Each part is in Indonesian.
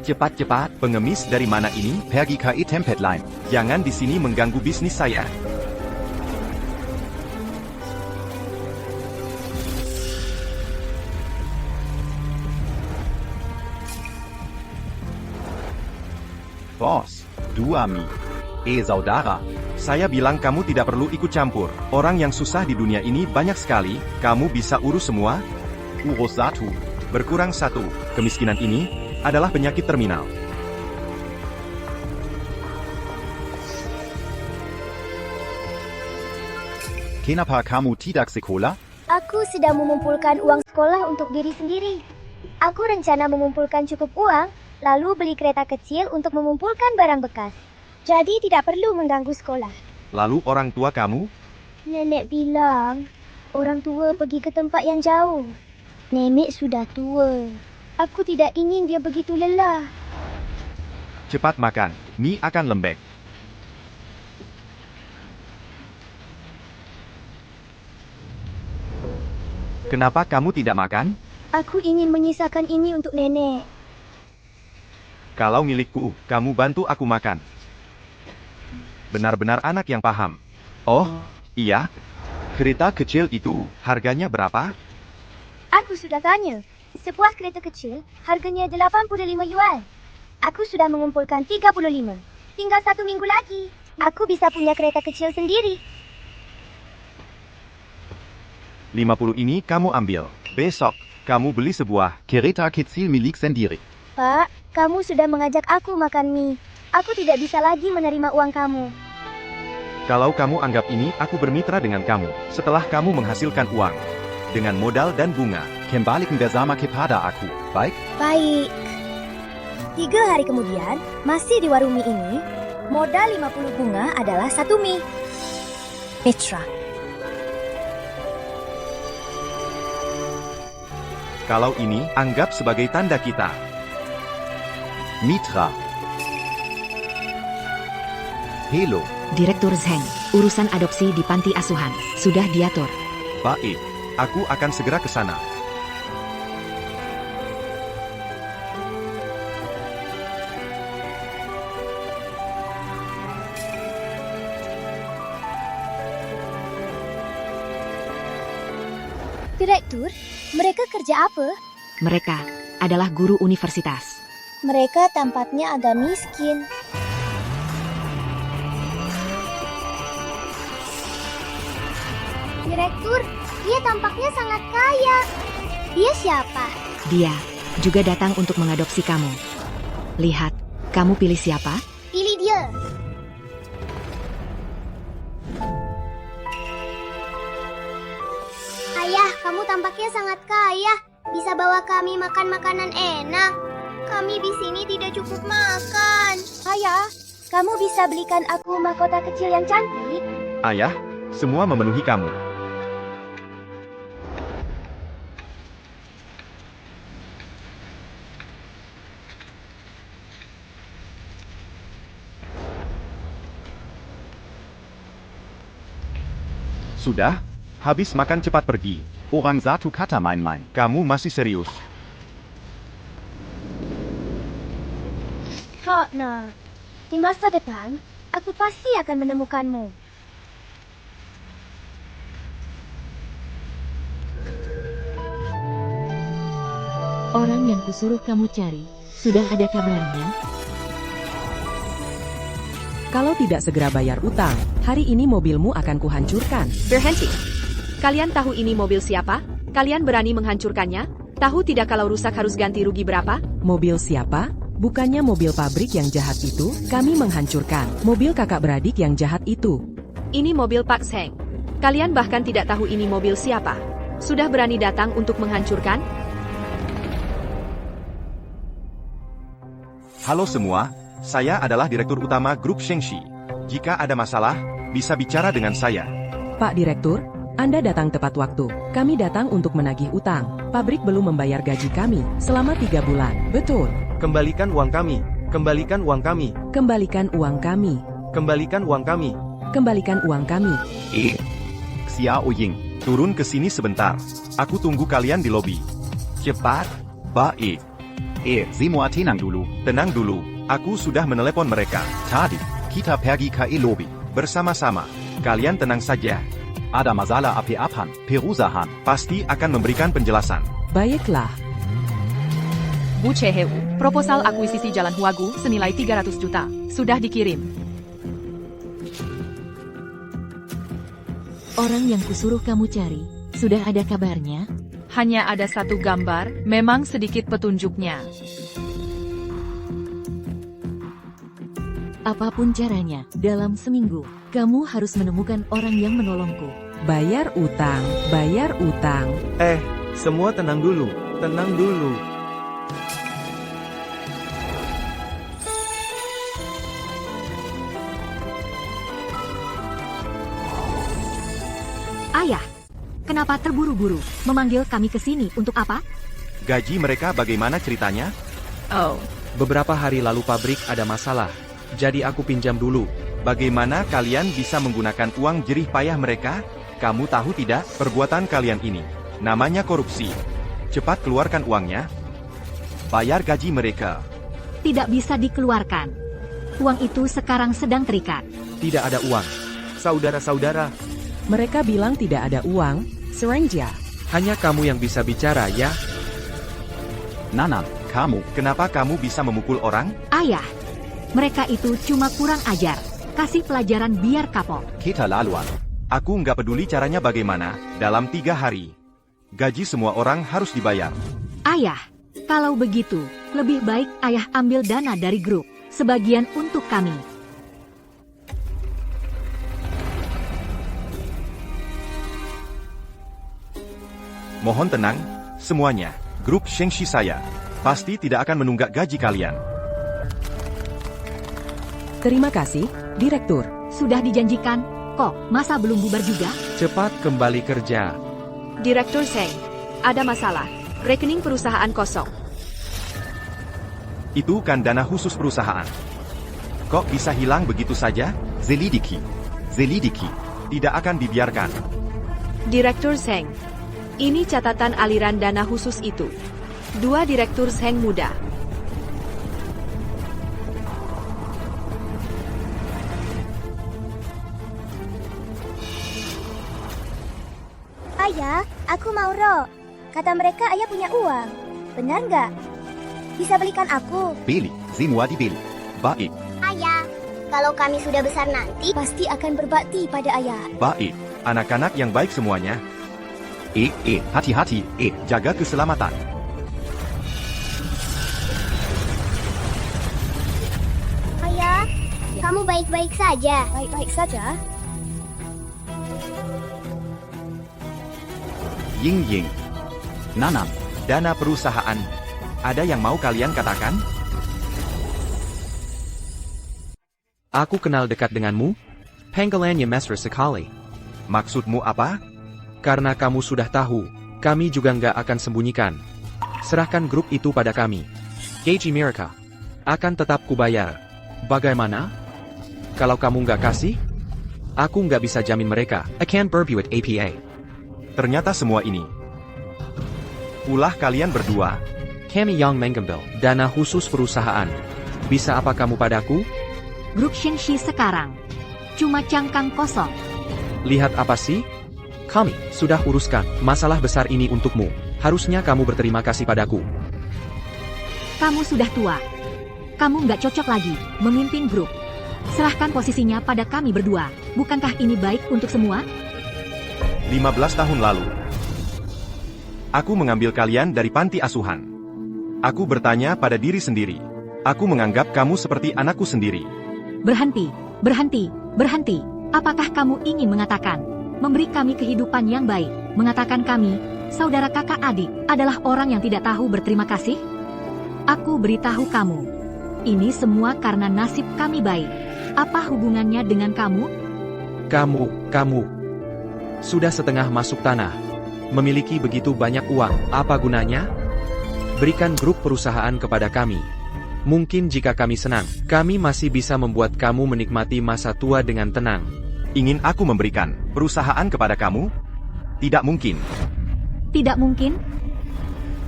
Cepat-cepat, pengemis dari mana ini? Pergi ke tempat lain. Jangan di sini mengganggu bisnis saya. Bos, dua mie. Saudara. Saya bilang kamu tidak perlu ikut campur. Orang yang susah di dunia ini banyak sekali, kamu bisa urus semua. Urus satu. Berkurang satu. Kemiskinan ini adalah penyakit terminal. Kenapa kamu tidak sekolah? Aku sedang mengumpulkan uang sekolah untuk diri sendiri. Aku rencana mengumpulkan cukup uang, lalu beli kereta kecil untuk mengumpulkan barang bekas. Jadi tidak perlu mengganggu sekolah. Lalu orang tua kamu? Nenek bilang, orang tua pergi ke tempat yang jauh. Nenek sudah tua. Aku tidak ingin dia begitu lelah. Cepat makan, mie akan lembek. Kenapa kamu tidak makan? Aku ingin menyisakan ini untuk nenek. Kalau milikku, kamu bantu aku makan. Benar-benar anak yang paham. Oh, iya. Kereta kecil itu, harganya berapa? Aku sudah tanya. Sebuah kereta kecil, harganya 85 yuan. Aku sudah mengumpulkan 35. Tinggal 1 minggu lagi. Aku bisa punya kereta kecil sendiri. 50 ini kamu ambil. Besok, kamu beli sebuah. Kereta kecil milik sendiri. Pak, kamu sudah mengajak aku makan mie. Aku tidak bisa lagi menerima uang kamu. Kalau kamu anggap ini, aku bermitra dengan kamu. Setelah kamu menghasilkan uang. Dengan modal dan bunga. Kembalikan bersama kepada aku, baik? Baik. 3 hari kemudian, masih di warung mie ini, modal 50 bunga adalah 1 mie. Mitra. Kalau ini, anggap sebagai tanda kita. Mitra. Hello. Direktur Zheng, urusan adopsi di panti asuhan, sudah diatur. Baik, aku akan segera ke sana. Direktur, mereka kerja apa? Mereka adalah guru universitas. Mereka tampaknya agak miskin. Direktur, dia tampaknya sangat kaya. Dia siapa? Dia juga datang untuk mengadopsi kamu. Lihat, kamu pilih siapa? Pilih dia. Ayah, kamu tampaknya sangat kaya. Bisa bawa kami makan makanan enak. Kami di sini tidak cukup makan. Ayah, kamu bisa belikan aku mahkota kecil yang cantik? Ayah, semua memenuhi kamu. Sudah? Habis makan cepat pergi. Orang satu kata main-main. Kamu masih serius? Karena di masa depan, aku pasti akan menemukanmu. Orang yang kusuruh kamu cari, sudah ada kabarnya? Kalau tidak segera bayar utang, hari ini mobilmu akan kuhancurkan. Berhenti. Kalian tahu ini mobil siapa? Kalian berani menghancurkannya? Tahu tidak kalau rusak harus ganti rugi berapa? Mobil siapa? Bukannya mobil pabrik yang jahat itu? Kami menghancurkan mobil kakak beradik yang jahat itu. Ini mobil Pak Zheng. Kalian bahkan tidak tahu ini mobil siapa. Sudah berani datang untuk menghancurkan? Halo semua, saya adalah Direktur Utama Grup Shengxi. Jika ada masalah, bisa bicara dengan saya. Pak Direktur, Anda datang tepat waktu. Kami datang untuk menagih utang. Pabrik belum membayar gaji kami selama 3 bulan. Betul. Kembalikan uang kami. Kembalikan uang kami. Kembalikan uang kami. Kembalikan uang kami. Kembalikan uang kami. Xiao Ying. Turun ke sini sebentar. Aku tunggu kalian di lobi. Cepat. Baik. semua tenang dulu. Tenang dulu, aku sudah menelepon mereka. Tadi, kita pergi ke lobby. Bersama-sama, kalian tenang saja. Ada masalah apa-apaan, perusahaan. Pasti akan memberikan penjelasan. Baiklah. Bu Cheheu, proposal akuisisi Jalan Huagu senilai 300 juta. Sudah dikirim. Orang yang kusuruh kamu cari, sudah ada kabarnya? Hanya ada satu gambar, memang sedikit petunjuknya. Apapun caranya, dalam seminggu, kamu harus menemukan orang yang menolongku. Bayar utang, bayar utang. Semua tenang dulu, tenang dulu. Ayah, kenapa terburu-buru memanggil kami ke sini untuk apa? Gaji mereka bagaimana ceritanya? Oh, Beberapa hari lalu pabrik ada masalah, jadi aku pinjam dulu. Bagaimana kalian bisa menggunakan uang jerih payah mereka? Kamu tahu tidak, perbuatan kalian ini namanya korupsi. Cepat keluarkan uangnya. Bayar gaji mereka. Tidak bisa dikeluarkan. Uang itu sekarang sedang terikat. Tidak ada uang. Saudara-saudara, Mereka bilang tidak ada uang, Serengja. Hanya kamu yang bisa bicara ya. Nanan, kamu. kenapa kamu bisa memukul orang? Ayah, mereka itu cuma kurang ajar. Kasih pelajaran biar kapok. Kita laluan. Aku nggak peduli caranya bagaimana, dalam 3 hari. Gaji semua orang harus dibayar. Ayah, kalau begitu, lebih baik ayah ambil dana dari grup. Sebagian untuk kami. Mohon tenang, semuanya. Grup Shengshi saya pasti tidak akan menunggak gaji kalian. Terima kasih, Direktur. Sudah dijanjikan, kok masa belum bubar juga? Cepat kembali kerja. Direktur Seng, ada masalah. Rekening perusahaan kosong. Itu kan dana khusus perusahaan. Kok bisa hilang begitu saja? Selidiki. Selidiki. Tidak akan dibiarkan. Direktur Seng, ini catatan aliran dana khusus itu. 2 Direktur Seng muda. Ayah, aku mau Ro. Kata mereka ayah punya uang. Benar nggak? Bisa belikan aku? Beli. Semua dibeli. Baik. Ayah, kalau kami sudah besar nanti, pasti akan berbakti pada ayah. Baik, anak-anak yang baik semuanya. Hati-hati. Jaga keselamatan. Ayah, kamu baik-baik saja. Baik-baik saja. Ying. Nanan. Dana perusahaan. Ada yang mau kalian katakan? Aku kenal dekat denganmu. Panggilannya mesra sekali. Maksudmu apa? Karena kamu sudah tahu, kami juga nggak akan sembunyikan. Serahkan grup itu pada kami. Gaji mereka akan tetap kubayar. Bagaimana? Kalau kamu nggak kasih, aku nggak bisa jamin mereka. I can't berbuat APA. Ternyata semua ini ulah kalian berdua. Kami yang mengambil dana khusus perusahaan. Bisa apa kamu padaku? Grup Shengshi sekarang cuma cangkang kosong. Lihat apa sih? Kami sudah uruskan masalah besar ini untukmu. Harusnya kamu berterima kasih padaku. Kamu sudah tua. Kamu nggak cocok lagi memimpin grup. Serahkan posisinya pada kami berdua. Bukankah ini baik untuk semua? 15 tahun lalu, aku mengambil kalian dari panti asuhan. Aku bertanya pada diri sendiri. Aku menganggap kamu seperti anakku sendiri. Berhenti, berhenti, berhenti. Apakah kamu ingin mengatakan, memberi kami kehidupan yang baik, mengatakan kami, saudara kakak adik, adalah orang yang tidak tahu berterima kasih? Aku beritahu kamu, ini semua karena nasib kami baik. Apa hubungannya dengan kamu? Kamu sudah setengah masuk tanah. Memiliki begitu banyak uang, apa gunanya? Berikan grup perusahaan kepada kami. Mungkin jika kami senang, kami masih bisa membuat kamu menikmati masa tua dengan tenang. Ingin aku memberikan perusahaan kepada kamu? Tidak mungkin. Tidak mungkin.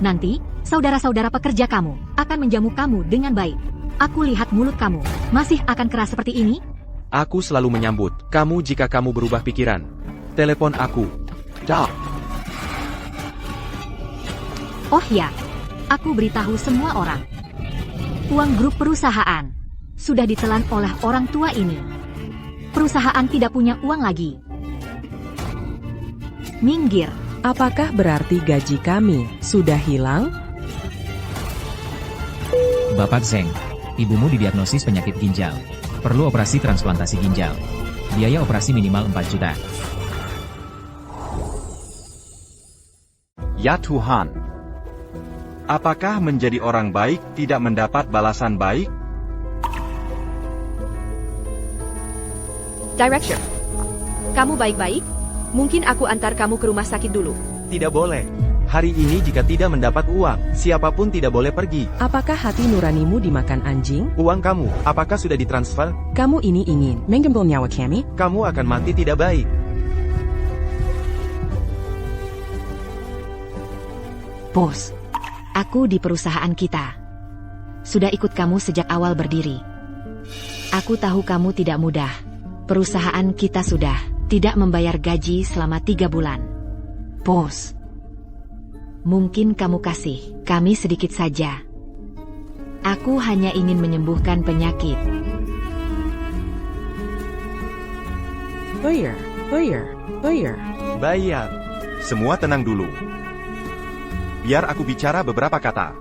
Nanti, Saudara-saudara pekerja kamu akan menjamu kamu dengan baik. Aku lihat mulut kamu masih akan keras seperti ini. Aku selalu menyambut kamu jika kamu berubah pikiran. Telepon aku. Dah. Oh ya, aku beritahu semua orang. Uang grup perusahaan sudah ditelan oleh orang tua ini. Perusahaan tidak punya uang lagi. Minggir. Apakah berarti gaji kami sudah hilang? Bapak Zeng, ibumu didiagnosis penyakit ginjal. Perlu operasi transplantasi ginjal. Biaya operasi minimal 4 juta. Ya Tuhan. Apakah menjadi orang baik tidak mendapat balasan baik? Director, kamu baik-baik? Mungkin aku antar kamu ke rumah sakit dulu. Tidak boleh. Hari ini jika tidak mendapat uang, siapapun tidak boleh pergi. Apakah hati nuranimu dimakan anjing? Uang kamu, apakah sudah ditransfer? Kamu ini ingin mengambil nyawa kami? Kamu akan mati tidak baik. Bos, aku di perusahaan kita. Sudah ikut kamu sejak awal berdiri. Aku tahu kamu tidak mudah. Perusahaan kita sudah tidak membayar gaji selama 3 bulan. Bos, mungkin kamu kasih kami sedikit saja. Aku hanya ingin menyembuhkan penyakit. Bayar. Semua tenang dulu. Biar aku bicara beberapa kata.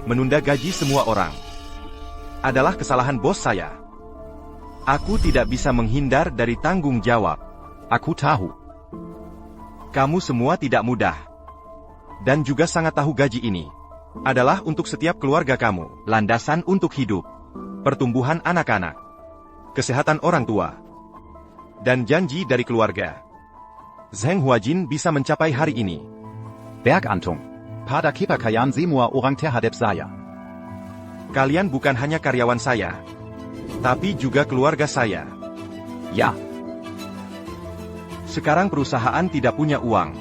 Menunda gaji semua orang adalah kesalahan bos saya. Aku tidak bisa menghindar dari tanggung jawab. Aku tahu. Kamu semua tidak mudah. Dan juga sangat tahu gaji ini adalah untuk setiap keluarga kamu, landasan untuk hidup, pertumbuhan anak-anak, kesehatan orang tua, dan janji dari keluarga. Zheng Huajin bisa mencapai hari ini. Bergantung pada kepakaian semua orang terhadap saya. Kalian bukan hanya karyawan saya, tapi juga keluarga saya. Ya. Sekarang perusahaan tidak punya uang,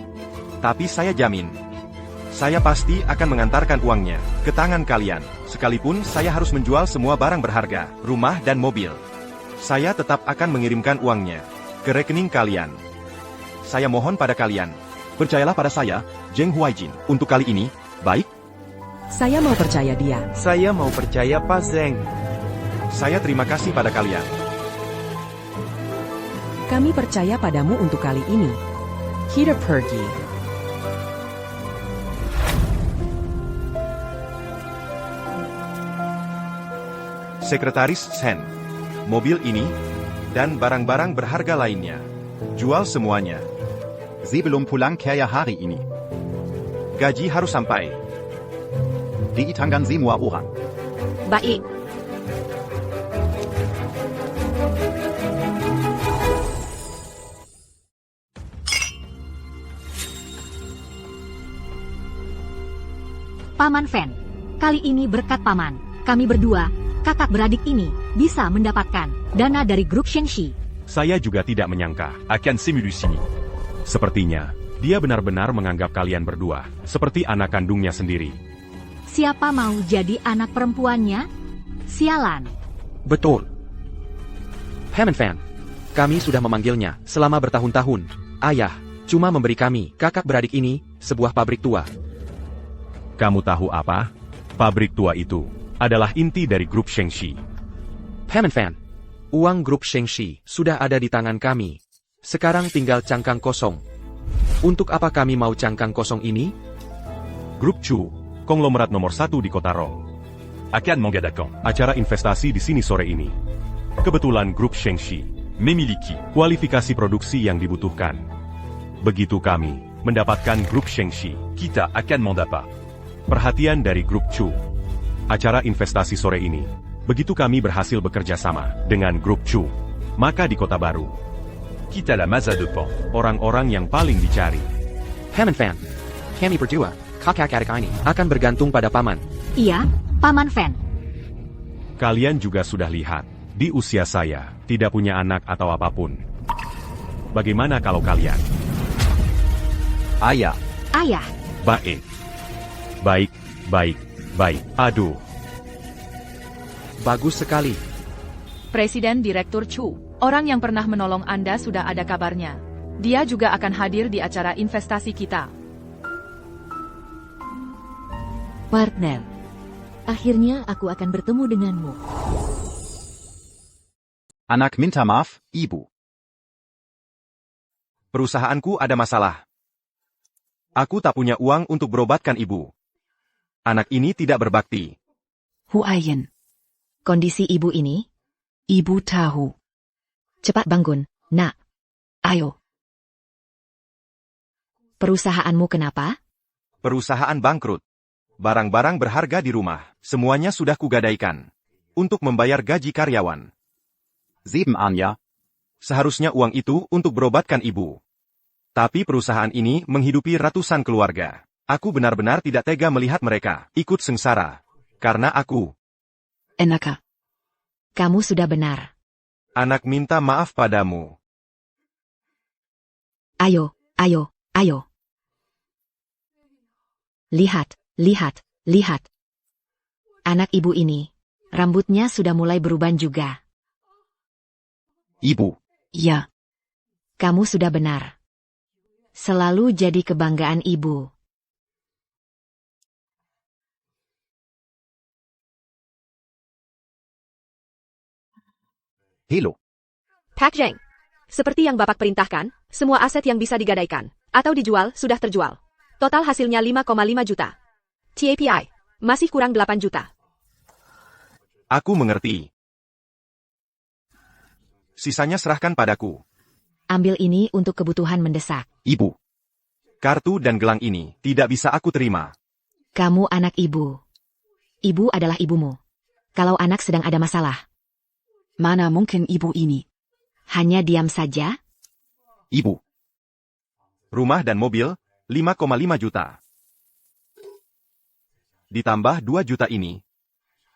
tapi saya jamin, saya pasti akan mengantarkan uangnya ke tangan kalian. Sekalipun saya harus menjual semua barang berharga, rumah dan mobil, saya tetap akan mengirimkan uangnya ke rekening kalian. Saya mohon pada kalian, percayalah pada saya, Zheng Huajin, untuk kali ini, baik? Saya mau percaya dia. Saya mau percaya Pak Zeng. Saya terima kasih pada kalian. Kami percaya padamu untuk kali ini. Kita pergi. Sekretaris Sen, mobil ini, dan barang-barang berharga lainnya, jual semuanya. Sebelum pulang kerja hari ini. Gaji harus sampai. Diitangkan semua orang. Baik. Paman Fen, kali ini berkat Paman, kami berdua, kakak beradik ini, bisa mendapatkan dana dari grup Shengxi. Saya juga tidak menyangka akan simulasi ini. Sepertinya, dia benar-benar menganggap kalian berdua seperti anak kandungnya sendiri. Siapa mau jadi anak perempuannya? Sialan. Betul. Paman Fan, kami sudah memanggilnya selama bertahun-tahun. Ayah, cuma memberi kami, kakak beradik ini, sebuah pabrik tua. Kamu tahu apa? Pabrik tua itu adalah inti dari grup Shengxi. Paman Fan, uang grup Shengxi sudah ada di tangan kami. Sekarang tinggal cangkang kosong. Untuk apa kami mau cangkang kosong ini? Grup Chu, konglomerat nomor 1 di kota Rong, akan mengadakan acara investasi di sini sore ini. Kebetulan grup Shengxi memiliki kualifikasi produksi yang dibutuhkan. Begitu kami mendapatkan grup Shengxi, kita akan mendapat perhatian dari grup Chu. Acara investasi sore ini, begitu kami berhasil bekerja sama dengan grup Chu, maka di kota baru, kita la masa depan, orang-orang yang paling dicari. Paman Fan, kami berdua, kakak adik ini, akan bergantung pada Paman. Iya, Paman Fen. Kalian juga sudah lihat, di usia saya, tidak punya anak atau apapun. Bagaimana kalau kalian? Ayah. Ayah. Baik. Baik, Baik, baik. Aduh. Bagus sekali. Presiden Direktur Chu, orang yang pernah menolong Anda sudah ada kabarnya. Dia juga akan hadir di acara investasi kita. Partner, akhirnya aku akan bertemu denganmu. Anak minta maaf, Ibu. Perusahaanku ada masalah. Aku tak punya uang untuk berobatkan ibu. Anak ini tidak berbakti. Huayan. Kondisi ibu ini? Ibu tahu. Cepat bangun, nak. Ayo. Perusahaanmu kenapa? Perusahaan bangkrut. Barang-barang berharga di rumah, semuanya sudah kugadaikan. Untuk membayar gaji karyawan. 7 Anja. Seharusnya uang itu untuk berobatkan ibu. Tapi perusahaan ini menghidupi ratusan keluarga. Aku benar-benar tidak tega melihat mereka ikut sengsara. Karena aku. Enaka. Kamu sudah benar. Anak minta maaf padamu. Ayo, ayo, ayo. Lihat, lihat, lihat. Anak ibu ini, rambutnya sudah mulai beruban juga. Ibu. Ya. Kamu sudah benar. Selalu jadi kebanggaan ibu. Hello. Pak Zheng. Seperti yang Bapak perintahkan, semua aset yang bisa digadaikan atau dijual sudah terjual. Total hasilnya 5,5 juta. TAPI, masih kurang 8 juta. Aku mengerti. Sisanya serahkan padaku. Ambil ini untuk kebutuhan mendesak. Ibu. Kartu dan gelang ini tidak bisa aku terima. Kamu anak ibu. Ibu adalah ibumu. Kalau anak sedang ada masalah. Mana mungkin ibu ini? Hanya diam saja? Ibu. Rumah dan mobil, 5,5 juta. Ditambah 2 juta ini.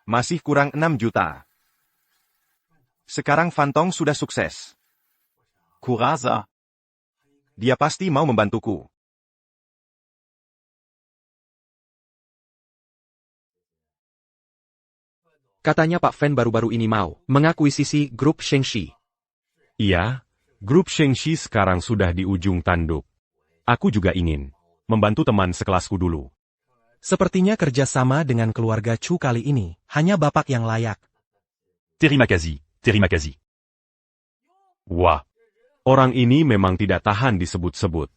Masih kurang 6 juta. Sekarang Fantong sudah sukses. Kurasa. Dia pasti mau membantuku. Katanya Pak Fen baru-baru ini mau mengakuisisi grup Shengxi. Iya, grup Shengxi sekarang sudah di ujung tanduk. Aku juga ingin membantu teman sekelasku dulu. Sepertinya kerjasama dengan keluarga Chu kali ini hanya Bapak yang layak. Terima kasih, terima kasih. Wah, orang ini memang tidak tahan disebut-sebut.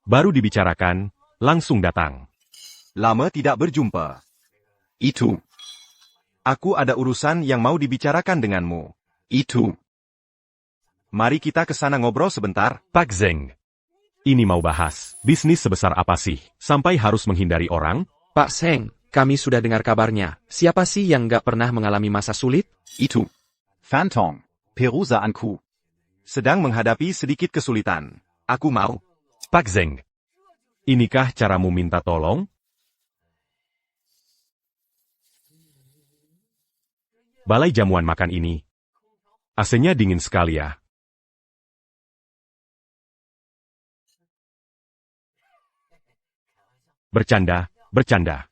Baru dibicarakan, langsung datang. Lama tidak berjumpa. Itu. Aku ada urusan yang mau dibicarakan denganmu. Itu. Mari kita ke sana ngobrol sebentar. Pak Zheng. Ini mau bahas, bisnis sebesar apa sih, sampai harus menghindari orang? Pak Zheng, kami sudah dengar kabarnya. Siapa sih yang nggak pernah mengalami masa sulit? Itu. Fantong. Perusahaanku. Sedang menghadapi sedikit kesulitan. Aku mau. Pak Zheng. Inikah caramu minta tolong? Balai jamuan makan ini. AC-nya dingin sekali ya. Bercanda, bercanda.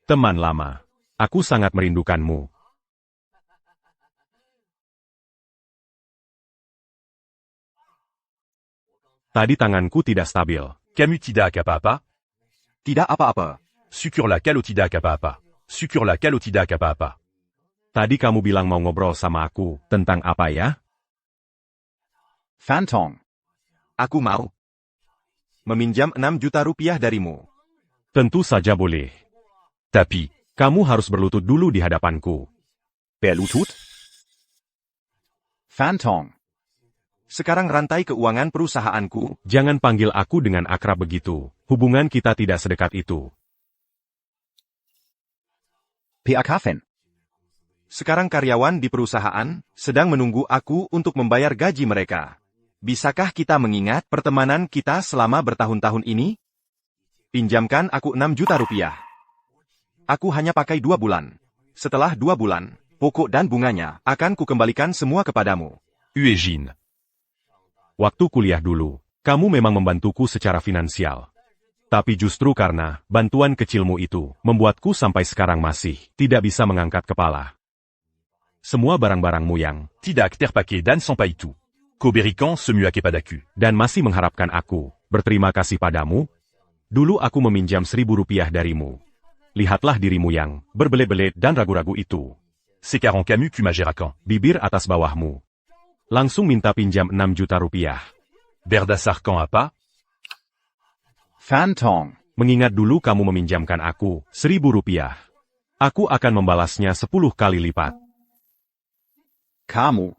Teman lama, aku sangat merindukanmu. Tadi tanganku tidak stabil. Kamu tidak apa-apa? Tidak apa-apa. Syukurlah kalau tidak apa-apa. Syukurlah kalau tidak apa-apa. Tadi kamu bilang mau ngobrol sama aku, tentang apa ya? Fantong. Aku mau meminjam 6 juta rupiah darimu. Tentu saja boleh. Tapi, kamu harus berlutut dulu di hadapanku. Berlutut? Fantong. Sekarang rantai keuangan perusahaanku. Jangan panggil aku dengan akrab begitu. Hubungan kita tidak sedekat itu. PAKFN. Sekarang karyawan di perusahaan sedang menunggu aku untuk membayar gaji mereka. Bisakah kita mengingat pertemanan kita selama bertahun-tahun ini? Pinjamkan aku 6 juta rupiah. Aku hanya pakai 2 bulan. Setelah 2 bulan, pokok dan bunganya akan kukembalikan semua kepadamu. Eugene. Waktu kuliah dulu, kamu memang membantuku secara finansial. Tapi justru karena bantuan kecilmu itu, membuatku sampai sekarang masih tidak bisa mengangkat kepala. Semua barang-barangmu yang tidak terpakai dan sampai itu. Koberikan semua kepadaku. Dan masih mengharapkan aku berterima kasih padamu. Dulu aku meminjam 1.000 rupiah darimu. Lihatlah dirimu yang berbelit-belit dan ragu-ragu itu. Sekarang kamu kumajerakan. Bibir atas bawahmu. Langsung minta pinjam 6 juta rupiah. Berdasarkan apa? Fantong. Mengingat dulu kamu meminjamkan aku 1.000 rupiah. Aku akan membalasnya 10 kali lipat. Kamu.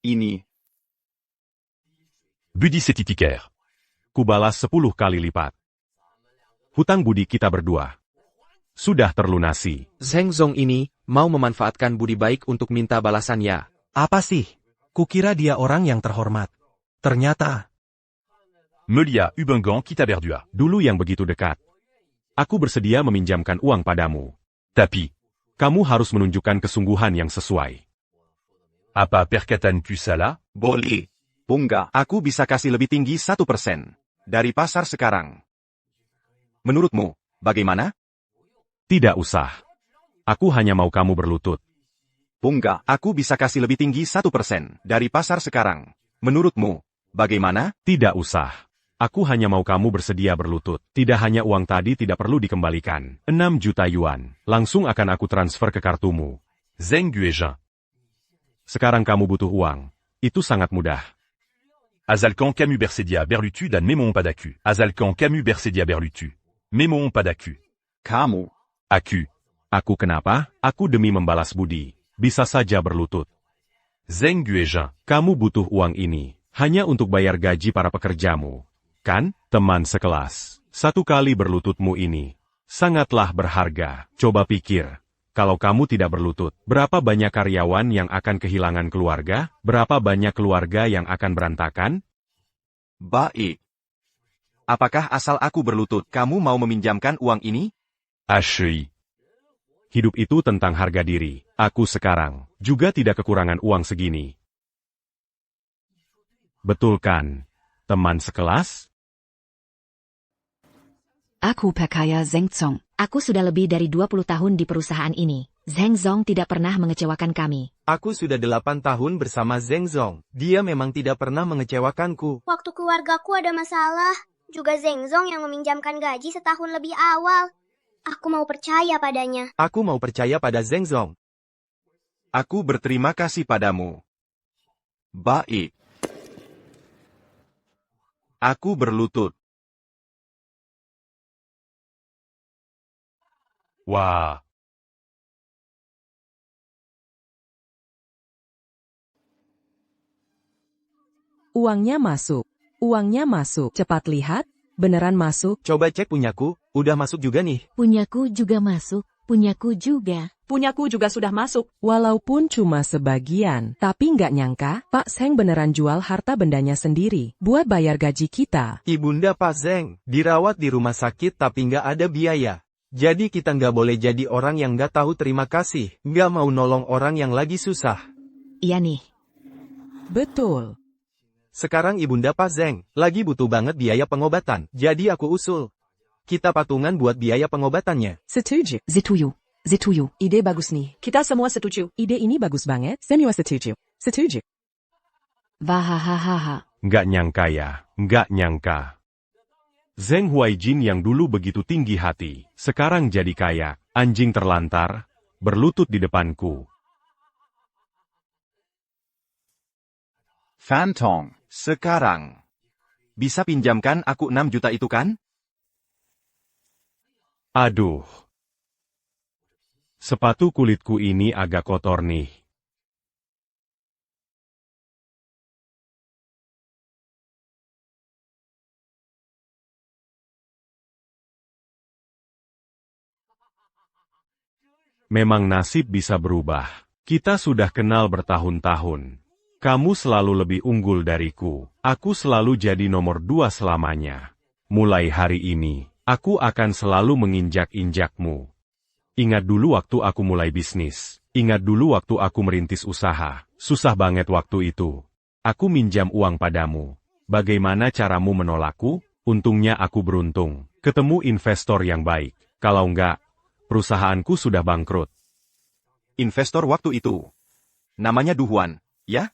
Ini. Budi setitiker. Kubalas 10 kali lipat. Hutang budi kita berdua sudah terlunasi. Zheng Zong ini mau memanfaatkan budi baik untuk minta balasannya. Apa sih? Kukira dia orang yang terhormat. Ternyata... Melia Ubengan kita berdua. Dulu yang begitu dekat. Aku bersedia meminjamkan uang padamu. Tapi, kamu harus menunjukkan kesungguhan yang sesuai. apa perkataanku salah? Boleh. Bunga. Aku bisa kasih lebih tinggi 1% dari pasar sekarang. Menurutmu, bagaimana? Tidak usah. Aku hanya mau kamu berlutut. Bunga. Aku bisa kasih lebih tinggi 1% dari pasar sekarang. Menurutmu, bagaimana? Tidak usah. Aku hanya mau kamu bersedia berlutut. Tidak hanya uang tadi tidak perlu dikembalikan. 6 juta yuan. Langsung akan aku transfer ke kartumu. Zheng Guizhen. Sekarang kamu butuh uang. Itu sangat mudah. Azalkan Camus Bersedia Berlutu dan Memon Padaku. Azalkan Camus Bersedia Berlutu. Memon Padaku. Kamu. Aku kenapa? Aku demi membalas budi. Bisa saja berlutut. Zheng Guizhen. Kamu butuh uang ini. Hanya untuk bayar gaji para pekerjamu. Kan, teman sekelas. 1 kali berlututmu ini sangatlah berharga. Coba pikir. Kalau kamu tidak berlutut, berapa banyak karyawan yang akan kehilangan keluarga? Berapa banyak keluarga yang akan berantakan? Baik. Apakah asal aku berlutut, kamu mau meminjamkan uang ini? Ashui. Hidup itu tentang harga diri. Aku sekarang juga tidak kekurangan uang segini. Betul kan, teman sekelas? Aku perkaya Zheng Zong. Aku sudah lebih dari 20 tahun di perusahaan ini. Zheng Zong tidak pernah mengecewakan kami. Aku sudah 8 tahun bersama Zheng Zong. Dia memang tidak pernah mengecewakanku. Waktu keluargaku ada masalah, juga Zheng Zong yang meminjamkan gaji setahun lebih awal. Aku mau percaya padanya. Aku mau percaya pada Zheng Zong. Aku berterima kasih padamu. Baik. Aku berlutut. Wah. Uangnya masuk. Uangnya masuk. Cepat lihat. Beneran masuk. Coba cek punyaku. Udah masuk juga nih. Punyaku juga masuk. Punyaku juga. Punyaku juga sudah masuk. Walaupun cuma sebagian. Tapi nggak nyangka, Pak Zheng beneran jual harta bendanya sendiri. Buat bayar gaji kita. Ibunda Pak Zheng dirawat di rumah sakit tapi nggak ada biaya. Jadi kita nggak boleh jadi orang yang nggak tahu terima kasih. Nggak mau nolong orang yang lagi susah. Iya nih. Betul. Sekarang Ibunda Pak Zheng lagi butuh banget biaya pengobatan. Jadi aku usul. Kita patungan buat biaya pengobatannya. Setuju. Setuju. Setuju. Ide bagus nih. Kita semua setuju. Ide ini bagus banget. Semua setuju. Setuju. Wahahaha. Nggak nyangka ya, nggak nyangka. Zheng Huaijin yang dulu begitu tinggi hati, sekarang jadi kaya, anjing terlantar, berlutut di depanku. Fantong. Sekarang. Bisa pinjamkan aku 6 juta itu kan? Aduh. Sepatu kulitku ini agak kotor nih. Memang nasib bisa berubah. Kita sudah kenal bertahun-tahun. Kamu selalu lebih unggul dariku. Aku selalu jadi nomor 2 selamanya. Mulai hari ini, aku akan selalu menginjak-injakmu. Ingat dulu waktu aku mulai bisnis. Ingat dulu waktu aku merintis usaha. Susah banget waktu itu. Aku minjam uang padamu. Bagaimana caramu menolakku? Untungnya aku beruntung. Ketemu investor yang baik. Kalau enggak, perusahaanku sudah bangkrut. Investor waktu itu. Namanya Du Huan, ya?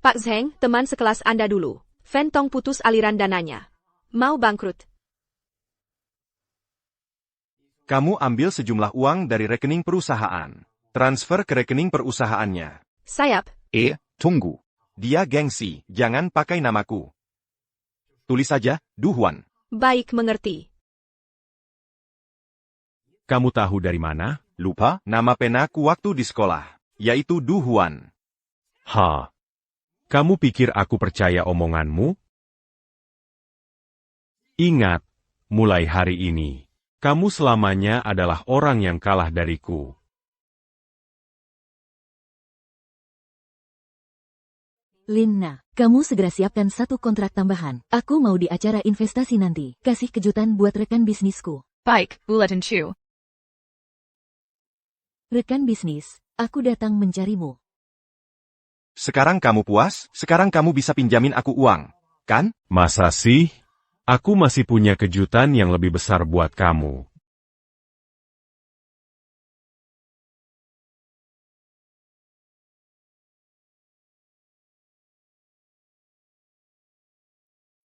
Pak Zheng, teman sekelas Anda dulu. Fan Tong putus aliran dananya. Mau bangkrut. Kamu ambil sejumlah uang dari rekening perusahaan. Transfer ke rekening perusahaannya. Sayap. Tunggu. Dia gengsi, jangan pakai namaku. Tulis saja, Du Huan. Baik, mengerti. Kamu tahu dari mana? Lupa? Nama penaku waktu di sekolah, yaitu Du Huan. Kamu pikir aku percaya omonganmu? Ingat, mulai hari ini, kamu selamanya adalah orang yang kalah dariku. Lina, kamu segera siapkan 1 kontrak tambahan. Aku mau di acara investasi nanti. Kasih kejutan buat rekan bisnisku. Baik, Bulletin Chu. Rekan bisnis, aku datang mencarimu. Sekarang kamu puas? Sekarang kamu bisa pinjamin aku uang, kan? Masa sih? Aku masih punya kejutan yang lebih besar buat kamu.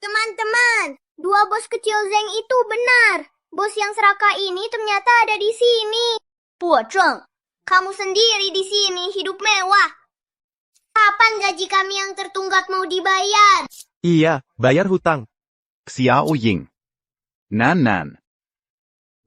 Teman-teman, 2 bos kecil Zeng itu benar. Bos yang serakah ini ternyata ada di sini. Zheng, kamu sendiri di sini hidup mewah. Kapan gaji kami yang tertunggak mau dibayar? Iya, bayar hutang. Xiao Ying. Nan.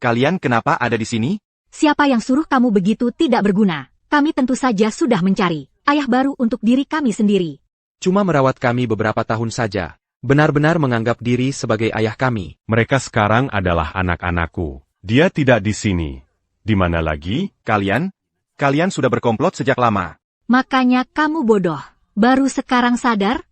Kalian kenapa ada di sini? Siapa yang suruh kamu begitu tidak berguna? Kami tentu saja sudah mencari ayah baru untuk diri kami sendiri. Cuma merawat kami beberapa tahun saja. Benar-benar menganggap diri sebagai ayah kami. Mereka sekarang adalah anak-anakku. Dia tidak di sini. Di mana lagi? Kalian sudah berkomplot sejak lama. Makanya kamu bodoh. Baru sekarang sadar?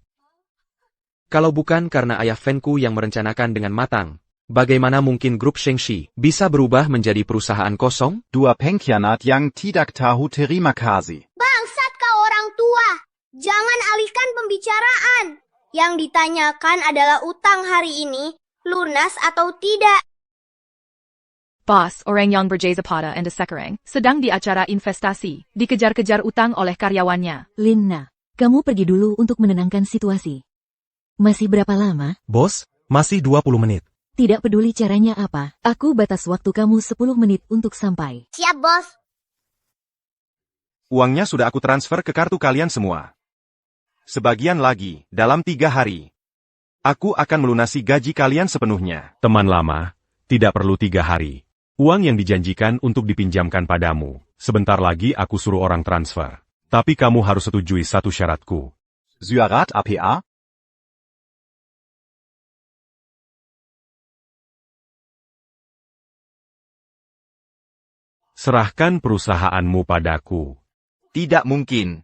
Kalau bukan karena ayah fanku yang merencanakan dengan matang, bagaimana mungkin grup Shengxi bisa berubah menjadi perusahaan kosong? 2 pengkhianat yang tidak tahu terima kasih. Bangsat kau orang tua. Jangan alihkan pembicaraan. Yang ditanyakan adalah utang hari ini, lunas atau tidak. Bos, orang yang berjasa pada Anda sekarang, sedang di acara investasi, dikejar-kejar utang oleh karyawannya. Lina, kamu pergi dulu untuk menenangkan situasi. Masih berapa lama? Bos, masih 20 menit. Tidak peduli caranya apa, aku batas waktu kamu 10 menit untuk sampai. Siap, bos. Uangnya sudah aku transfer ke kartu kalian semua. Sebagian lagi, dalam 3 hari. Aku akan melunasi gaji kalian sepenuhnya. Teman lama, tidak perlu 3 hari. Uang yang dijanjikan untuk dipinjamkan padamu. Sebentar lagi aku suruh orang transfer. Tapi kamu harus setujui satu syaratku. Zyarat APA? Serahkan perusahaanmu padaku. Tidak mungkin.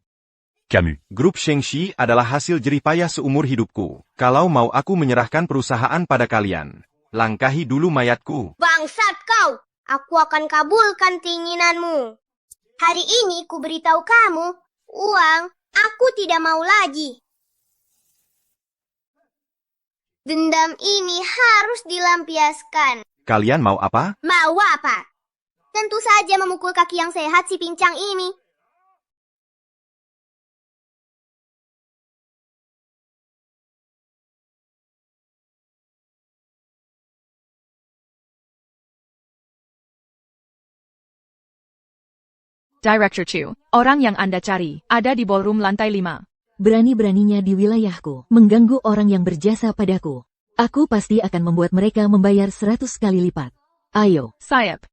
Camus. Grup Shengxi adalah hasil jerih payah seumur hidupku. Kalau mau aku menyerahkan perusahaan pada kalian, langkahi dulu mayatku. Bangsat kau. Aku akan kabulkan keinginanmu. Hari ini ku beritahu kamu, uang aku tidak mau lagi. Dendam ini harus dilampiaskan. Kalian mau apa? Mau apa? Tentu saja memukul kaki yang sehat si pincang ini. Director Chu, orang yang Anda cari, ada di ballroom lantai 5. Berani-beraninya di wilayahku, mengganggu orang yang berjasa padaku. Aku pasti akan membuat mereka membayar 100 kali lipat. Ayo. Sayap.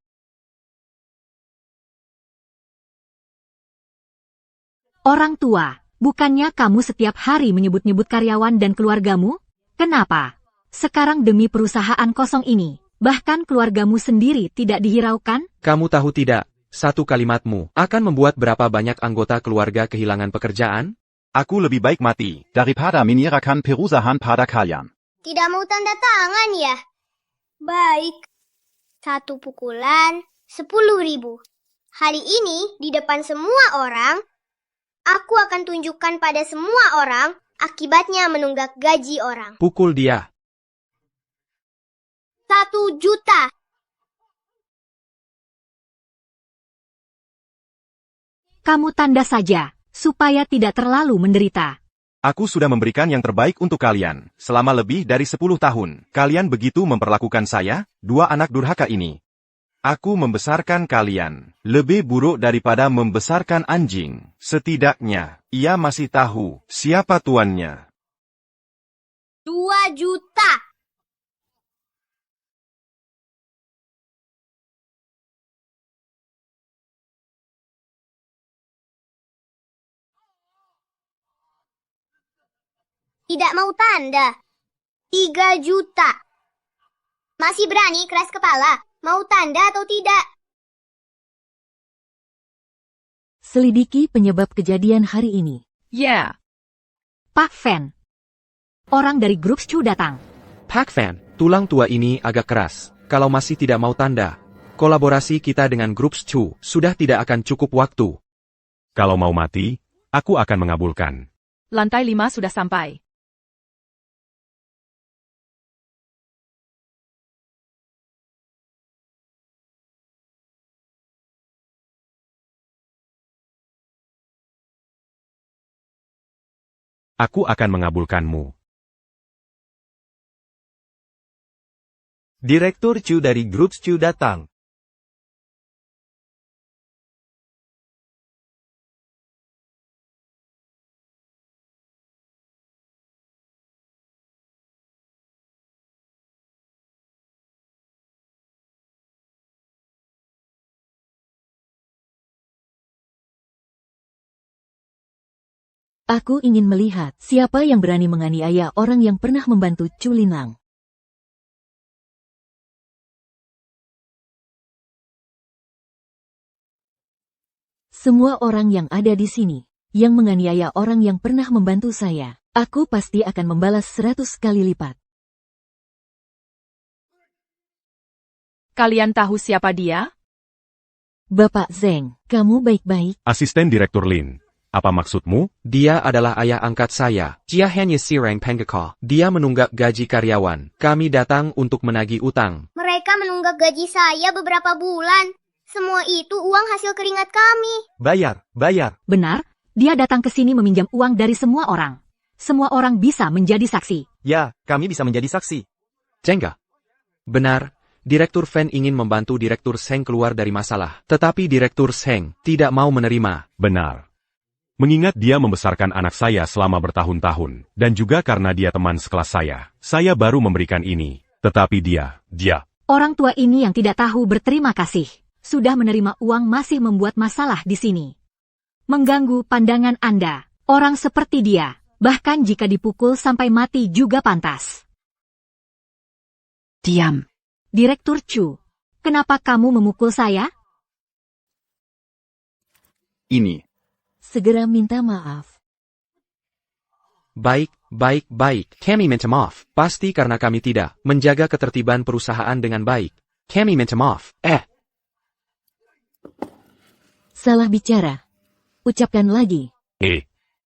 Orang tua, bukannya kamu setiap hari menyebut-nyebut karyawan dan keluargamu? Kenapa? Sekarang demi perusahaan kosong ini, bahkan keluargamu sendiri tidak dihiraukan? Kamu tahu tidak? Satu kalimatmu akan membuat berapa banyak anggota keluarga kehilangan pekerjaan? Aku lebih baik mati daripada menyerahkan perusahaan pada kalian. Tidak mau tanda tangan ya? Baik. 1 pukulan, 10.000. Hari ini, di depan semua orang, aku akan tunjukkan pada semua orang Akibatnya menunggak gaji orang. Pukul dia. 1 juta. Kamu tanda saja, supaya tidak terlalu menderita. Aku sudah memberikan yang terbaik untuk kalian. Selama lebih dari 10 tahun, kalian begitu memperlakukan saya, dua anak durhaka ini. Aku membesarkan kalian. Lebih buruk daripada membesarkan anjing. Setidaknya, ia masih tahu siapa tuannya. 2 juta. Tidak mau tanda. 3 juta. Masih berani keras kepala? Mau tanda atau tidak? Selidiki penyebab kejadian hari ini. Yeah. Pak Fan. Orang dari grup Chu datang. Pak Fan, tulang tua ini agak keras. Kalau masih tidak mau tanda, kolaborasi kita dengan grup Chu sudah tidak akan cukup waktu. Kalau mau mati, aku akan mengabulkan. Lantai 5 sudah sampai. Aku akan mengabulkanmu. Direktur Chu dari grup Chu datang. Aku ingin melihat siapa yang berani menganiaya orang yang pernah membantu Chu Linlang. Semua orang yang ada di sini, yang menganiaya orang yang pernah membantu saya, aku pasti akan membalas 100 kali lipat. Kalian tahu siapa dia? Bapak Zeng, kamu baik-baik? Asisten Direktur Lin. Apa maksudmu? Dia adalah ayah angkat saya, Jia Hanya Sirang Pengkeko. Dia menunggak gaji karyawan. Kami datang untuk menagih utang. Mereka menunggak gaji saya beberapa bulan. Semua itu uang hasil keringat kami. Bayar. Benar, dia datang ke sini meminjam uang dari semua orang. Semua orang bisa menjadi saksi. Ya, kami bisa menjadi saksi. Jengga. Benar, Direktur Fan ingin membantu Direktur Seng keluar dari masalah. Tetapi Direktur Seng tidak mau menerima. Benar. Mengingat dia membesarkan anak saya selama bertahun-tahun, dan juga karena dia teman sekelas saya baru memberikan ini. Tetapi dia. Orang tua ini yang tidak tahu berterima kasih, sudah menerima uang masih membuat masalah di sini. Mengganggu pandangan Anda. Orang seperti dia, bahkan jika dipukul sampai mati juga pantas. Diam. Direktur Chu, kenapa kamu memukul saya? Ini. Segera minta maaf. Baik. Kami minta maaf. Pasti karena kami tidak menjaga ketertiban perusahaan dengan baik. Kami minta maaf. Salah bicara. Ucapkan lagi.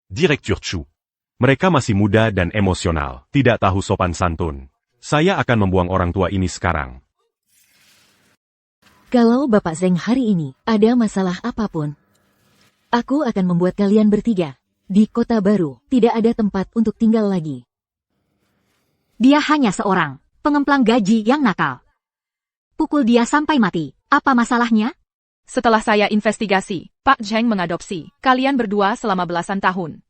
Direktur Chu. Mereka masih muda dan emosional, tidak tahu sopan santun. Saya akan membuang orang tua ini sekarang. Kalau Bapak Zeng hari ini ada masalah apapun, aku akan membuat kalian bertiga. Di kota baru, tidak ada tempat untuk tinggal lagi. Dia hanya seorang pengemplang gaji yang nakal. Pukul dia sampai mati. Apa masalahnya? Setelah saya investigasi, Pak Zheng mengadopsi kalian berdua selama belasan tahun.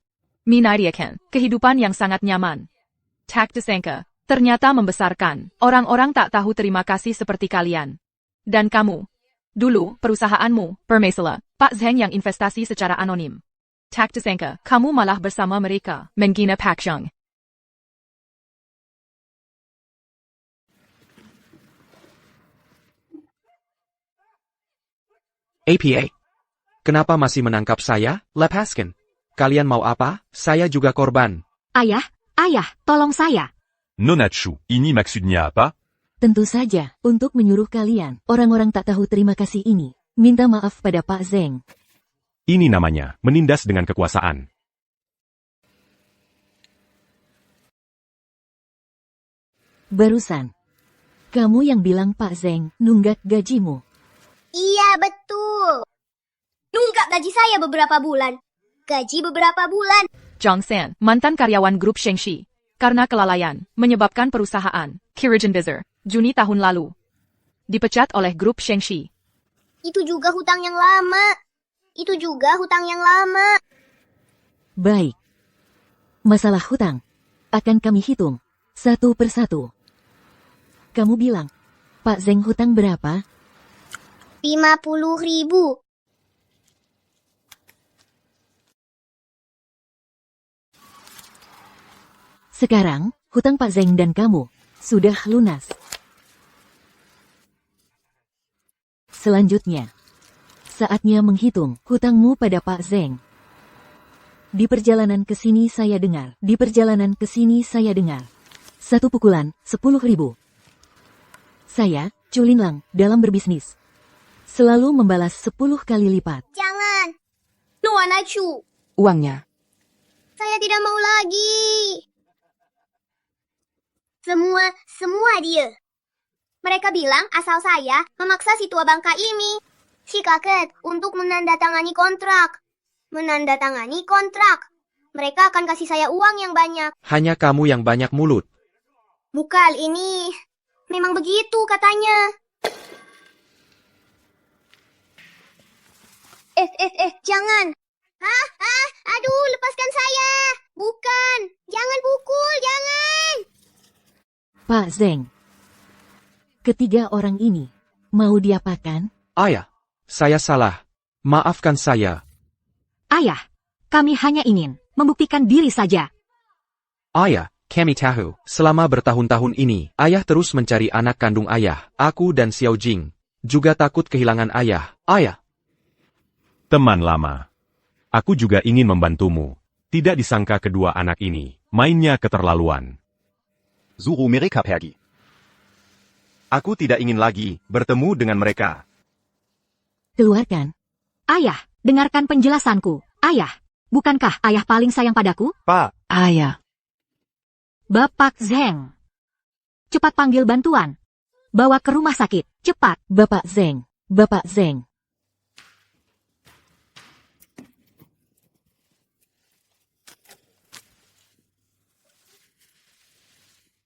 Minariakan kehidupan yang sangat nyaman. Tak disangka, ternyata membesarkan orang-orang tak tahu terima kasih seperti kalian. Dan kamu. Dulu, perusahaanmu, Permesela, Pak Zheng yang investasi secara anonim. Tak disangka, kamu malah bersama mereka, menghina Pak Zheng. APA. Kenapa masih menangkap saya? Lepaskan. Kalian mau apa? Saya juga korban. Ayah, tolong saya. Nonatsu, ini maksudnya apa? Tentu saja, untuk menyuruh kalian, orang-orang tak tahu terima kasih ini, minta maaf pada Pak Zeng. Ini namanya menindas dengan kekuasaan. Barusan. Kamu yang bilang Pak Zeng nunggak gajimu. Iya, betul. Nunggak gaji saya beberapa bulan. Gaji beberapa bulan. Zhang San, mantan karyawan grup Shengxi, karena kelalaian, menyebabkan perusahaan, Kirigen Bizer, Juni tahun lalu, dipecat oleh grup Shengxi. Itu juga hutang yang lama. Itu juga hutang yang lama. Baik. Masalah hutang akan kami hitung satu persatu. Kamu bilang, Pak Zeng hutang berapa? 50.000. Sekarang, hutang Pak Zeng dan kamu sudah lunas. Selanjutnya, saatnya menghitung hutangmu pada Pak Zeng. Di perjalanan ke sini saya dengar. Satu pukulan, 10.000. Saya, Chu Linlang, dalam berbisnis. Selalu membalas 10 kali lipat. Jangan. Nuana Chu. Uangnya. Saya tidak mau lagi. Semua dia. Mereka bilang asal saya memaksa si tua bangka ini, si kakek, untuk menandatangani kontrak. Mereka akan kasih saya uang yang banyak. Hanya kamu yang banyak mulut. Bukan ini. Memang begitu katanya. Jangan. Aduh, lepaskan saya. Bukan. Jangan pukul, jangan. Pak Zeng. Ketiga orang ini, mau diapakan? Ayah, saya salah. Maafkan saya. Ayah, kami hanya ingin membuktikan diri saja. Ayah, kami tahu, selama bertahun-tahun ini, ayah terus mencari anak kandung ayah. Aku dan Xiao Jing juga takut kehilangan ayah. Ayah. Teman lama. Aku juga ingin membantumu. Tidak disangka kedua anak ini, mainnya keterlaluan. Zuru mereka pergi. Aku tidak ingin lagi bertemu dengan mereka. Keluarkan. Ayah, dengarkan penjelasanku. Ayah, bukankah ayah paling sayang padaku? Pak. Ayah. Bapak Zeng. Cepat panggil bantuan. Bawa ke rumah sakit, cepat. Bapak Zeng.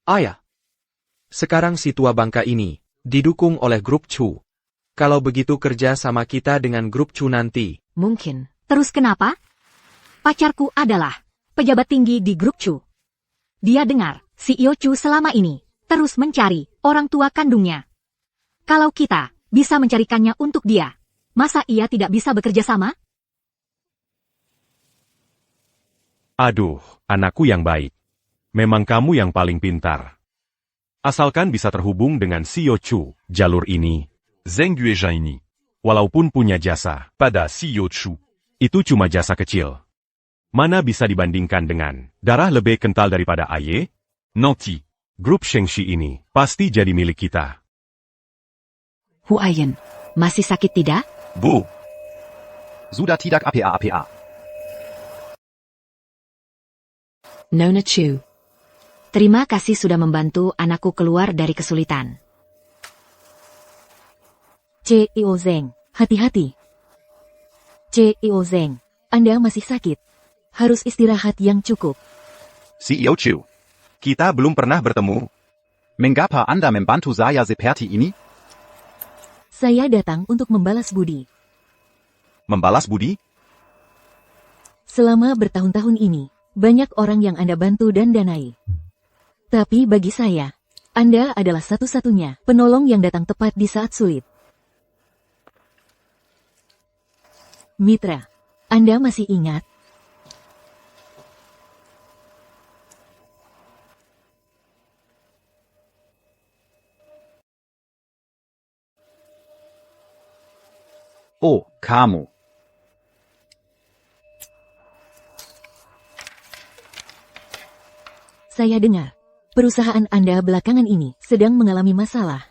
Ayah. Sekarang si tua bangka ini didukung oleh grup Chu. Kalau begitu kerja sama kita dengan grup Chu nanti. Mungkin. Terus kenapa? Pacarku adalah pejabat tinggi di grup Chu. Dia dengar CEO Chu selama ini terus mencari orang tua kandungnya. Kalau kita bisa mencarikannya untuk dia, masa ia tidak bisa bekerja sama? Aduh, anakku yang baik. Memang kamu yang paling pintar. Asalkan bisa terhubung dengan CEO Chu, jalur ini, Zeng Guizhan ini. walaupun punya jasa, Pada CEO Chu. itu cuma jasa kecil. Mana bisa dibandingkan dengan darah lebih kental daripada Aye? Nanti. Grup Shengxi ini pasti jadi milik kita. Hu Ayen, masih sakit tidak? Bu. Sudah tidak apa-apa. Nona Chu. Terima kasih sudah membantu anakku keluar dari kesulitan. CEO Zeng, hati-hati. CEO Zeng, Anda masih sakit. Harus istirahat yang cukup. CEO Chu. Kita belum pernah bertemu. Mengapa Anda membantu saya seperti ini? Saya datang untuk membalas budi. Membalas budi? Selama bertahun-tahun ini, banyak orang yang Anda bantu dan danai. Tapi bagi saya, Anda adalah satu-satunya penolong yang datang tepat di saat sulit. Mitra, Anda masih ingat? Oh, kamu. Saya dengar, perusahaan Anda belakangan ini sedang mengalami masalah.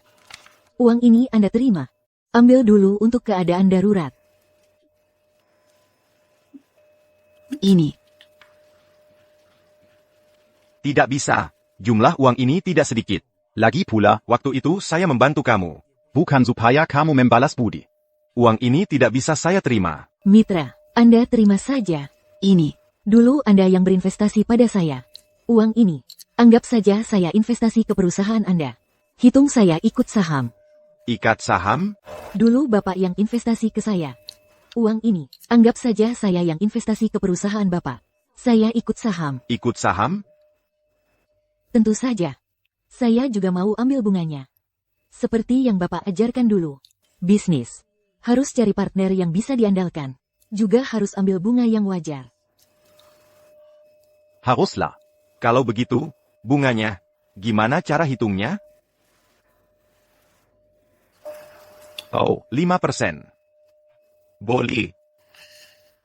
Uang ini Anda terima. Ambil dulu untuk keadaan darurat. Ini. Tidak bisa. Jumlah uang ini tidak sedikit. Lagi pula, Waktu itu saya membantu kamu. bukan supaya kamu membalas budi. Uang ini tidak bisa saya terima. Mitra, Anda terima saja. Ini. Dulu Anda yang berinvestasi pada saya. Uang ini. Anggap saja saya investasi ke perusahaan Anda. Hitung saya ikut saham. Ikat saham? Dulu Bapak yang investasi ke saya. Uang ini. Anggap saja saya yang investasi ke perusahaan Bapak. Saya ikut saham. Ikut saham? Tentu saja. Saya juga mau ambil bunganya. Seperti yang Bapak ajarkan dulu. Bisnis. Harus cari partner yang bisa diandalkan. Juga harus ambil bunga yang wajar. Haruslah. Kalau begitu, bunganya, gimana cara hitungnya? Oh, 5%. Boleh.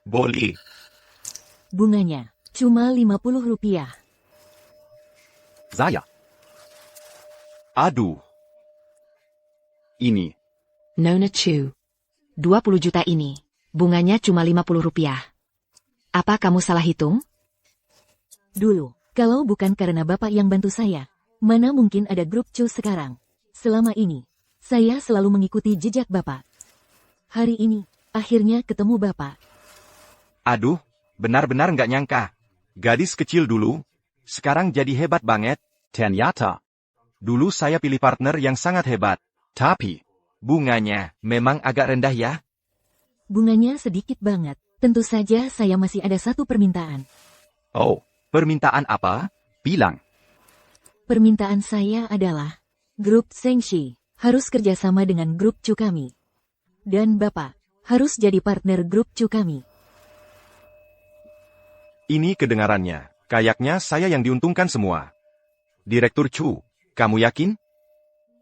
Boleh. Bunganya, cuma Rp50. saya. Aduh, Ini. Nona Chu. 20 juta ini. Bunganya cuma Rp50. Apa kamu salah hitung? Dulu, kalau bukan karena Bapak yang bantu saya, mana mungkin ada grup Chu sekarang. Selama ini, saya selalu mengikuti jejak Bapak. Hari ini, akhirnya ketemu Bapak. aduh, benar-benar nggak nyangka. Gadis kecil dulu, sekarang jadi hebat banget. Ternyata. Dulu saya pilih partner yang sangat hebat. Tapi. Bunganya, memang agak rendah ya? Bunganya sedikit banget. Tentu saja saya masih ada satu permintaan. Oh, Permintaan apa? bilang. Permintaan saya adalah, grup Shengxi harus kerjasama dengan grup Chu kami. Dan Bapak harus jadi partner grup Chu kami. Ini kedengarannya. Kayaknya saya yang diuntungkan semua. Direktur Chu, kamu yakin?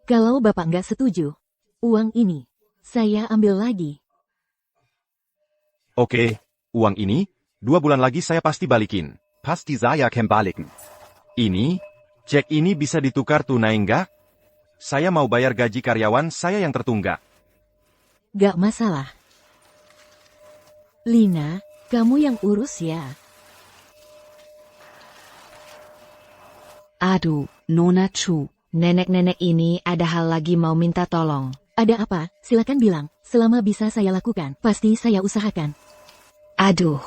Kalau Bapak nggak setuju, uang ini saya ambil lagi. Oke, uang ini, 2 bulan lagi saya pasti balikin. Pasti saya kembalikan. Ini, cek ini bisa ditukar tunai nggak? Saya mau bayar gaji karyawan saya yang tertunggak. Gak masalah. Lina, kamu yang urus ya. Aduh, Nona Chu. Nenek-nenek ini ada hal lagi mau minta tolong. Ada apa? Silakan bilang. Selama bisa saya lakukan, pasti saya usahakan. Aduh.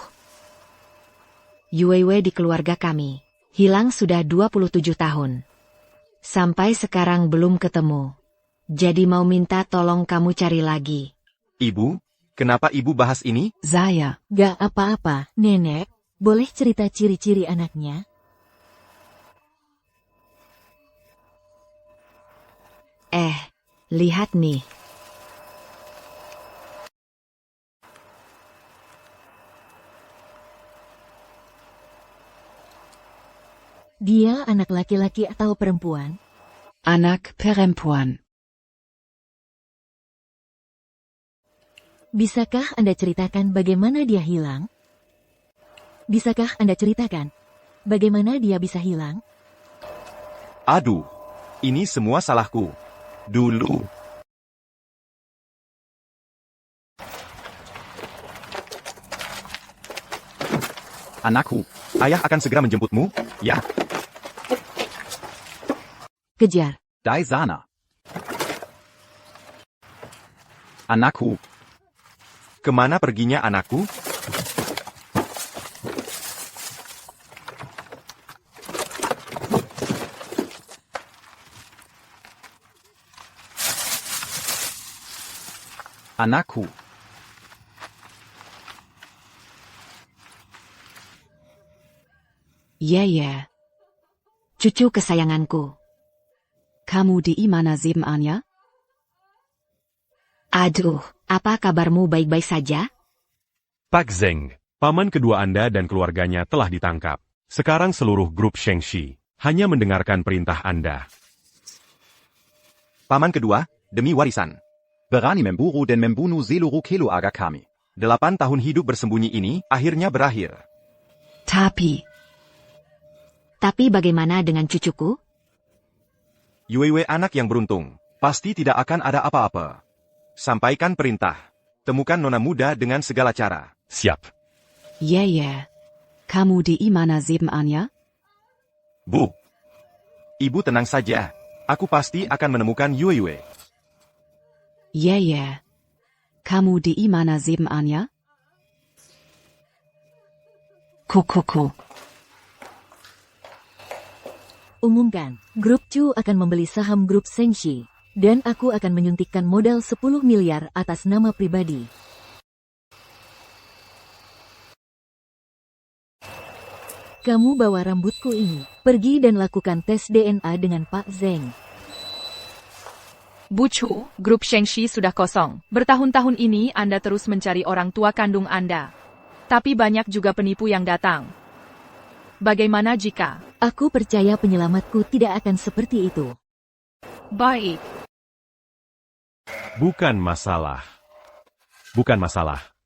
Yuewe di keluarga kami. Hilang sudah 27 tahun. Sampai sekarang belum ketemu. Jadi mau minta tolong kamu cari lagi. Ibu, kenapa ibu bahas ini? Saya. Gak apa-apa, Nenek. Boleh cerita ciri-ciri anaknya? Lihat nih. Dia anak laki-laki atau perempuan? Anak perempuan. Bisakah Anda ceritakan bagaimana dia hilang? Bisakah Anda ceritakan bagaimana dia bisa hilang? Aduh, ini semua salahku. Dulu. Anakku. Ayah akan segera menjemputmu, ya. Kejar. Dai sana. Anakku. Kemana perginya anakku? Anakku. Ya. Cucu kesayanganku. Kamu di mana sebenarnya? Aduh, apa kabarmu baik-baik saja? Pak Zeng, paman kedua Anda dan keluarganya telah ditangkap. Sekarang seluruh grup Shengxi hanya mendengarkan perintah Anda. Paman kedua, demi warisan. Berani memburu dan membunuh seluruh keluarga kami. 8 tahun hidup bersembunyi ini akhirnya berakhir. Tapi bagaimana dengan cucuku? Yuewe anak yang beruntung, pasti tidak akan ada apa-apa. Sampaikan perintah. Temukan nona muda dengan segala cara. Siap. Ya. Kamu di mana sebenarnya? Bu. Ibu tenang saja. Aku pasti akan menemukan Yue Yue. Yeah. Kamu di mana sebenarnya? Koko. Umumkan, Grup Chu akan membeli saham Grup Shengxi, dan aku akan menyuntikkan modal 10 miliar atas nama pribadi. Kamu bawa rambutku ini, pergi dan lakukan tes DNA dengan Pak Zeng. Bu Chu, grup Shengxi sudah kosong. Bertahun-tahun ini Anda terus mencari orang tua kandung Anda. Tapi banyak juga penipu yang datang. Bagaimana jika... Aku percaya penyelamatku tidak akan seperti itu. Baik. Bukan masalah.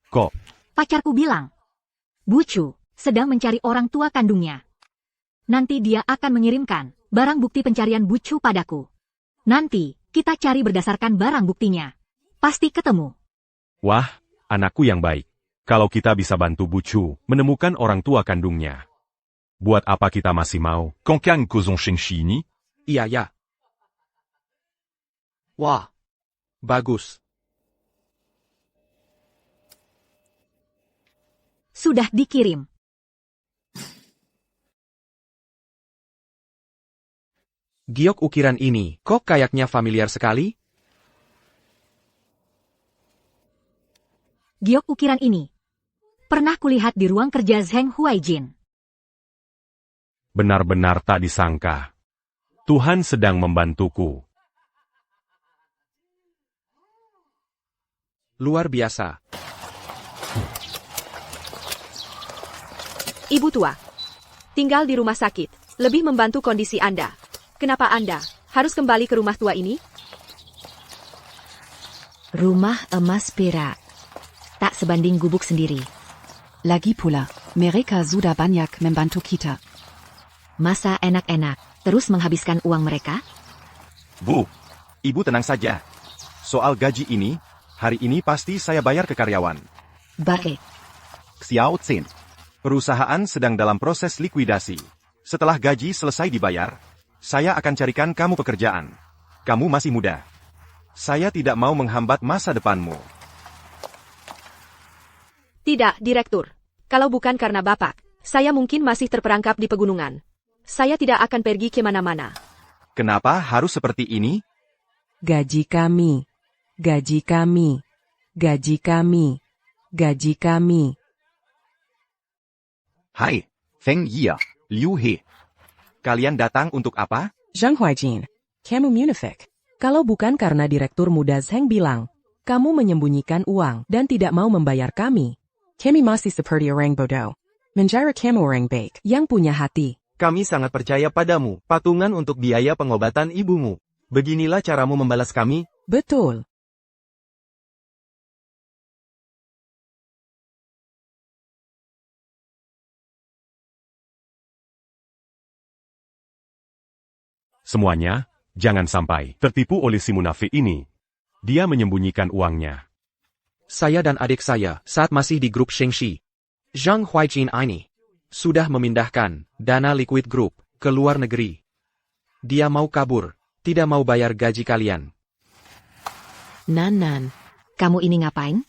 Kok. Pacarku bilang, Bu Chu sedang mencari orang tua kandungnya. Nanti dia akan mengirimkan barang bukti pencarian Bu Chu padaku. Nanti kita cari berdasarkan barang buktinya. Pasti ketemu. Wah, anakku yang baik. Kalau kita bisa bantu Bu Chu menemukan orang tua kandungnya. Buat apa kita masih mau? Cancang causons Shengxi ini? Iya. Wah, bagus. Sudah dikirim. Giok ukiran ini, kok kayaknya familiar sekali? Giok ukiran ini. Pernah kulihat di ruang kerja Zheng Huaijin. Benar-benar tak disangka. Tuhan sedang membantuku. Luar biasa. Ibu tua, tinggal di rumah sakit, lebih membantu kondisi Anda. Kenapa Anda harus kembali ke rumah tua ini? Rumah emas perak. Tak sebanding gubuk sendiri. Lagi pula, mereka sudah banyak membantu kita. Masa enak-enak terus menghabiskan uang mereka? Bu, Ibu tenang saja. Soal gaji ini, hari ini pasti saya bayar ke karyawan. Baik. Xiao Zhen. Perusahaan sedang dalam proses likuidasi. Setelah gaji selesai dibayar, saya akan carikan kamu pekerjaan. Kamu masih muda. Saya tidak mau menghambat masa depanmu. Tidak, Direktur. Kalau bukan karena Bapak, saya mungkin masih terperangkap di pegunungan. Saya tidak akan pergi kemana-mana. Kenapa harus seperti ini? Gaji kami. Hai, Feng Yi, Liu He. Kalian datang untuk apa? Zhang Huaijin, kamu munafik. Kalau bukan karena Direktur Muda Zheng bilang, kamu menyembunyikan uang dan tidak mau membayar kami. Kami masih seperti orang bodoh. Menjara kamu orang baik yang punya hati. Kami sangat percaya padamu, patungan untuk biaya pengobatan ibumu. Beginilah caramu membalas kami? Betul. Semuanya, jangan sampai tertipu oleh si munafik ini. Dia menyembunyikan uangnya. Saya dan adik saya saat masih di grup Shengxi. Zhang Huaijin ini sudah memindahkan dana liquid group ke luar negeri. Dia mau kabur, tidak mau bayar gaji kalian. Nan, kamu ini ngapain?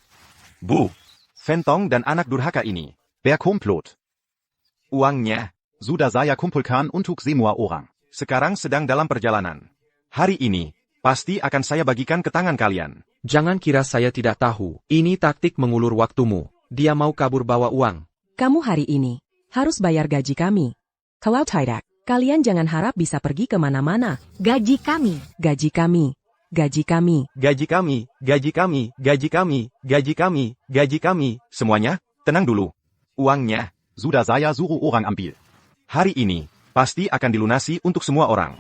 Bu, Fentong dan anak durhaka ini. Berkomplot. Uangnya, Sudah saya kumpulkan untuk semua orang. sekarang sedang dalam perjalanan. Hari ini, pasti akan saya bagikan ke tangan kalian. Jangan kira saya tidak tahu, ini taktik mengulur waktumu. Dia mau kabur bawa uang. Kamu hari ini harus bayar gaji kami. Kalau tidak, kalian jangan harap bisa pergi kemana-mana. Gaji kami. Gaji kami. Gaji kami. Gaji kami, gaji kami, gaji kami, gaji kami, gaji kami. Semuanya, tenang dulu. Uangnya, Sudah saya suruh orang ambil. hari ini, pasti akan dilunasi untuk semua orang.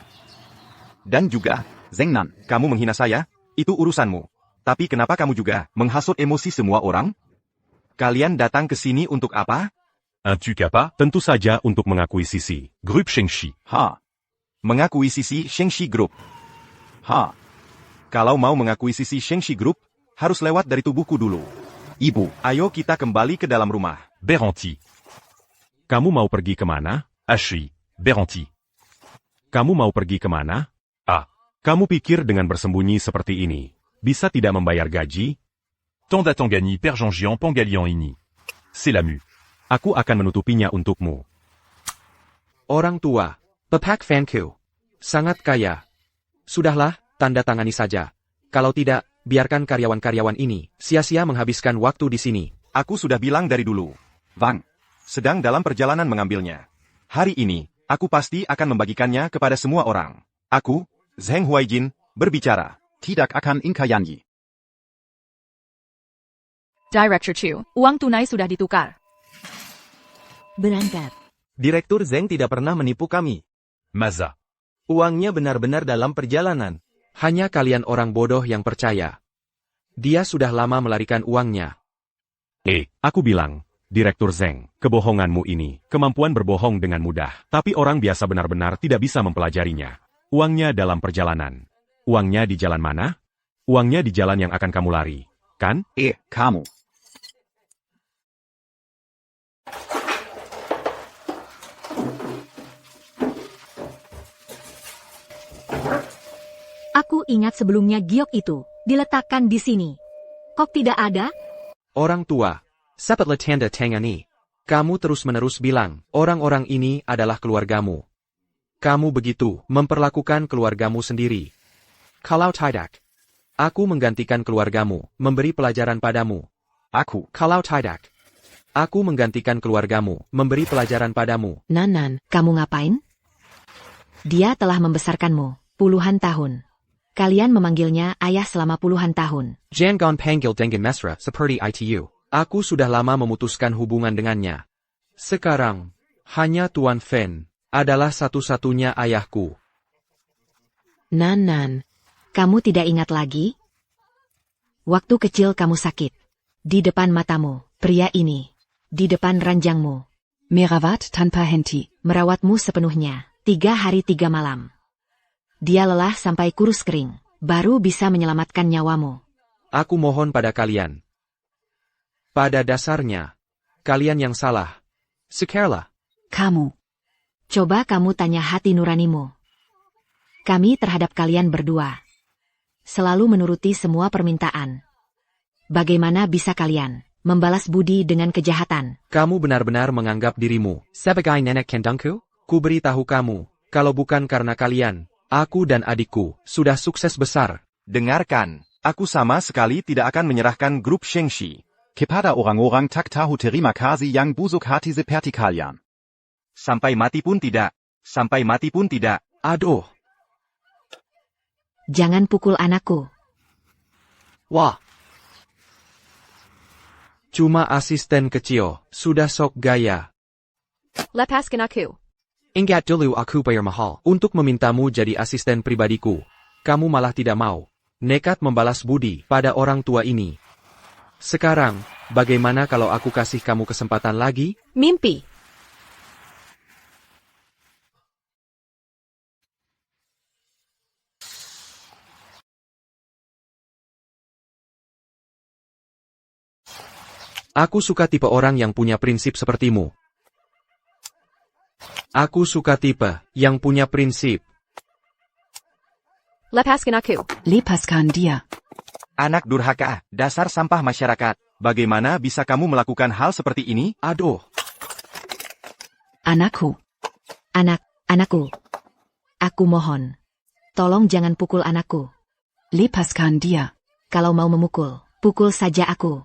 Dan juga, Zheng Nan. kamu menghina saya, itu urusanmu. Tapi kenapa kamu juga menghasut emosi semua orang? Kalian datang ke sini untuk apa? Un truc apa? Tentu saja untuk mengakuisisi grup Shengxi. Ha. Mengakuisisi Shengxi Group. Ha. Kalau mau mengakuisisi Shengxi Group, harus lewat dari tubuhku dulu. Ibu. Ayo kita kembali ke dalam rumah. Beranti. Kamu mau pergi kemana? Ashi. Beranti. Kamu mau pergi kemana? Ah. Kamu pikir dengan bersembunyi seperti ini, bisa tidak membayar gaji? Tanda Tangani Père Jean-Jian Pangalian ini. C'est la mu. Aku akan menutupinya untukmu. Orang tua, Bapak Fanku, sangat kaya. Sudahlah, tanda tangani saja. Kalau tidak, biarkan karyawan-karyawan ini sia-sia menghabiskan waktu di sini. Aku sudah bilang dari dulu. Wang. Sedang dalam perjalanan mengambilnya. Hari ini, aku pasti akan membagikannya kepada semua orang. Aku, Zheng Huaijin, berbicara. Tidak akan Inkayanyi. Director Chu, uang tunai sudah ditukar. Berangkat. Direktur Zheng tidak pernah menipu kami. Maza. Uangnya benar-benar dalam perjalanan. Hanya kalian orang bodoh yang percaya. Dia sudah lama melarikan uangnya. Aku bilang, Direktur Zheng, kebohonganmu ini, kemampuan berbohong dengan mudah. Tapi orang biasa benar-benar tidak bisa mempelajarinya. Uangnya dalam perjalanan. Uangnya di jalan mana? Uangnya di jalan yang akan kamu lari, kan? Kamu. Aku ingat sebelumnya giok itu diletakkan di sini. Kok tidak ada? Orang tua, sapatlah tanda tangani. Kamu terus-menerus bilang, orang-orang ini adalah keluargamu. Kamu begitu memperlakukan keluargamu sendiri. Kalau tidak, aku menggantikan keluargamu, memberi pelajaran padamu. Kalau tidak, aku menggantikan keluargamu, memberi pelajaran padamu. Nanan, kamu ngapain? Dia telah membesarkanmu puluhan tahun. Kalian memanggilnya ayah selama puluhan tahun. Jangan panggil dengan mesra seperti itu. Aku sudah lama memutuskan hubungan dengannya. Sekarang, hanya Tuan Fen adalah satu-satunya ayahku. Nanan, kamu tidak ingat lagi? Waktu kecil kamu sakit. Di depan matamu, pria ini. Di depan ranjangmu. Merawat tanpa henti. Merawatmu sepenuhnya, 3 hari 3 malam. Dia lelah sampai kurus kering, baru bisa menyelamatkan nyawamu. Aku mohon pada kalian. Pada dasarnya, kalian yang salah. Sekarlah. Kamu. Coba kamu tanya hati nuranimu. Kami terhadap kalian berdua. Selalu menuruti semua permintaan. Bagaimana bisa kalian membalas budi dengan kejahatan? Kamu benar-benar menganggap dirimu sebagai nenek kandungku? Ku beritahu kamu, kalau bukan karena kalian, aku dan adikku sudah sukses besar. Dengarkan, aku sama sekali tidak akan menyerahkan grup Shengxi. Kepada orang-orang tak tahu terima kasih yang busuk hati seperti kalian. Sampai mati pun tidak. Sampai mati pun tidak. Aduh. Jangan pukul anakku. Wah. Cuma asisten kecil, sudah sok gaya. Lepaskan aku. Ingat dulu aku bayar mahal untuk memintamu jadi asisten pribadiku. Kamu malah tidak mau. Nekat membalas budi pada orang tua ini. Sekarang, bagaimana kalau aku kasih kamu kesempatan lagi? Mimpi. Aku suka tipe orang yang punya prinsip sepertimu. Aku suka tipe yang punya prinsip. Lepaskan aku. Lepaskan dia. Anak durhaka, dasar sampah masyarakat. Bagaimana bisa kamu melakukan hal seperti ini? Aduh. Anakku. Anakku. Aku mohon. Tolong jangan pukul anakku. Lepaskan dia. Kalau mau memukul, pukul saja aku.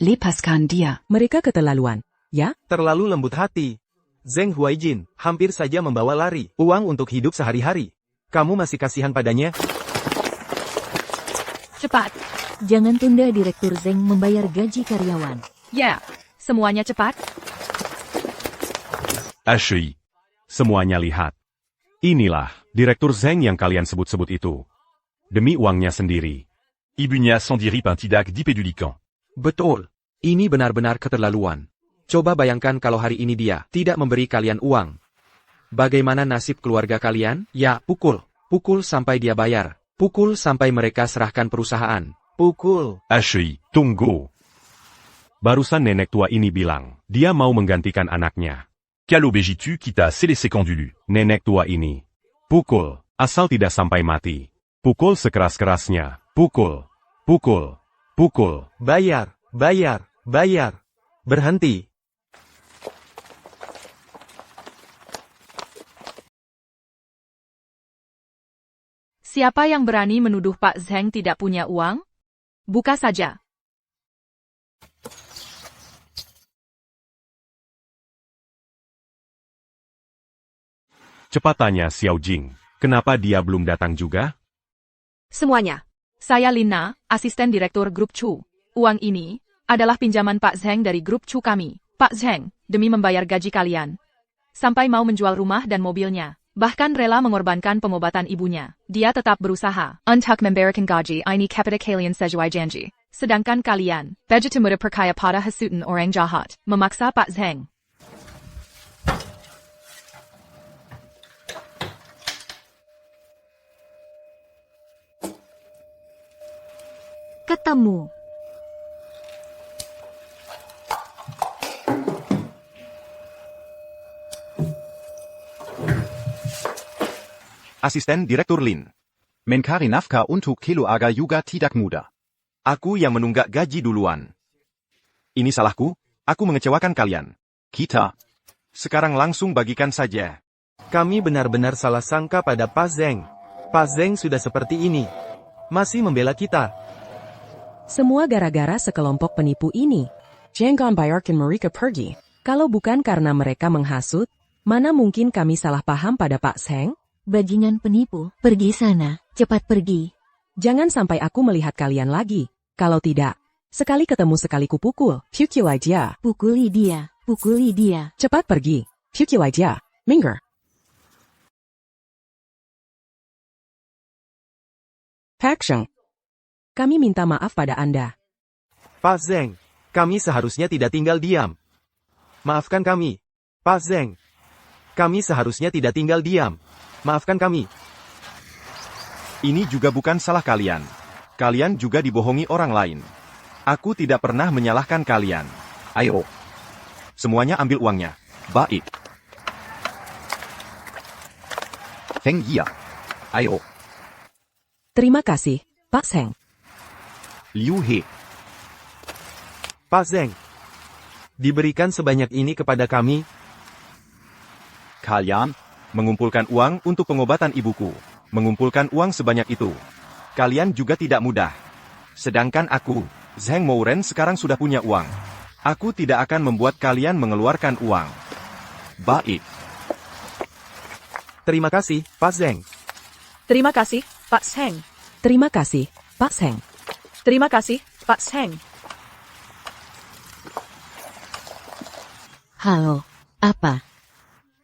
Lepaskan dia. Mereka keterlaluan, ya? Terlalu lembut hati. Zheng Huaijin hampir saja membawa lari uang untuk hidup sehari-hari. Kamu masih kasihan padanya? Cepat. Jangan tunda Direktur Zheng membayar gaji karyawan. Ya, semuanya cepat. HI. Semuanya lihat. Inilah, Direktur Zheng yang kalian sebut-sebut itu. Demi uangnya sendiri. Ibunya Sandirip un tidak di pedulikan. Betul. Ini benar-benar keterlaluan. Coba bayangkan kalau hari ini dia tidak memberi kalian uang. Bagaimana nasib keluarga kalian? Ya, pukul. Pukul sampai dia bayar. Pukul sampai mereka serahkan perusahaan. Pukul. HI, tunggu. Barusan nenek tua ini bilang, dia mau menggantikan anaknya. Calo bejitu kita se laisser quand dulu. Nenek tua ini. Pukul, asal tidak sampai mati. Pukul sekeras-kerasnya. Pukul. Pukul. Pukul. Bayar, bayar, bayar. Berhenti. Siapa yang berani menuduh Pak Zheng tidak punya uang? Buka saja. Cepat tanya Xiao Jing. Kenapa dia belum datang juga? Semuanya. Saya Lina, asisten direktur Grup Chu. Uang ini adalah pinjaman Pak Zheng dari Grup Chu kami. Pak Zheng, demi membayar gaji kalian. Sampai mau menjual rumah dan mobilnya. Bahkan rela mengorbankan pengobatan ibunya. Dia tetap berusaha. Untuk memberikan gaji ini kepada kalian sesuai janji. Sedangkan kalian, begitu mudah percaya pada hasutan orang jahat. Memaksa Pak Zheng. Ketemu. Asisten Direktur Lin. Mencari nafkah untuk keluarga juga tidak mudah. Aku yang menunggak gaji duluan. Ini salahku, aku mengecewakan kalian. Kita. Sekarang langsung bagikan saja. Kami benar-benar salah sangka pada Pak Zheng. Pak Zheng sudah seperti ini. Masih membela kita. Semua gara-gara sekelompok penipu ini. Jangan biarkan mereka pergi. Kalau bukan karena mereka menghasut, mana mungkin kami salah paham pada Pak Zheng? Bajingan penipu, pergi sana, cepat pergi. Jangan sampai aku melihat kalian lagi. Kalau tidak, sekali ketemu sekali kupukul. Pukul aja. Pukuli dia, pukuli dia. Cepat pergi. Pukul aja. Minggir. Pak Zheng. Kami minta maaf pada Anda. Pak Zheng, kami seharusnya tidak tinggal diam. Maafkan kami. Pak Zheng, kami seharusnya tidak tinggal diam. Maafkan kami. Ini juga bukan salah kalian. Kalian juga dibohongi orang lain. Aku tidak pernah menyalahkan kalian. Ayo. Semuanya ambil uangnya. Baik. Feng Yia. Ayo. Terima kasih, Pak Zheng. Liu He. Pak Zheng, diberikan sebanyak ini kepada kami. Kalian Mengumpulkan uang untuk pengobatan ibuku. Mengumpulkan uang sebanyak itu. Kalian juga tidak mudah. Sedangkan aku, Zheng Mouren sekarang sudah punya uang. Aku tidak akan membuat kalian mengeluarkan uang. Baik. Terima kasih, Pak Zheng. Terima kasih, Pak Zheng. Terima kasih, Pak Zheng. Terima kasih, Pak Zheng. Halo, apa?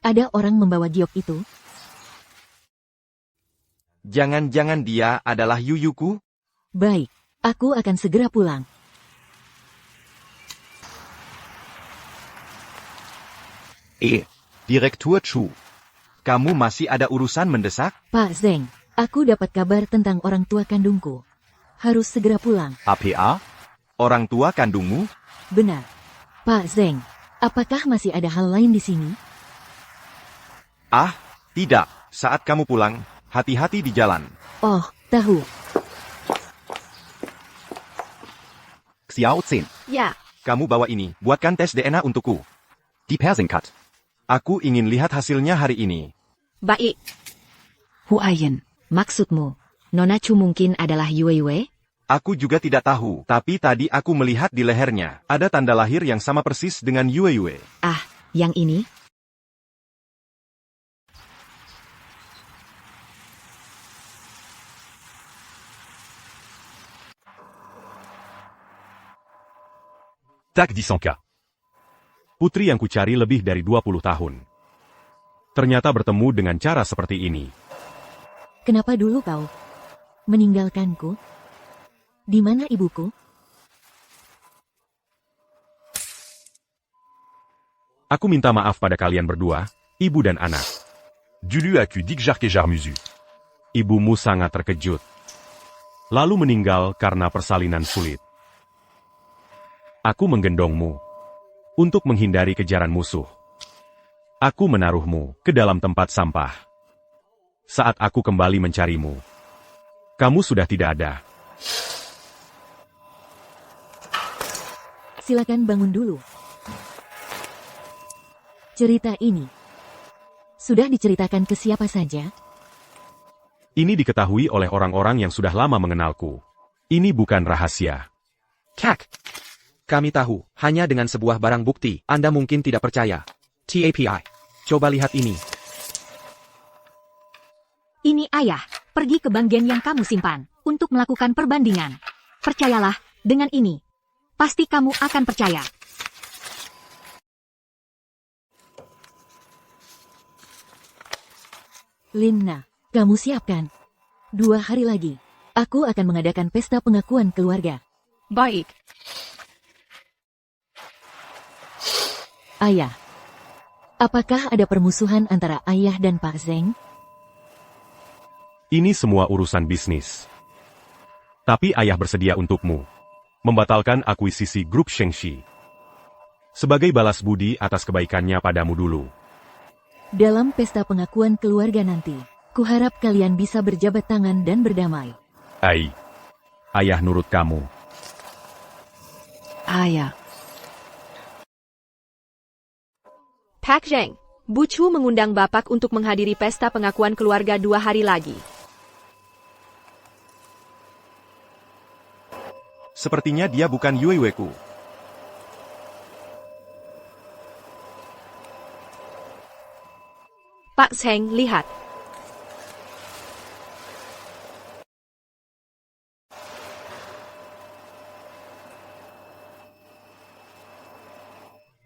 Ada orang membawa giok itu? Jangan-jangan dia adalah Yuyuku? Baik, aku akan segera pulang. Direktur Chu. Kamu masih ada urusan mendesak? Pak Zheng, aku dapat kabar tentang orang tua kandungku. Harus segera pulang. APA? Orang tua kandungmu? Benar. Pak Zheng, apakah masih ada hal lain di sini? Ah, tidak. Saat kamu pulang, hati-hati di jalan. Oh, tahu. Xiao Zin. Ya. Kamu bawa ini, buatkan tes DNA untukku. Die Persingkat. Aku ingin lihat hasilnya hari ini. Baik. Huayan, maksudmu, Nona Chu mungkin adalah Yue Yue? Aku juga tidak tahu, tapi tadi aku melihat di lehernya, ada tanda lahir yang sama persis dengan Yue Yue. Ah, yang ini? Tak Disangka. Putri yang kucari lebih dari 20 tahun. Ternyata bertemu dengan cara seperti ini. Kenapa dulu kau meninggalkanku? Di mana ibuku? Aku minta maaf pada kalian berdua, ibu dan anak. Dulu aku dikejar-kejar musu. Ibumu sangat terkejut. Lalu meninggal karena persalinan sulit. Aku menggendongmu untuk menghindari kejaran musuh. Aku menaruhmu ke dalam tempat sampah. Saat aku kembali mencarimu, Kamu sudah tidak ada. Silakan bangun dulu. Cerita ini sudah diceritakan ke siapa saja? Ini diketahui oleh orang-orang yang sudah lama mengenalku. Ini bukan rahasia. Kak. Kami tahu, hanya dengan sebuah barang bukti, Anda mungkin tidak percaya. TAPI. Coba lihat ini. Ini ayah, pergi ke bank gen yang kamu simpan, untuk melakukan perbandingan. Percayalah, dengan ini, pasti kamu akan percaya. Lina, kamu siapkan. 2 hari lagi, aku akan mengadakan pesta pengakuan keluarga. Baik. Ayah, apakah ada permusuhan antara ayah dan Pak Zeng? Ini semua urusan bisnis. Tapi ayah bersedia untukmu membatalkan akuisisi grup Shengxi. Sebagai balas budi atas kebaikannya padamu dulu. Dalam pesta pengakuan keluarga nanti, kuharap kalian bisa berjabat tangan dan berdamai. Ayah nurut kamu. Ayah. Pak Zheng, Bu Chu mengundang Bapak untuk menghadiri pesta pengakuan keluarga 2 hari lagi. Sepertinya dia bukan Yue Weku. Pak Zheng, lihat.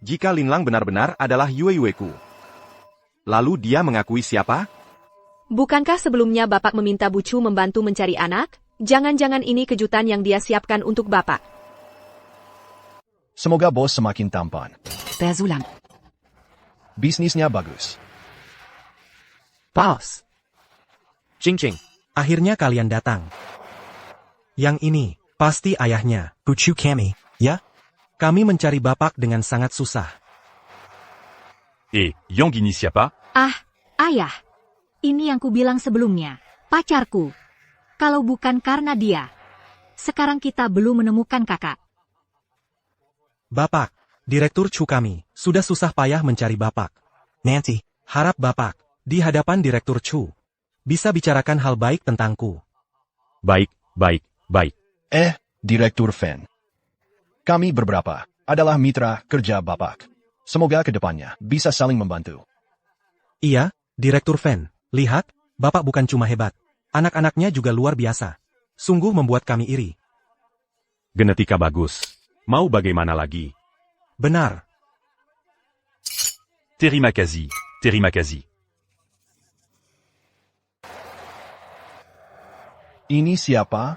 Jika Linlang benar-benar adalah Yue Weku, lalu dia mengakui siapa? Bukankah sebelumnya Bapak meminta Bu Chu membantu mencari anak? Jangan-jangan ini kejutan yang dia siapkan untuk Bapak. Semoga bos semakin tampan. Bersulam. Bisnisnya bagus. Bos. Jing, akhirnya kalian datang. Yang ini, pasti ayahnya, Bu Chu kami, ya? Kami mencari Bapak dengan sangat susah. Yang ini siapa? Ayah. Ini yang kubilang sebelumnya, pacarku. Kalau bukan karena dia, sekarang kita belum menemukan kakak. Bapak, Direktur Chu kami, sudah susah payah mencari Bapak. Nancy, harap Bapak, di hadapan Direktur Chu, bisa bicarakan hal baik tentangku. Baik. Direktur Fan. Kami beberapa adalah mitra kerja Bapak. Semoga kedepannya bisa saling membantu. Iya, Direktur Fan, lihat, Bapak bukan cuma hebat. Anak-anaknya juga luar biasa. Sungguh membuat kami iri. Genetika bagus. Mau bagaimana lagi? Benar. Terima kasih. Ini siapa?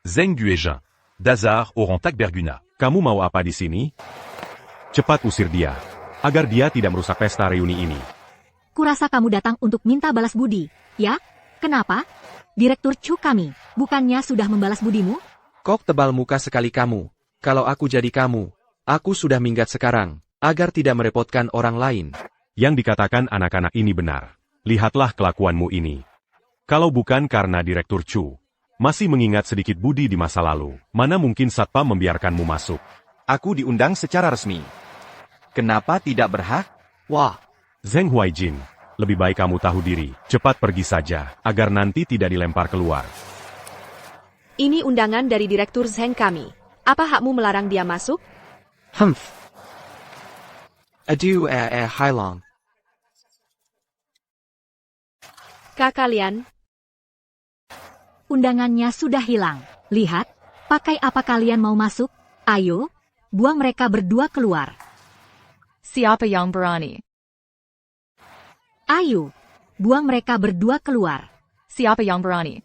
Zheng Guizhen. Dazar Orang Tak Berguna. Kamu mau apa di sini? Cepat usir dia, agar dia tidak merusak pesta reuni ini. Kurasa kamu datang untuk minta balas budi, ya? Kenapa? Direktur Chu kami, bukannya sudah membalas budimu? Kok tebal muka sekali kamu. Kalau aku jadi kamu, aku sudah minggat sekarang, agar tidak merepotkan orang lain. Yang dikatakan anak-anak ini benar. Lihatlah kelakuanmu ini. Kalau bukan karena Direktur Chu masih mengingat sedikit budi di masa lalu, mana mungkin Satpam membiarkanmu masuk? Aku diundang secara resmi. Kenapa tidak berhak? Wah, Zheng Huaijin, lebih baik kamu tahu diri. Cepat pergi saja, agar nanti tidak dilempar keluar. Ini undangan dari Direktur Zheng kami. Apa hakmu melarang dia masuk? Adieu, Hailong. Kalian. Undangannya sudah hilang. Lihat, pakai apa kalian mau masuk? Ayo, buang mereka berdua keluar. Siapa yang berani? Ayo, buang mereka berdua keluar. Siapa yang berani?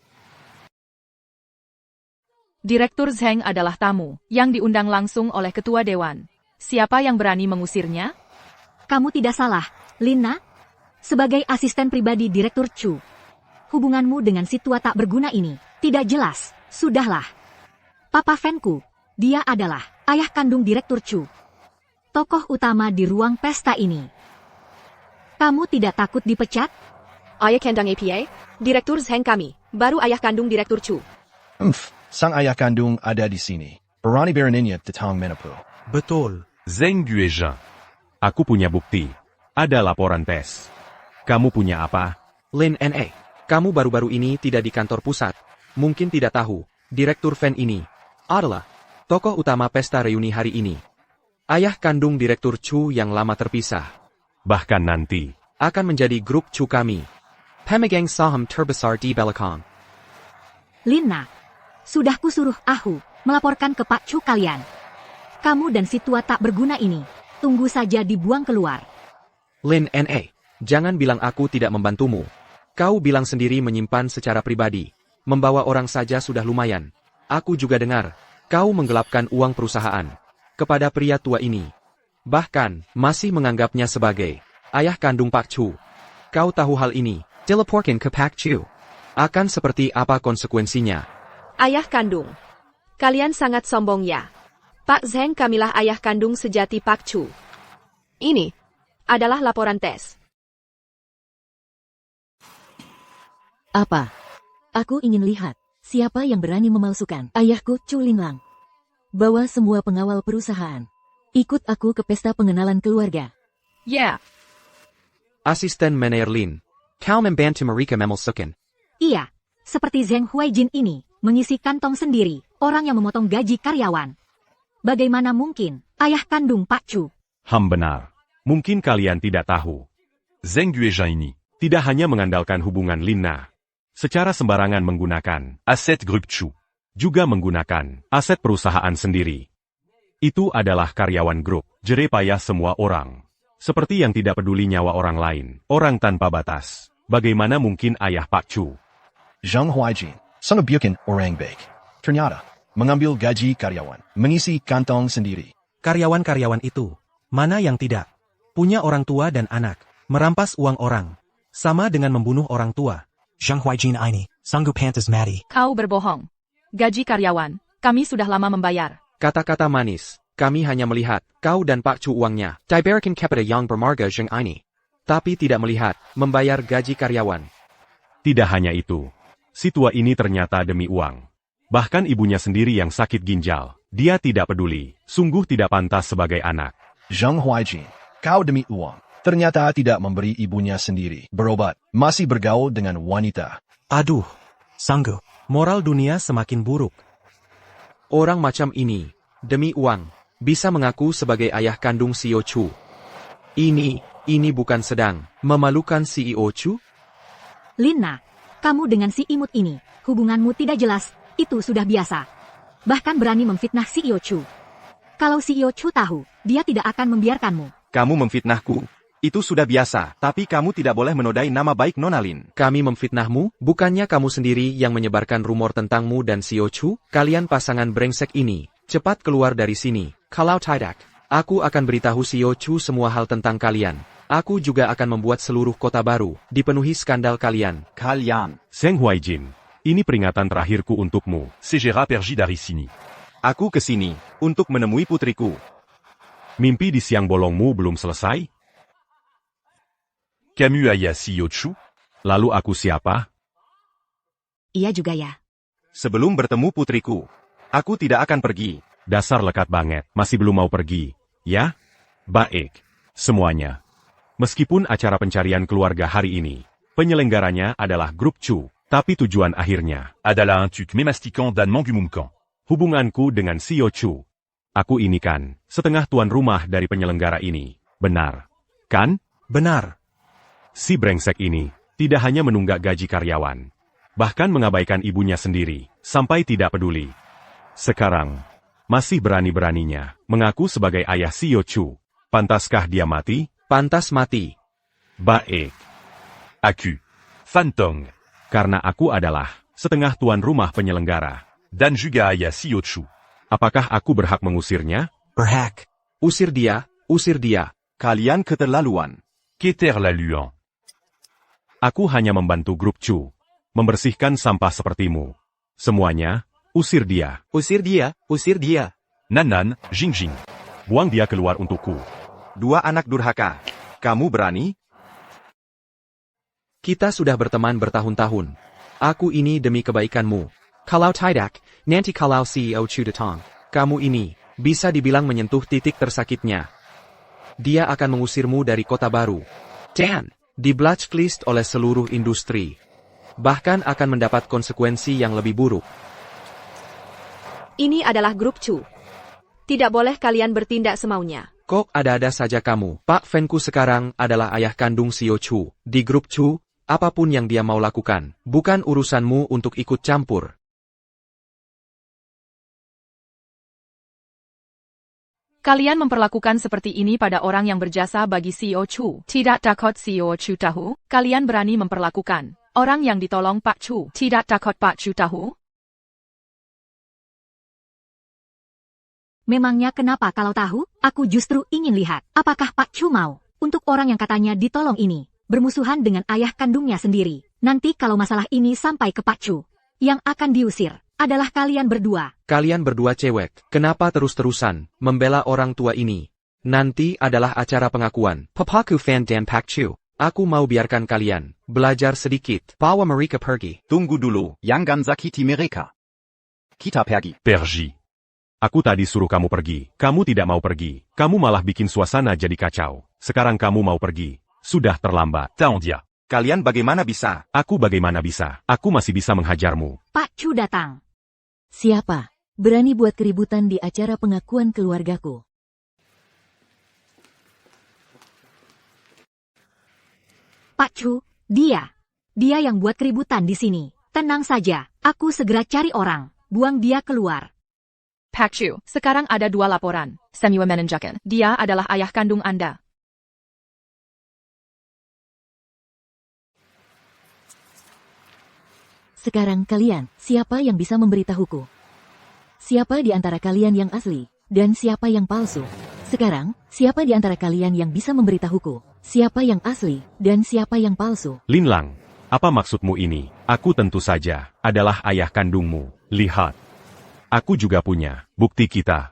Direktur Zheng adalah tamu, yang diundang langsung oleh Ketua Dewan. Siapa yang berani mengusirnya? Kamu tidak salah, Lina. Sebagai asisten pribadi Direktur Chu, hubunganmu dengan si tua tak berguna ini tidak jelas. Sudahlah. Papa Fanku, dia adalah ayah kandung Direktur Chu. tokoh utama di ruang pesta ini. Kamu tidak takut dipecat? Ayah kandung APA, Direktur Zheng kami, baru ayah kandung Direktur Chu. Sang ayah kandung ada di sini. Berani beraninya datang menipu. Betul. Zheng Guizhen. Aku punya bukti. Ada laporan tes. Kamu punya apa? Lin NA, kamu baru-baru ini tidak di kantor pusat. Mungkin tidak tahu, Direktur Fan ini adalah tokoh utama pesta reuni hari ini. Ayah kandung Direktur Chu yang lama terpisah. Bahkan nanti akan menjadi grup Chu kami. Pemegang saham terbesar di belakang. Lina, sudah kusuruh Ahu melaporkan ke Pak Chu kalian. Kamu dan si tua tak berguna ini, tunggu saja dibuang keluar. Lin NA, jangan bilang aku tidak membantumu. Kau bilang sendiri menyimpan secara pribadi. Membawa orang saja sudah lumayan. Aku juga dengar, kau menggelapkan uang perusahaan kepada pria tua ini. Bahkan, masih menganggapnya sebagai ayah kandung Pak Chu. Kau tahu hal ini, dilaporkan ke Pak Chu. Akan seperti apa konsekuensinya? Ayah kandung. Kalian sangat sombong ya. Pak Zheng kamilah ayah kandung sejati Pak Chu. Ini adalah laporan tes. Apa? Aku ingin lihat siapa yang berani memalsukan ayahku Chu Linlang. Bawa semua pengawal perusahaan. Ikut aku ke pesta pengenalan keluarga. Ya. Asisten Manajer Lin, kau membantu mereka memalsukan. Iya, seperti Zheng Huaijin ini, mengisi kantong sendiri, orang yang memotong gaji karyawan. Bagaimana mungkin, ayah kandung Pak Chu? benar. Mungkin kalian tidak tahu. Zheng Guizhen ini tidak hanya mengandalkan hubungan Lina. Secara sembarangan menggunakan aset grup Chu. Juga menggunakan aset perusahaan sendiri. Itu adalah karyawan grup, jerih payah semua orang. Seperti yang tidak peduli nyawa orang lain, orang tanpa batas. Bagaimana mungkin ayah Pak Chu? Zheng Huaijin, sang bikin orang baik. Ternyata, mengambil gaji karyawan, mengisi kantong sendiri. Karyawan-karyawan itu, mana yang tidak? Punya orang tua dan anak, merampas uang orang. Sama dengan membunuh orang tua. Zheng Huaijin ini, sanggup pantas mati. Kau berbohong. Gaji karyawan, kami sudah lama membayar. Kata-kata manis, kami hanya melihat kau dan Pak Chu uangnya. Diberikan kepada yang bermarga Zheng ini. Tapi tidak melihat membayar gaji karyawan. Tidak hanya itu. Si tua ini ternyata demi uang. Bahkan ibunya sendiri yang sakit ginjal. Dia tidak peduli. Sungguh tidak pantas sebagai anak. Zheng Huaijin, kau demi uang. Ternyata tidak memberi ibunya sendiri berobat, masih bergaul dengan wanita. Aduh, sanggup. Moral dunia semakin buruk. Orang macam ini, demi uang, bisa mengaku sebagai ayah kandung CEO Chu. Ini bukan sedang memalukan CEO Chu? Lina, kamu dengan si imut ini, hubunganmu tidak jelas, itu sudah biasa. Bahkan berani memfitnah CEO Chu. Kalau CEO Chu tahu, dia tidak akan membiarkanmu. Kamu memfitnahku. Itu sudah biasa, tapi kamu tidak boleh menodai nama baik Nona Lin. Kami memfitnahmu, bukannya kamu sendiri yang menyebarkan rumor tentangmu dan CEO Chu? Kalian pasangan brengsek ini, cepat keluar dari sini. Kalau tidak, aku akan beritahu CEO Chu semua hal tentang kalian. Aku juga akan membuat seluruh kota baru dipenuhi skandal kalian. Zheng Huaijin, ini peringatan terakhirku untukmu. Segera pergi dari sini. Aku ke sini untuk menemui putriku. Mimpi di siang bolongmu belum selesai? Kamu ayah CEO Chu? Lalu aku siapa? Iya juga ya. Sebelum bertemu putriku, aku tidak akan pergi. Dasar lekat banget, masih belum mau pergi, ya? Baik, semuanya. Meskipun acara pencarian keluarga hari ini, penyelenggaranya adalah grup Chu, tapi tujuan akhirnya adalah un truc mémastiquant dan mangumumkan. Hubunganku dengan CEO Chu. Aku ini kan, setengah tuan rumah dari penyelenggara ini. Benar, kan? Benar. Si brengsek ini, tidak hanya menunggak gaji karyawan, bahkan mengabaikan ibunya sendiri, sampai tidak peduli. Sekarang, masih berani-beraninya, mengaku sebagai ayah CEO Chu. Pantaskah dia mati? Pantas mati. Baik. Aku, Fantong. Karena aku adalah, setengah tuan rumah penyelenggara. Dan juga ayah CEO Chu. Apakah aku berhak mengusirnya? Berhak. Usir dia, usir dia. Kalian keterlaluan. Keterlaluan. Aku hanya membantu grup Chu. Membersihkan sampah sepertimu. Semuanya, usir dia. Usir dia, usir dia. Nanan, Jingjing. Buang dia keluar untukku. Dua anak durhaka. Kamu berani? Kita sudah berteman bertahun-tahun. Aku ini demi kebaikanmu. Kalau tidak, nanti kalau CEO Chu datang, kamu ini bisa dibilang menyentuh titik tersakitnya. Dia akan mengusirmu dari kota baru. Dan di blacklist oleh seluruh industri. Bahkan akan mendapat konsekuensi yang lebih buruk. Ini adalah grup Chu. Tidak boleh kalian bertindak semaunya. Kok ada-ada saja kamu? Pak Fenku sekarang adalah ayah kandung CEO Chu. Di grup Chu, apapun yang dia mau lakukan, bukan urusanmu untuk ikut campur. Kalian memperlakukan seperti ini pada orang yang berjasa bagi CEO Chu. Tidak takut CEO Chu tahu? Kalian berani memperlakukan orang yang ditolong Pak Chu. Tidak takut Pak Chu tahu? Memangnya kenapa kalau tahu? Aku justru ingin lihat, apakah Pak Chu mau, untuk orang yang katanya ditolong ini, bermusuhan dengan ayah kandungnya sendiri. Nanti kalau masalah ini sampai ke Pak Chu, yang akan diusir adalah kalian berdua. Kalian berdua cewek, kenapa terus-terusan membela orang tua ini? Nanti adalah acara pengakuan. Papaku fan dan Pak Chu. Aku mau biarkan kalian belajar sedikit. Bawa mereka pergi. Tunggu dulu. Jangan sakiti mereka. Kita pergi. Pergi. Aku tadi suruh kamu pergi. Kamu tidak mau pergi. Kamu malah bikin suasana jadi kacau. Sekarang kamu mau pergi. Sudah terlambat. Tahu dia. Kalian bagaimana bisa? Aku bagaimana bisa? Aku masih bisa menghajarmu. Pak Chu datang. Siapa berani buat keributan di acara pengakuan keluargaku? Pak Chu, dia yang buat keributan di sini. Tenang saja, aku segera cari orang, buang dia keluar. Pak Chu, sekarang ada dua laporan. Samuel menunjukkan, dia adalah ayah kandung Anda. Sekarang kalian, siapa yang bisa memberitahuku? Siapa di antara kalian yang asli, dan siapa yang palsu? Sekarang, siapa di antara kalian yang bisa memberitahuku? Siapa yang asli, dan siapa yang palsu? Lin Lang, apa maksudmu ini? Aku tentu saja adalah ayah kandungmu. Lihat. Aku juga punya bukti kita.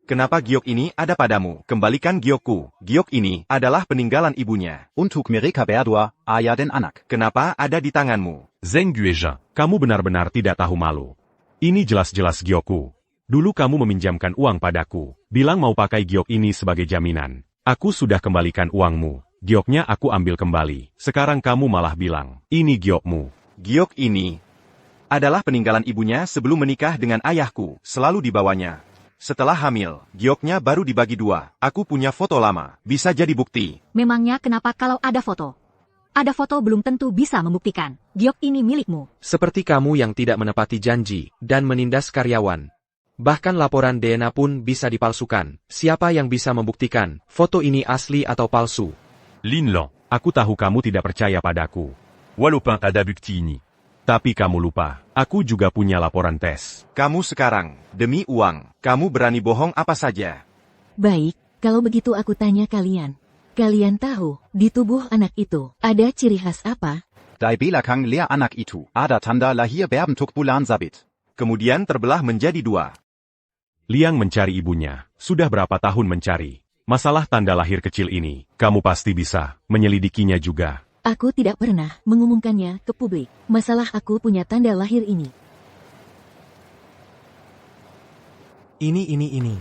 Kenapa giok ini ada padamu? Kembalikan giokku. Giok ini adalah peninggalan ibunya. Untuk mereka berdua, ayah dan anak. Kenapa ada di tanganmu? Zheng Guizhen, kamu benar-benar tidak tahu malu. Ini jelas-jelas giokku. Dulu kamu meminjamkan uang padaku, bilang mau pakai giok ini sebagai jaminan. Aku sudah kembalikan uangmu. Gioknya aku ambil kembali. Sekarang kamu malah bilang, ini giokmu. Giok ini adalah peninggalan ibunya sebelum menikah dengan ayahku, selalu dibawanya. Setelah hamil, gioknya baru dibagi dua. Aku punya foto lama, bisa jadi bukti. Memangnya kenapa kalau ada foto? Ada foto belum tentu bisa membuktikan. Giok ini milikmu. Seperti kamu yang tidak menepati janji dan menindas karyawan. Bahkan laporan DNA pun bisa dipalsukan. Siapa yang bisa membuktikan foto ini asli atau palsu? Lin Lang. Aku tahu kamu tidak percaya padaku. Walopin ada bukti ini. Tapi kamu lupa, aku juga punya laporan tes. Kamu sekarang, demi uang, kamu berani bohong apa saja. Baik, kalau begitu aku tanya kalian. Kalian tahu, di tubuh anak itu, ada ciri khas apa? Di belakang leher anak itu, ada tanda lahir berbentuk bulan sabit. Kemudian terbelah menjadi dua. Liang mencari ibunya, sudah berapa tahun mencari. Masalah tanda lahir kecil ini, kamu pasti bisa menyelidikinya juga. Aku tidak pernah mengumumkannya ke publik. Masalah aku punya tanda lahir ini. Ini.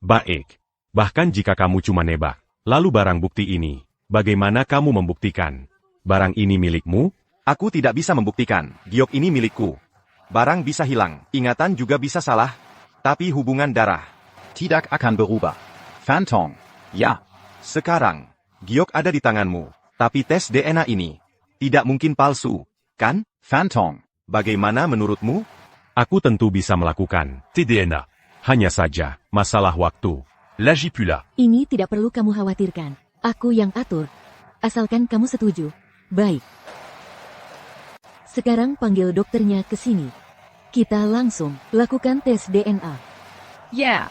Baik. Bahkan jika kamu cuma nebak, lalu barang bukti ini, bagaimana kamu membuktikan? Barang ini milikmu? Aku tidak bisa membuktikan, giok ini milikku. Barang bisa hilang, ingatan juga bisa salah, tapi hubungan darah tidak akan berubah. Fantong, ya. Sekarang, giok ada di tanganmu, tapi tes DNA ini tidak mungkin palsu, kan? Fantong, bagaimana menurutmu? Aku tentu bisa melakukan TDNA. Hanya saja, masalah waktu. Lagipula. Ini tidak perlu kamu khawatirkan. Aku yang atur. Asalkan kamu setuju. Baik. Sekarang panggil dokternya ke sini. Kita langsung lakukan tes DNA. Yeah.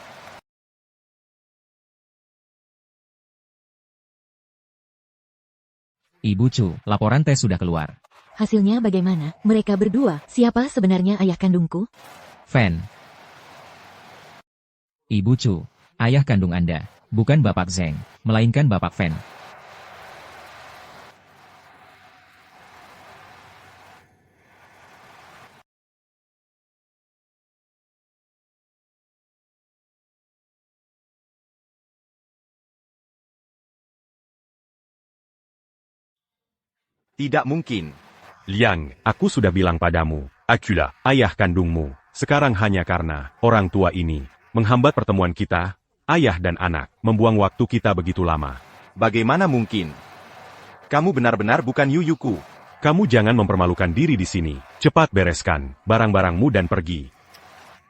Ibu Chu, laporan tes sudah keluar. Hasilnya bagaimana? Mereka berdua, siapa sebenarnya ayah kandungku? Fan. Ibu Chu, ayah kandung Anda, bukan Bapak Zheng, melainkan Bapak Fan. Tidak mungkin. Liang, aku sudah bilang padamu, akulah ayah kandungmu. Sekarang hanya karena orang tua ini menghambat pertemuan kita, ayah dan anak, membuang waktu kita begitu lama. Bagaimana mungkin? Kamu benar-benar bukan Yu Yuku. Kamu jangan mempermalukan diri di sini. Cepat bereskan barang-barangmu dan pergi.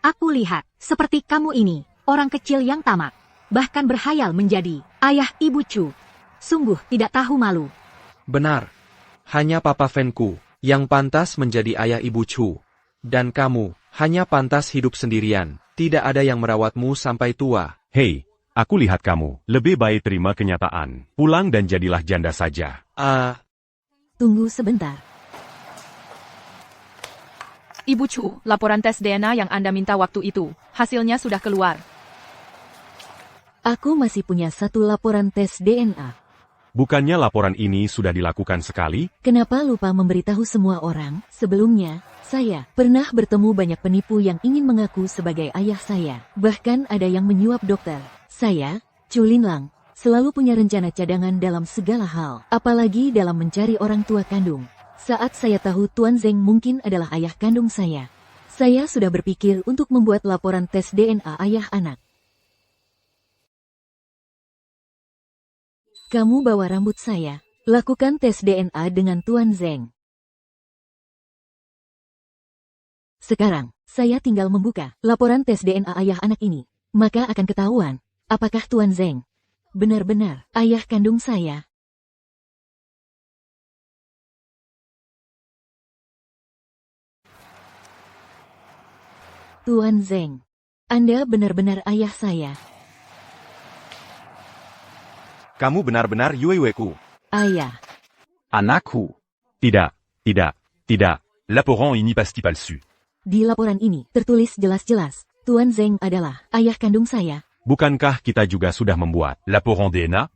Aku lihat, seperti kamu ini, orang kecil yang tamak. Bahkan berhayal menjadi ayah Ibu Chu. Sungguh tidak tahu malu. Benar. Hanya Papa Fanku yang pantas menjadi ayah Ibu Chu. Dan kamu hanya pantas hidup sendirian. Tidak ada yang merawatmu sampai tua. Hei, aku lihat kamu. Lebih baik terima kenyataan. Pulang dan jadilah janda saja. Tunggu sebentar. Ibu Chu, laporan tes DNA yang Anda minta waktu itu, hasilnya sudah keluar. Aku masih punya satu laporan tes DNA. Bukannya laporan ini sudah dilakukan sekali? Kenapa lupa memberitahu semua orang? Sebelumnya, saya pernah bertemu banyak penipu yang ingin mengaku sebagai ayah saya. Bahkan ada yang menyuap dokter. Saya, Chu Linlang, selalu punya rencana cadangan dalam segala hal. Apalagi dalam mencari orang tua kandung. Saat saya tahu Tuan Zheng mungkin adalah ayah kandung saya sudah berpikir untuk membuat laporan tes DNA ayah anak. Kamu bawa rambut saya. Lakukan tes DNA dengan Tuan Zheng. Sekarang, saya tinggal membuka laporan tes DNA ayah anak ini. Maka akan ketahuan, apakah Tuan Zheng benar-benar ayah kandung saya. Tuan Zheng, Anda benar-benar ayah saya. Kamu benar-benar Yue Weku. Ayah. Anakku. Tidak. Laporan ini pasti palsu. Di laporan ini tertulis jelas-jelas, Tuan Zheng adalah ayah kandung saya. Bukankah kita juga sudah membuat laporan DNA?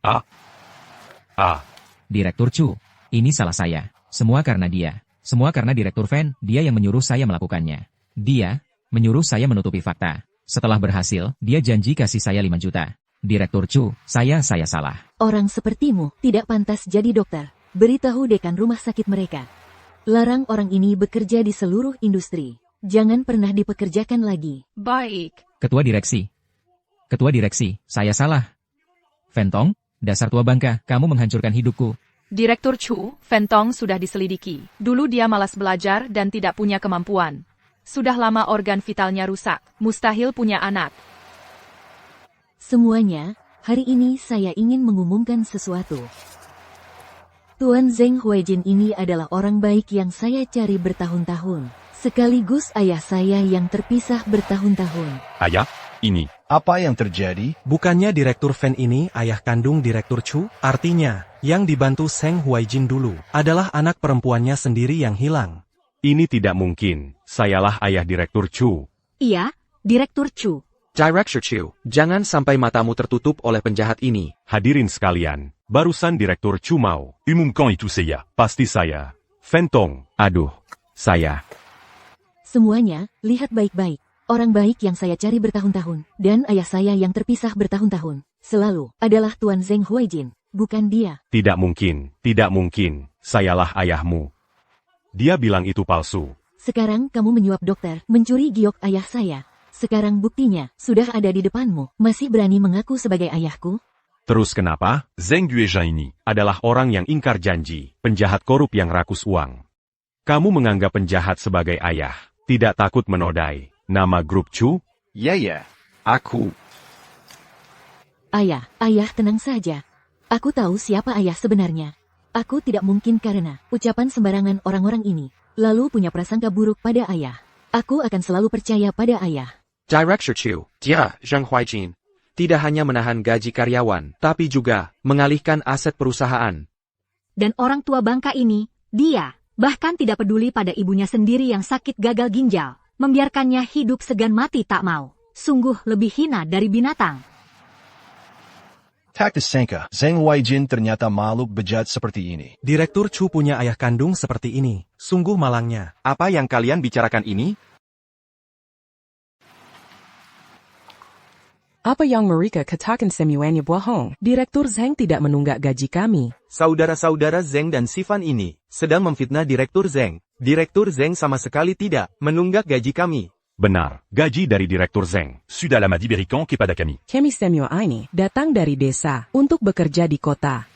Direktur Chu, ini salah saya. Semua karena dia. Semua karena Direktur Fan, dia yang menyuruh saya melakukannya. Dia menyuruh saya menutupi fakta. Setelah berhasil, dia janji kasih saya 5 juta. Direktur Chu, saya salah. Orang sepertimu tidak pantas jadi dokter. Beritahu dekan rumah sakit mereka. Larang orang ini bekerja di seluruh industri. Jangan pernah dipekerjakan lagi. Baik. Ketua direksi, saya salah. Fentong, dasar tua bangka, kamu menghancurkan hidupku. Direktur Chu, Fentong sudah diselidiki. Dulu dia malas belajar dan tidak punya kemampuan. Sudah lama organ vitalnya rusak. Mustahil punya anak. Semuanya, hari ini saya ingin mengumumkan sesuatu. Tuan Zheng Huijin ini adalah orang baik yang saya cari bertahun-tahun. Sekaligus ayah saya yang terpisah bertahun-tahun. Ayah? Ini. Apa yang terjadi? Bukannya Direktur Fan ini ayah kandung Direktur Chu? Artinya, yang dibantu Zheng Huijin dulu adalah anak perempuannya sendiri yang hilang. Ini tidak mungkin. Sayalah ayah Direktur Chu. Iya, Direktur Chu. Director Chu, jangan sampai matamu tertutup oleh penjahat ini. Hadirin sekalian, barusan Direktur Chu mau Umumkan itu saya. Pasti saya. Fentong. Aduh, saya. Semuanya, lihat baik-baik. Orang baik yang saya cari bertahun-tahun, dan ayah saya yang terpisah bertahun-tahun, selalu adalah Tuan Zheng Huijin, bukan dia. Tidak mungkin. Sayalah ayahmu. Dia bilang itu palsu. Sekarang kamu menyuap dokter, mencuri giok ayah saya. Sekarang buktinya, sudah ada di depanmu. Masih berani mengaku sebagai ayahku? Terus kenapa? Zheng Yuezhan ini adalah orang yang ingkar janji, penjahat korup yang rakus uang. Kamu menganggap penjahat sebagai ayah, tidak takut menodai nama grup Chu? Ya, aku. Ayah, tenang saja. Aku tahu siapa ayah sebenarnya. Aku tidak mungkin karena ucapan sembarangan orang-orang ini, lalu punya prasangka buruk pada ayah. Aku akan selalu percaya pada ayah. Director Chu, dia, Zheng Huijin, tidak hanya menahan gaji karyawan, tapi juga mengalihkan aset perusahaan. Dan orang tua bangka ini, dia Bahkan tidak peduli pada ibunya sendiri yang sakit gagal ginjal. Membiarkannya hidup segan mati tak mau. Sungguh lebih hina dari binatang. Tak disangka, Zheng Huaijin ternyata makhluk bejat seperti ini. Direktur Chu punya ayah kandung seperti ini. Sungguh malangnya. Apa yang kalian bicarakan ini? Apa yang mereka katakan semuanya bohong? Direktur Zheng tidak menunggak gaji kami. Saudara-saudara Zheng dan Sifan ini sedang memfitnah Direktur Zheng. Direktur Zheng sama sekali tidak menunggak gaji kami. Benar, gaji dari Direktur Zheng, sudah lama diberikan kepada kami. Kami semua ini datang dari desa untuk bekerja di kota.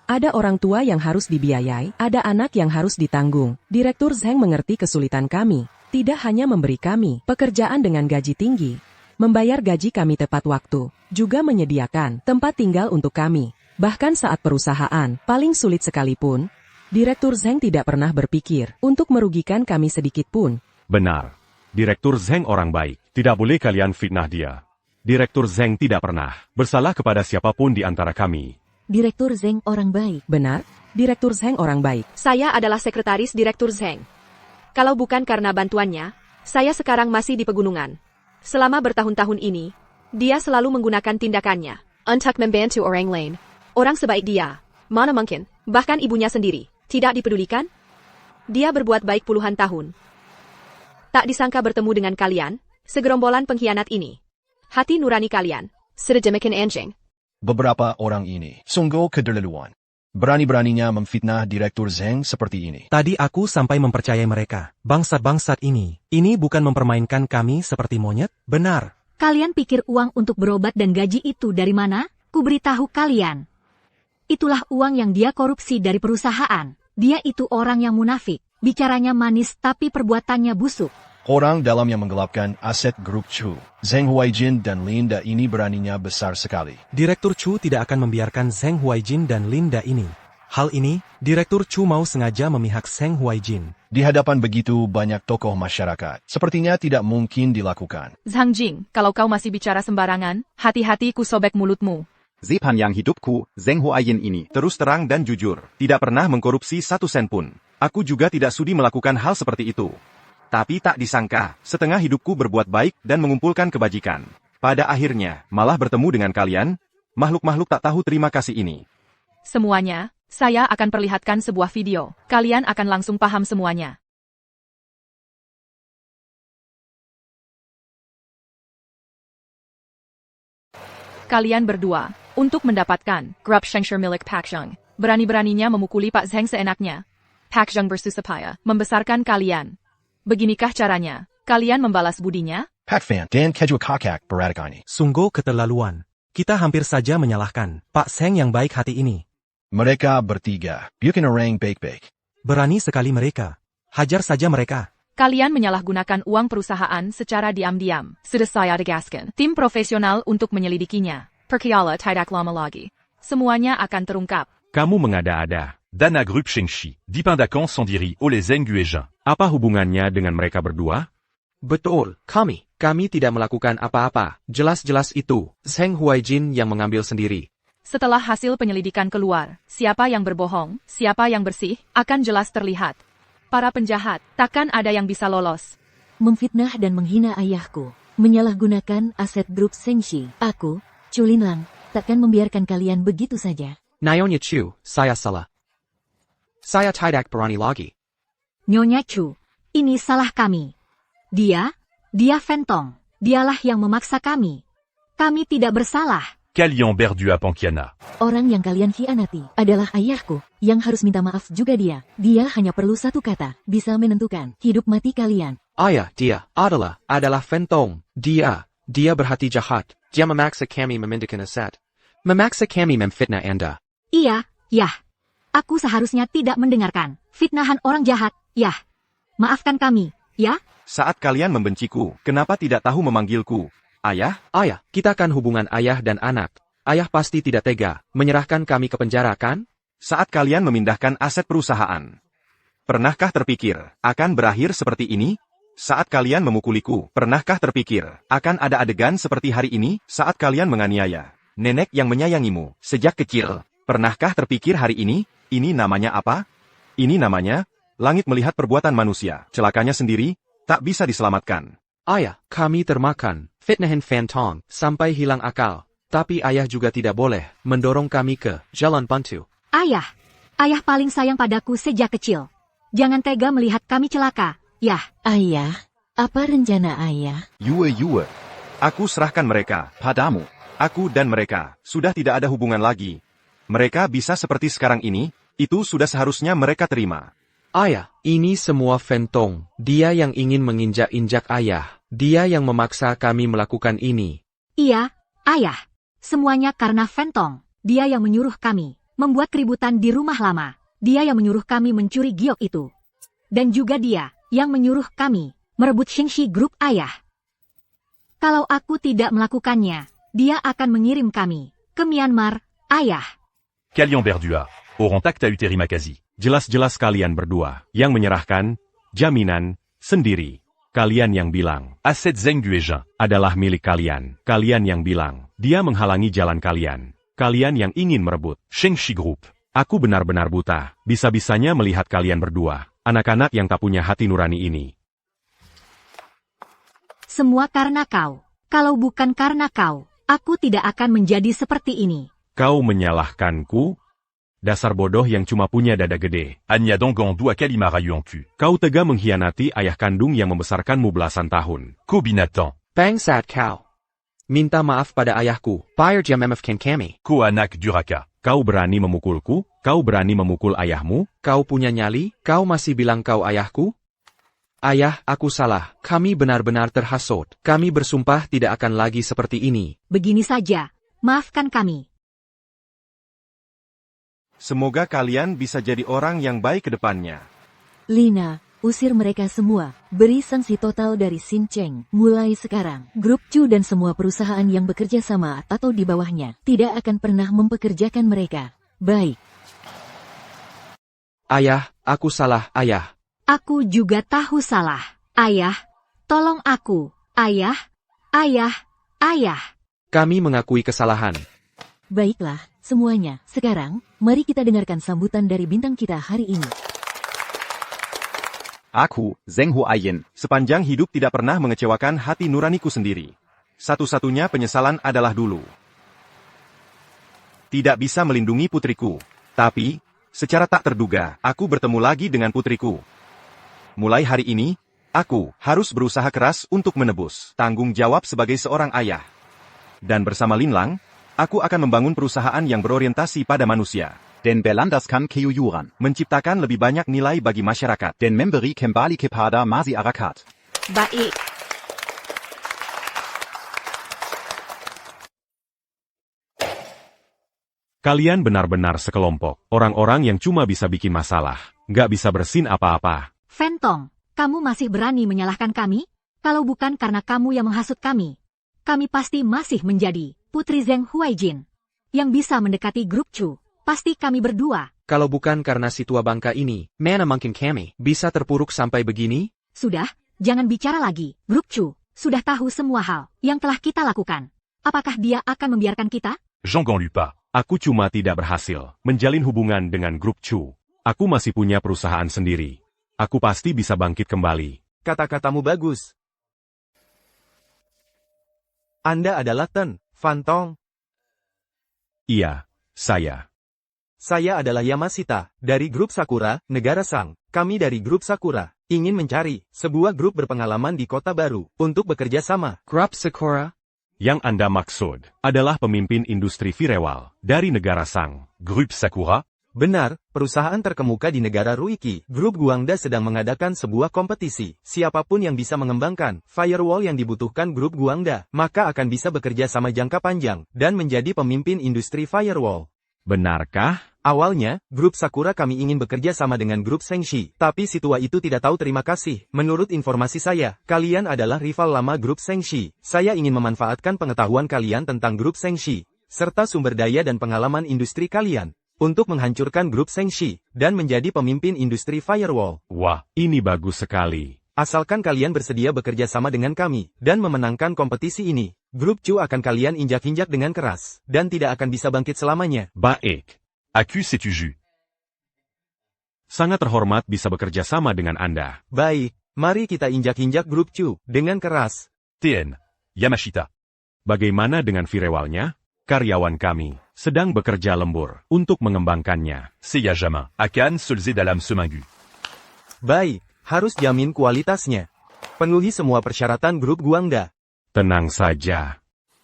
Ada orang tua yang harus dibiayai, ada anak yang harus ditanggung. Direktur Zheng mengerti kesulitan kami. Tidak hanya memberi kami pekerjaan dengan gaji tinggi, membayar gaji kami tepat waktu, juga menyediakan tempat tinggal untuk kami. Bahkan saat perusahaan paling sulit sekalipun, Direktur Zheng tidak pernah berpikir untuk merugikan kami sedikit pun. Benar. Direktur Zheng orang baik. Tidak boleh kalian fitnah dia. Direktur Zheng tidak pernah bersalah kepada siapapun di antara kami. Direktur Zheng orang baik. Benar, Direktur Zheng orang baik. Saya adalah sekretaris Direktur Zheng. Kalau bukan karena bantuannya, saya sekarang masih di pegunungan. Selama bertahun-tahun ini, dia selalu menggunakan tindakannya untuk membantu orang lain. Orang sebaik dia, mana mungkin, bahkan ibunya sendiri, tidak dipedulikan? Dia berbuat baik puluhan tahun. Tak disangka bertemu dengan kalian, segerombolan pengkhianat ini. Hati nurani kalian, sedemikian anjing. Beberapa orang ini sungguh keterlaluan. Berani-beraninya memfitnah Direktur Zheng seperti ini. Tadi aku sampai mempercayai mereka. Bangsat-bangsat ini bukan mempermainkan kami seperti monyet, benar. Kalian pikir uang untuk berobat dan gaji itu dari mana? Kuberitahu kalian. Itulah uang yang dia korupsi dari perusahaan. Dia itu orang yang munafik. Bicaranya manis tapi perbuatannya busuk. Orang dalam yang menggelapkan aset grup Chu. Zheng Huaijin dan Linda ini beraninya besar sekali. Direktur Chu tidak akan membiarkan Zheng Huaijin dan Linda ini. Hal ini, Direktur Chu mau sengaja memihak Zheng Huaijin. Di hadapan begitu banyak tokoh masyarakat, sepertinya tidak mungkin dilakukan. Zhang Jing, kalau kau masih bicara sembarangan, hati-hati ku sobek mulutmu. Sepanjang hidupku, Zheng Huaijin ini terus terang dan jujur, tidak pernah mengkorupsi 1 sen pun. Aku juga tidak sudi melakukan hal seperti itu. Tapi tak disangka, setengah hidupku berbuat baik dan mengumpulkan kebajikan. Pada akhirnya, malah bertemu dengan kalian, makhluk-makhluk tak tahu terima kasih ini. Semuanya, saya akan perlihatkan sebuah video. Kalian akan langsung paham semuanya. Kalian berdua, untuk mendapatkan Grup Shengshir milik Pak Zheng, berani-beraninya memukuli Pak Zheng seenaknya. Pak Zheng bersusah membesarkan kalian. Beginikah caranya? Kalian membalas budinya? Pak Fan dan Kejua Kakak beradik ini. Sungguh keterlaluan. Kita hampir saja menyalahkan Pak Zheng yang baik hati ini. Mereka bertiga, bukan orang baik-baik. Berani sekali mereka. Hajar saja mereka. Kalian menyalahgunakan uang perusahaan secara diam-diam. Sudah saya tegaskan. Tim profesional untuk menyelidikinya. Percaya tidak lama lagi. Semuanya akan terungkap. Kamu mengada-ada. Dana Grup Shengshi, dipindakan sendiri oleh Zheng Guizhen. Apa hubungannya dengan mereka berdua? Betul, kami tidak melakukan apa-apa. Jelas-jelas itu, Zheng Huaijin yang mengambil sendiri. Setelah hasil penyelidikan keluar, siapa yang berbohong, siapa yang bersih, akan jelas terlihat. Para penjahat, takkan ada yang bisa lolos. Memfitnah dan menghina ayahku. Menyalahgunakan aset grup Shengshi. Aku, Chu Linlang, takkan membiarkan kalian begitu saja. Nyonya Chu, saya salah. Saya tidak berani lagi. Nyonya Chu, ini salah kami. Dia Fentong. Dialah yang memaksa kami. Kami tidak bersalah. Kalian berdua pengkhianat. Orang yang kalian khianati adalah ayahku, yang harus minta maaf juga dia. Dia hanya perlu satu kata, bisa menentukan hidup mati kalian. Ayah dia adalah Fentong. Dia berhati jahat. Dia memaksa kami memindahkan aset. Memaksa kami memfitnah Anda. Iya, yah. Aku seharusnya tidak mendengarkan fitnahan orang jahat, yah. Maafkan kami, ya? Saat kalian membenciku, kenapa tidak tahu memanggilku? Ayah? Ayah, kita kan hubungan ayah dan anak. Ayah pasti tidak tega menyerahkan kami ke penjara, kan? Saat kalian memindahkan aset perusahaan. Pernahkah terpikir akan berakhir seperti ini? Saat kalian memukuliku, pernahkah terpikir akan ada adegan seperti hari ini? Saat kalian menganiaya nenek yang menyayangimu sejak kecil, pernahkah terpikir hari ini? Ini namanya apa? Ini namanya Langit melihat perbuatan manusia, celakanya sendiri, tak bisa diselamatkan. Ayah, kami termakan, fitnahan Fantong, sampai hilang akal. Tapi ayah juga tidak boleh mendorong kami ke jalan buntu. Ayah, ayah paling sayang padaku sejak kecil. Jangan tega melihat kami celaka, yah. Ayah, apa rencana ayah? Yue. Aku serahkan mereka Padamu. Aku dan mereka sudah tidak ada hubungan lagi. Mereka bisa seperti sekarang ini, itu sudah seharusnya mereka terima. Ayah, ini semua Fantong. Dia yang ingin menginjak-injak ayah. Dia yang memaksa kami melakukan ini. Iya, ayah. Semuanya karena Fantong. Dia yang menyuruh kami membuat keributan di rumah lama. Dia yang menyuruh kami mencuri giok itu. Dan juga dia yang menyuruh kami merebut Shengshi Group ayah. Kalau aku tidak melakukannya, dia akan mengirim kami ke Myanmar, ayah. Kalian berdua, auront acte à uteri Makazi. Jelas-jelas kalian berdua yang menyerahkan jaminan sendiri. Kalian yang bilang Aset Zeng Dueja adalah milik kalian. Kalian yang bilang dia menghalangi jalan kalian. Kalian yang ingin merebut Shengshi Group. Aku benar-benar buta, bisa-bisanya melihat kalian berdua, anak-anak yang tak punya hati nurani ini. Semua karena kau. Kalau bukan karena kau, aku tidak akan menjadi seperti ini. Kau menyalahkanku? Dasar bodoh yang cuma punya dada gede. Anya Dongandu à Kalimara Yuantu. Kau tega mengkhianati ayah kandung yang membesarkanmu belasan tahun. Kobinatan. Bangsat kau. Minta maaf pada ayahku. Bayar jamemf kan kami. Ko anak duraka. Kau berani memukulku? Kau berani memukul ayahmu? Kau punya nyali? Kau masih bilang kau ayahku? Ayah, aku salah. Kami benar-benar terhasut. Kami bersumpah tidak akan lagi seperti ini. Begini saja. Maafkan kami. Semoga kalian bisa jadi orang yang baik ke depannya. Lina, usir mereka semua. Beri sanksi total dari Sin Cheng. Mulai sekarang, Grup Chu dan semua perusahaan yang bekerja sama atau di bawahnya tidak akan pernah mempekerjakan mereka. Baik. Ayah, aku salah, ayah. Aku juga tahu salah. Ayah, tolong aku. Ayah. Kami mengakui kesalahan. Baiklah, semuanya. Sekarang, mari kita dengarkan sambutan dari bintang kita hari ini. Aku, Zeng Huayin, sepanjang hidup tidak pernah mengecewakan hati nuraniku sendiri. Satu-satunya penyesalan adalah dulu tidak bisa melindungi putriku. Tapi, secara tak terduga, aku bertemu lagi dengan putriku. Mulai hari ini, aku harus berusaha keras untuk menebus tanggung jawab sebagai seorang ayah. Dan bersama Lin Lang, aku akan membangun perusahaan yang berorientasi pada manusia. Den berlandaskan keyuyuran. Menciptakan lebih banyak nilai bagi masyarakat. Den memberi kembali kepada masyarakat. Baik. Kalian benar-benar sekelompok orang-orang yang cuma bisa bikin masalah, nggak bisa bersin apa-apa. Fantong, kamu masih berani menyalahkan kami? Kalau bukan karena kamu yang menghasut kami pasti masih menjadi Putri Zeng Huaijin yang bisa mendekati Grup Chu. Pasti kami berdua. Kalau bukan karena si tua bangka ini, mana mungkin kami bisa terpuruk sampai begini? Sudah, jangan bicara lagi. Grup Chu sudah tahu semua hal yang telah kita lakukan. Apakah dia akan membiarkan kita? Jean Ganlupa. Aku cuma tidak berhasil menjalin hubungan dengan Grup Chu. Aku masih punya perusahaan sendiri. Aku pasti bisa bangkit kembali. Kata-katamu bagus. Anda adalah Ten Fantong. Iya, saya. Saya adalah Yamashita, dari Grup Sakura, Negara Sang. Kami dari Grup Sakura, ingin mencari sebuah grup berpengalaman di kota baru, untuk bekerja sama. Grup Sakura? Yang Anda maksud, adalah pemimpin industri Firewall, dari Negara Sang. Grup Sakura? Benar, perusahaan terkemuka di negara Ruiki. Grup Guangda sedang mengadakan sebuah kompetisi. Siapapun yang bisa mengembangkan firewall yang dibutuhkan Grup Guangda, maka akan bisa bekerja sama jangka panjang, dan menjadi pemimpin industri firewall. Benarkah? Awalnya, Grup Sakura kami ingin bekerja sama dengan Grup Shengshi, tapi si tua itu tidak tahu terima kasih. Menurut informasi saya, kalian adalah rival lama Grup Shengshi. Saya ingin memanfaatkan pengetahuan kalian tentang Grup Shengshi, serta sumber daya dan pengalaman industri kalian, untuk menghancurkan Grup Shengshi, dan menjadi pemimpin industri firewall. Wah, ini bagus sekali. Asalkan kalian bersedia bekerja sama dengan kami, dan memenangkan kompetisi ini, Grup Chu akan kalian injak-injak dengan keras, dan tidak akan bisa bangkit selamanya. Baik. Aku setuju. Sangat terhormat bisa bekerja sama dengan Anda. Baik, mari kita injak-injak grup Chu dengan keras. TN. Yamashita. Bagaimana dengan firewalnya? Karyawan kami sedang bekerja lembur untuk mengembangkannya. Seiya Jamin. Akan Solze dalam seminggu. Baik, harus jamin kualitasnya. Penuhi semua persyaratan grup Guangda. Tenang saja.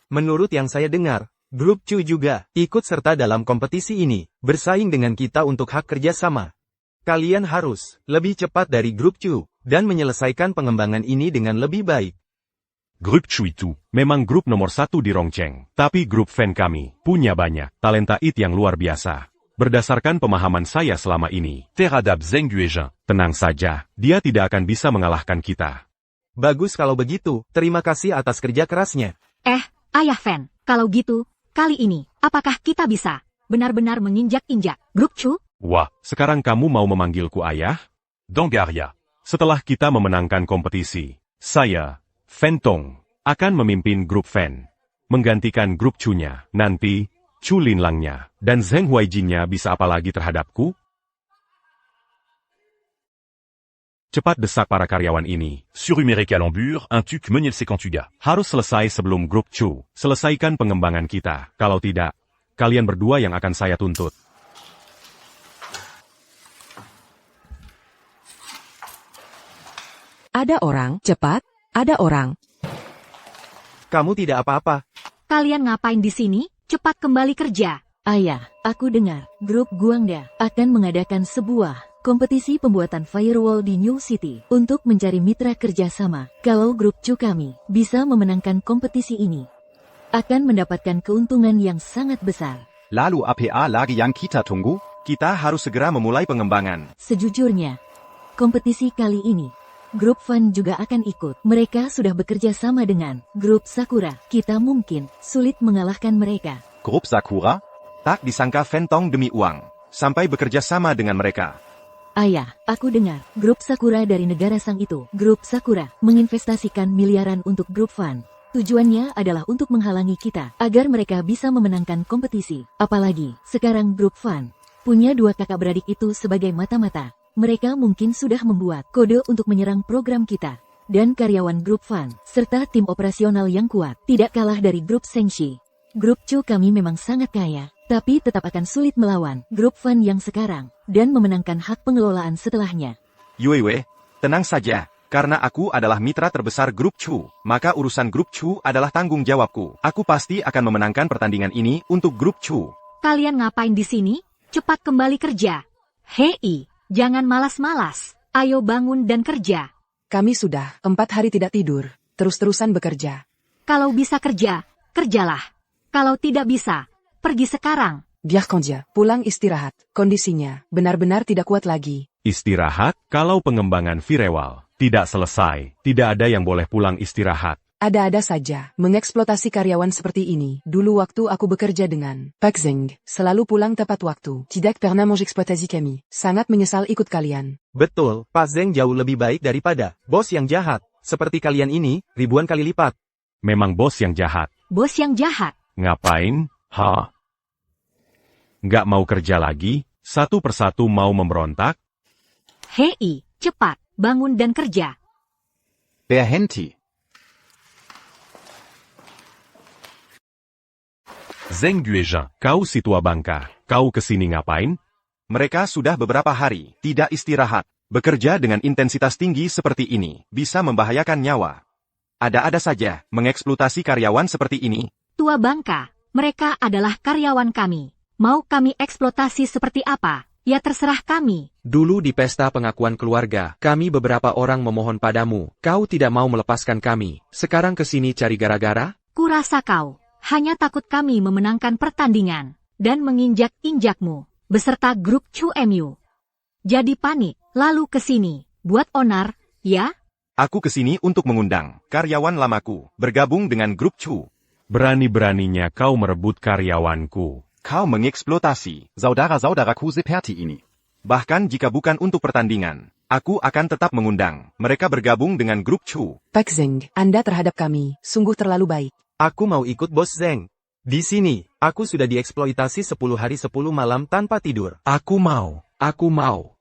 Menurut yang saya dengar, grup Chu juga ikut serta dalam kompetisi ini, bersaing dengan kita untuk hak kerjasama. Kalian harus lebih cepat dari grup Chu, dan menyelesaikan pengembangan ini dengan lebih baik. Grup Chu itu memang grup nomor 1 di Rongcheng, tapi grup fan kami punya banyak talenta IT yang luar biasa. Berdasarkan pemahaman saya selama ini, Terhadap Zheng Guizhen. Tenang saja, dia tidak akan bisa mengalahkan kita. Bagus kalau begitu, terima kasih atas kerja kerasnya. Ayah Fan, kalau gitu, kali ini, apakah kita bisa benar-benar menginjak-injak grup Chu? Wah, sekarang kamu mau memanggilku ayah? Dongaria. Setelah kita memenangkan kompetisi, saya, Fan Tong, akan memimpin grup Fan. Menggantikan grup Chu-nya, nanti, Chu Linlangnya, dan Zheng Huaijinnya bisa apa lagi terhadapku? Cepat desak para karyawan ini. Surhuméré Calembur, un tuc Menyel Sekantuga. Harus selesai sebelum grup Chu. Selesaikan pengembangan kita. Kalau tidak, kalian berdua yang akan saya tuntut. Ada orang, cepat, ada orang. Kamu tidak apa-apa. Kalian ngapain di sini? Cepat kembali kerja. Ayah, aku dengar, grup Guangda akan mengadakan sebuah kompetisi pembuatan firewall di New City untuk mencari mitra kerjasama. Kalau grup Chu kami bisa memenangkan kompetisi ini, akan mendapatkan keuntungan yang sangat besar. Lalu apa lagi yang kita tunggu? Kita harus segera memulai pengembangan. Sejujurnya, kompetisi kali ini, grup Fan juga akan ikut. Mereka sudah bekerja sama dengan grup Sakura. Kita mungkin sulit mengalahkan mereka. Grup Sakura? Tak disangka Fan Tong demi uang, sampai bekerja sama dengan mereka. Ayah, aku dengar, grup Sakura dari negara Sang itu, grup Sakura, menginvestasikan miliaran untuk grup Fan. Tujuannya adalah untuk menghalangi kita, agar mereka bisa memenangkan kompetisi. Apalagi, sekarang grup Fan punya 2 kakak beradik itu sebagai mata-mata. Mereka mungkin sudah membuat kode untuk menyerang program kita. Dan karyawan grup Fan, serta tim operasional yang kuat, tidak kalah dari grup Shengxi. Grup Chu kami memang sangat kaya, tapi tetap akan sulit melawan grup Fan yang sekarang, dan memenangkan hak pengelolaan setelahnya. Yuewe, tenang saja, karena aku adalah mitra terbesar grup Chu, maka urusan grup Chu adalah tanggung jawabku. Aku pasti akan memenangkan pertandingan ini untuk grup Chu. Kalian ngapain di sini? Cepat kembali kerja. Hei, jangan malas-malas. Ayo bangun dan kerja. Kami sudah 4 hari tidak tidur, terus-terusan bekerja. Kalau bisa kerja, kerjalah. Kalau tidak bisa, pergi sekarang. Biar Konja, pulang istirahat. Kondisinya benar-benar tidak kuat lagi. Istirahat? Kalau pengembangan firewall tidak selesai, tidak ada yang boleh pulang istirahat. Ada-ada saja, mengeksploitasi karyawan seperti ini. Dulu waktu aku bekerja dengan Pak Zheng, selalu pulang tepat waktu. Tidak pernah mengeksploitasi kami. Sangat menyesal ikut kalian. Betul, Pak Zheng jauh lebih baik daripada bos yang jahat. Seperti kalian ini, ribuan kali lipat. Memang bos yang jahat. Bos yang jahat. Ngapain? Nggak mau kerja lagi? Satu persatu mau memberontak? Hei, cepat, bangun dan kerja. Berhenti. Zheng Guizhen, kau si tua bangka, kau kesini ngapain? Mereka sudah beberapa hari tidak istirahat. Bekerja dengan intensitas tinggi seperti ini bisa membahayakan nyawa. Ada-ada saja mengeksploitasi karyawan seperti ini. Tua bangka, mereka adalah karyawan kami. Mau kami eksploitasi seperti apa? Ya terserah kami. Dulu di pesta pengakuan keluarga, kami beberapa orang memohon padamu. Kau tidak mau melepaskan kami. Sekarang kesini cari gara-gara? Kurasa kau hanya takut kami memenangkan pertandingan dan menginjak-injakmu beserta grup Chu MU. Jadi panik, lalu kesini buat onar, ya? Aku kesini untuk mengundang karyawan lamaku bergabung dengan grup Chu. Berani-beraninya kau merebut karyawanku. Kau mengeksploitasi saudara-saudaraku seperti ini. Bahkan jika bukan untuk pertandingan, aku akan tetap mengundang mereka bergabung dengan grup Chu. Pak Zheng, Anda terhadap kami sungguh terlalu baik. Aku mau ikut bos Zheng. Di sini, aku sudah dieksploitasi 10 hari 10 malam tanpa tidur. Aku mau.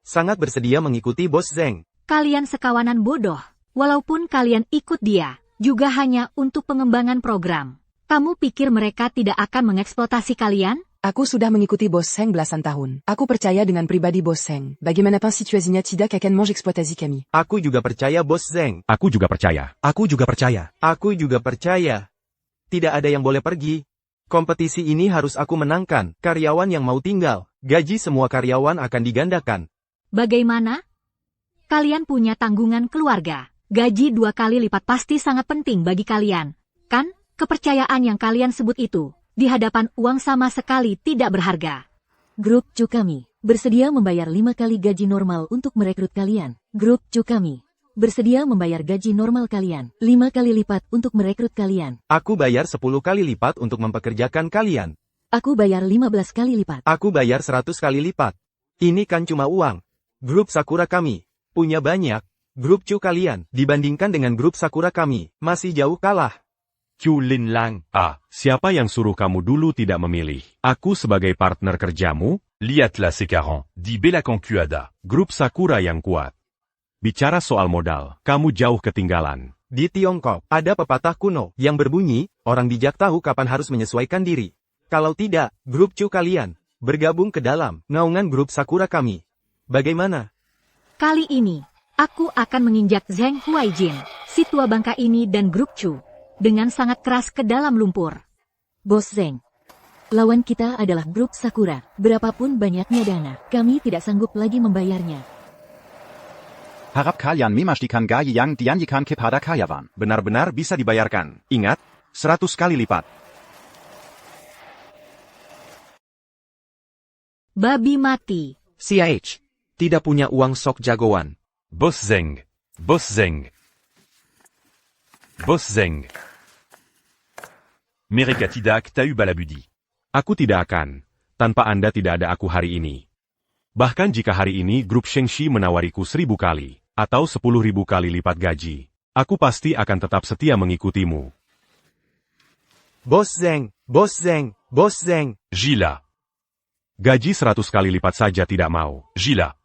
sangat bersedia mengikuti Bos Zeng. Kalian sekawanan bodoh. Walaupun kalian ikut dia, juga hanya untuk pengembangan program. Kamu pikir mereka tidak akan mengeksploitasi kalian? Aku sudah mengikuti Bos Zeng belasan tahun. Aku percaya dengan pribadi Bos Zeng. Bagaimanapun situasinya tidak akan mengeksploitasi kami. Aku juga percaya Bos Zeng. Aku juga percaya. Aku juga percaya. Aku juga percaya. Tidak ada yang boleh pergi. Kompetisi ini harus aku menangkan. Karyawan yang mau tinggal, gaji semua karyawan akan digandakan. Bagaimana? Kalian punya tanggungan keluarga. Gaji 2 kali lipat pasti sangat penting bagi kalian. Kan? Kepercayaan yang kalian sebut itu, di hadapan uang sama sekali tidak berharga. Grup Cu kami bersedia membayar 5 kali gaji normal untuk merekrut kalian. Grup Cu kami bersedia membayar gaji normal kalian 5 kali lipat untuk merekrut kalian. Aku bayar 10 kali lipat untuk mempekerjakan kalian. Aku bayar 15 kali lipat. Aku bayar 100 kali lipat. Ini kan cuma uang. Grup Sakura kami punya banyak. Grup Cu kalian dibandingkan dengan grup Sakura kami masih jauh kalah. Chu Lin Lang. Siapa yang suruh kamu dulu tidak memilih? Aku sebagai partner kerjamu? Lihatlah sekarang, dit Bella Concuada. Grup Sakura yang kuat. Bicara soal modal, kamu jauh ketinggalan. Di Tiongkok, ada pepatah kuno yang berbunyi, orang bijak tahu kapan harus menyesuaikan diri. Kalau tidak, grup Cu kalian bergabung ke dalam naungan grup Sakura kami. Bagaimana? Kali ini, aku akan menginjak Zheng Huaijin, si tua bangka ini dan grup Cu, dengan sangat keras ke dalam lumpur. Bos Zeng, lawan kita adalah grup Sakura. Berapapun banyaknya dana, kami tidak sanggup lagi membayarnya. Harap kalian memastikan gaji yang dijanjikan kepada karyawan benar-benar bisa dibayarkan. Ingat, 100 kali lipat. Babi mati. CIH. Tidak punya uang sok jagoan. Bos Zeng. Bos Zeng. Bos Zeng. Mereka tidak tahu balabudi. Aku tidak akan. Tanpa Anda tidak ada aku hari ini. Bahkan jika hari ini grup Shengshi menawariku 1000 kali, atau 10.000 kali lipat gaji, aku pasti akan tetap setia mengikutimu. Bos Zeng, Bos Zeng, Bos Zeng. Gila. Gaji 100 kali lipat saja tidak mau. Gila.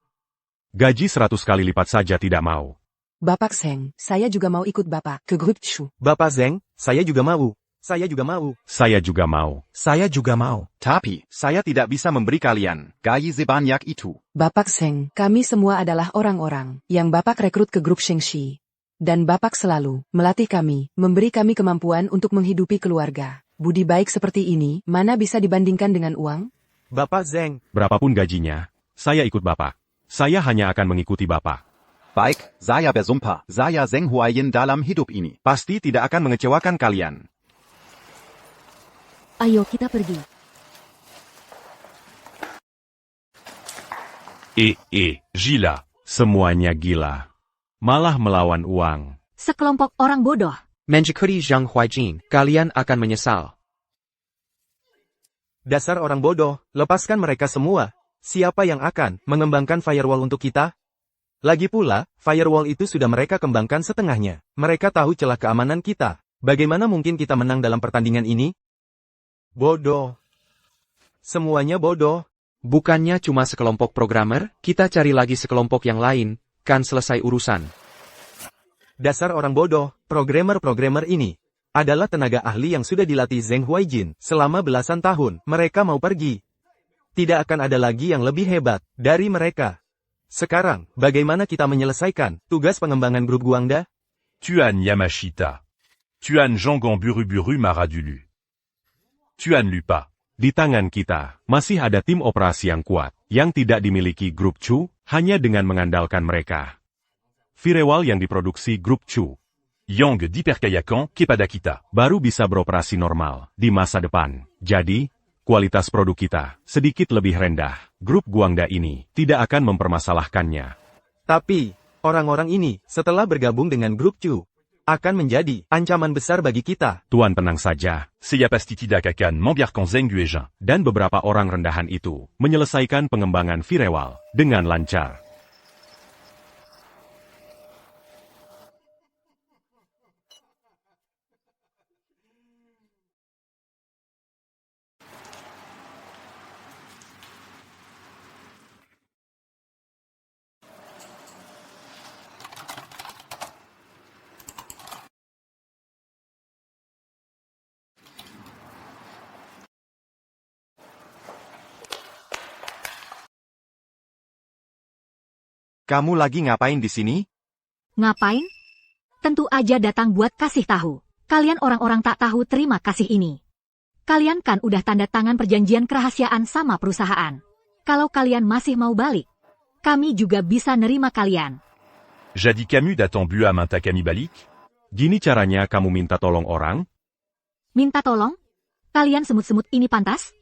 Gaji 100 kali lipat saja tidak mau. Bapak Zeng, saya juga mau ikut Bapak ke grup Chu. Bapak Zeng, saya juga mau. Saya juga mau. Saya juga mau. Saya juga mau. Tapi, saya tidak bisa memberi kalian gaji sebanyak itu. Bapak Zeng, kami semua adalah orang-orang yang Bapak rekrut ke grup Shengshi. Dan Bapak selalu melatih kami, memberi kami kemampuan untuk menghidupi keluarga. Budi baik seperti ini, mana bisa dibandingkan dengan uang? Bapak Zeng. Berapapun gajinya, saya ikut Bapak. Saya hanya akan mengikuti Bapak. Baik, saya bersumpah, saya Zheng Huaijin dalam hidup ini. Pasti tidak akan mengecewakan kalian. Ayo kita pergi. Gila. Semuanya gila. Malah melawan uang. Sekelompok orang bodoh. Menjikuti Zheng Huaijin, kalian akan menyesal. Dasar orang bodoh, lepaskan mereka semua. Siapa yang akan mengembangkan firewall untuk kita? Lagi pula, firewall itu sudah mereka kembangkan setengahnya. Mereka tahu celah keamanan kita. Bagaimana mungkin kita menang dalam pertandingan ini? Bodoh. Semuanya bodoh. Bukannya cuma sekelompok programmer, kita cari lagi sekelompok yang lain, kan selesai urusan. Dasar orang bodoh, programmer-programmer ini adalah tenaga ahli yang sudah dilatih Zheng Huaijin selama belasan tahun. Mereka mau pergi. Tidak akan ada lagi yang lebih hebat dari mereka. Sekarang, bagaimana kita menyelesaikan tugas pengembangan grup Guangda? Tuan Yamashita. Tuan Zhongong Buru-Buru Maradulu. Tuan Lupa. Di tangan kita, masih ada tim operasi yang kuat, yang tidak dimiliki grup Chu, hanya dengan mengandalkan mereka. Firewall yang diproduksi grup Chu, Yang dipercayakan kepada kita. baru bisa beroperasi normal di masa depan. Jadi, kualitas produk kita sedikit lebih rendah. Grup Guangda ini tidak akan mempermasalahkannya. Tapi, orang-orang ini, setelah bergabung dengan grup Chu, akan menjadi ancaman besar bagi kita. Tuan tenang saja. Saya pasti tidak akan membiarkan Zheng Yuezhen Dan beberapa orang rendahan itu menyelesaikan pengembangan firewall dengan lancar. Kamu lagi ngapain di sini? Ngapain? Tentu aja datang buat kasih tahu. Kalian orang-orang tak tahu terima kasih ini. Kalian kan udah tanda tangan perjanjian kerahasiaan sama perusahaan. Kalau kalian masih mau balik, kami juga bisa nerima kalian. Jadi Camus datang bu à minta cannibalique? Gini caranya kamu minta tolong orang? Minta tolong? Kalian semut-semut ini pantas?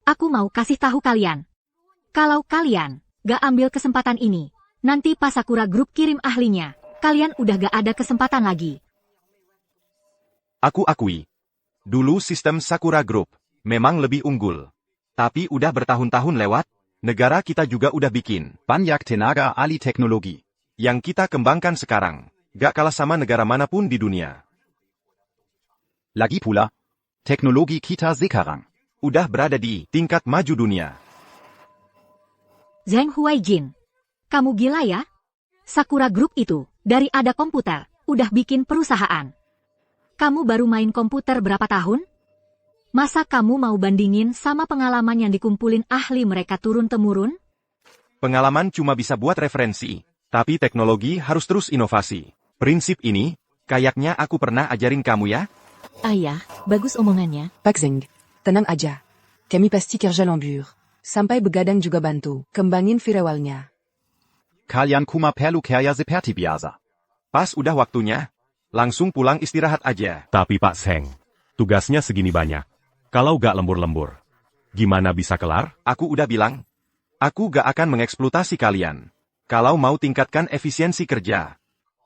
Aku mau kasih tahu kalian. Kalau kalian gak ambil kesempatan ini, nanti pas Sakura Group kirim ahlinya, kalian udah gak ada kesempatan lagi. Aku akui. Dulu sistem Sakura Group memang lebih unggul. Tapi udah bertahun-tahun lewat, negara kita juga udah bikin banyak tenaga ahli teknologi yang kita kembangkan sekarang. Gak kalah sama negara manapun di dunia. Lagi pula, teknologi kita sekarang udah berada di tingkat maju dunia. Zheng Huaijin, kamu gila ya? Sakura Group itu, dari ada komputer, udah bikin perusahaan. Kamu baru main komputer berapa tahun? Masa kamu mau bandingin sama pengalaman yang dikumpulin ahli mereka turun-temurun? Pengalaman cuma bisa buat referensi, tapi teknologi harus terus inovasi. Prinsip ini, kayaknya aku pernah ajarin kamu ya? Ayah, bagus omongannya. Pak Zheng, tenang aja. Kami pasti kerja lembur. Sampai begadang juga bantu, kembangin firewallnya. Kalian kuma perlu kerja seperti biasa. Pas udah waktunya, langsung pulang istirahat aja. Tapi Pak Zheng, tugasnya segini banyak. Kalau gak lembur-lembur, gimana bisa kelar? Aku udah bilang, aku gak akan mengeksploitasi kalian. Kalau mau tingkatkan efisiensi kerja.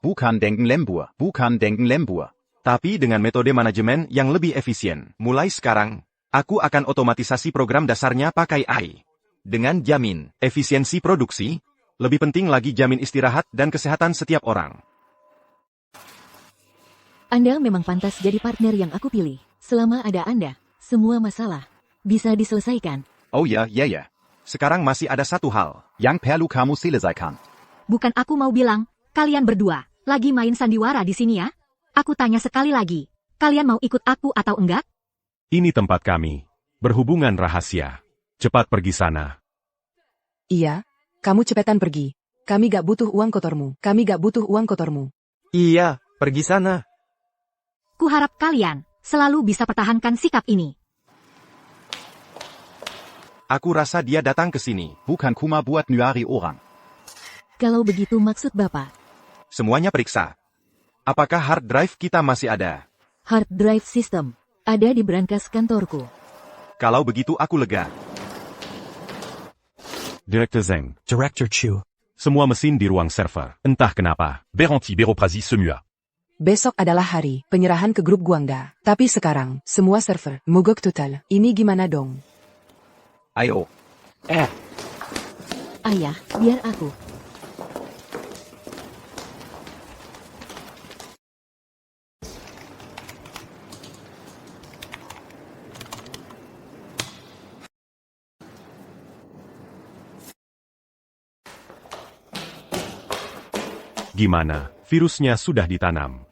Bukan denken lembur. Tapi dengan metode manajemen yang lebih efisien. Mulai sekarang, aku akan otomatisasi program dasarnya pakai AI. Dengan jamin efisiensi produksi, lebih penting lagi jamin istirahat dan kesehatan setiap orang. Anda memang pantas jadi partner yang aku pilih. Selama ada Anda, semua masalah bisa diselesaikan. Oh ya. Sekarang masih ada satu hal yang perlu kamu selesaikan. Bukan aku mau bilang, kalian berdua lagi main sandiwara di sini ya? Aku tanya sekali lagi, kalian mau ikut aku atau enggak? Ini tempat kami. Berhubungan rahasia. Cepat pergi sana. Iya, kamu cepetan pergi. Kami gak butuh uang kotormu. Iya, pergi sana. Kuharap kalian selalu bisa pertahankan sikap ini. Aku rasa dia datang ke sini. Bukan kuma buat nyari orang. Kalau begitu maksud Bapak. Semuanya periksa. Apakah hard drive kita masih ada? Hard drive system ada di brankas kantorku. Kalau begitu aku lega. Director Zheng. Director Chu. Semua mesin di ruang server. Entah kenapa. Beranti Beroprasi Semua. Besok adalah hari penyerahan ke grup Guangda. Tapi sekarang, semua server mogok total. Ini gimana dong? Ayo. Ayah, biar aku. Gimana? Virusnya sudah ditanam.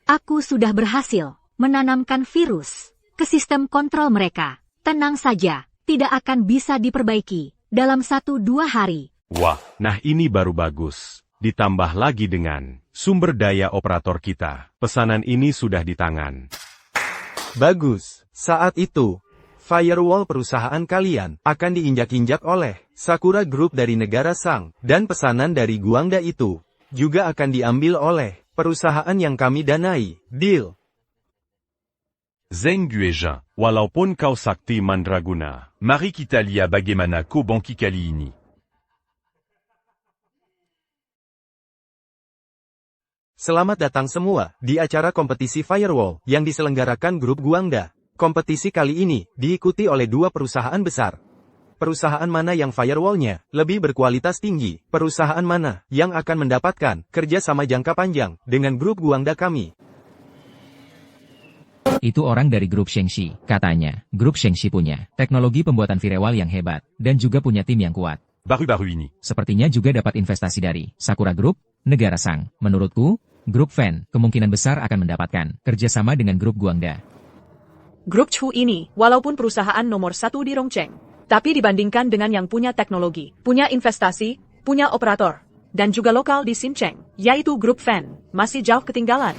Aku sudah berhasil menanamkan virus ke sistem kontrol mereka. Tenang saja, tidak akan bisa diperbaiki dalam 1-2 hari. Wah, nah ini baru bagus. Ditambah lagi dengan sumber daya operator kita. Pesanan ini sudah di tangan. Bagus. Saat itu, firewall perusahaan kalian akan diinjak-injak oleh Sakura Group dari negara Sang, dan pesanan dari Guangda itu juga akan diambil oleh perusahaan yang kami danai. Deal. Zheng Guizhen, walaupun kau sakti mandraguna, Mari kita lihat bagaimana kau bangkit kali ini. Selamat datang semua di acara kompetisi firewall yang diselenggarakan grup Guangda. Kompetisi kali ini diikuti oleh 2 perusahaan besar. Perusahaan mana yang firewallnya lebih berkualitas tinggi? Perusahaan mana yang akan mendapatkan kerjasama jangka panjang dengan grup Guangda kami? Itu orang dari grup Shengxi, katanya. Grup Shengxi punya teknologi pembuatan firewall yang hebat, dan juga punya tim yang kuat. Baru-baru ini. Sepertinya juga dapat investasi dari Sakura Group, negara Sang. Menurutku, grup Fan kemungkinan besar akan mendapatkan kerjasama dengan grup Guangda. Grup Chu ini, walaupun perusahaan nomor 1 di Rongcheng, tapi dibandingkan dengan yang punya teknologi, punya investasi, punya operator, dan juga lokal di Simcheng, yaitu grup Fan, masih jauh ketinggalan.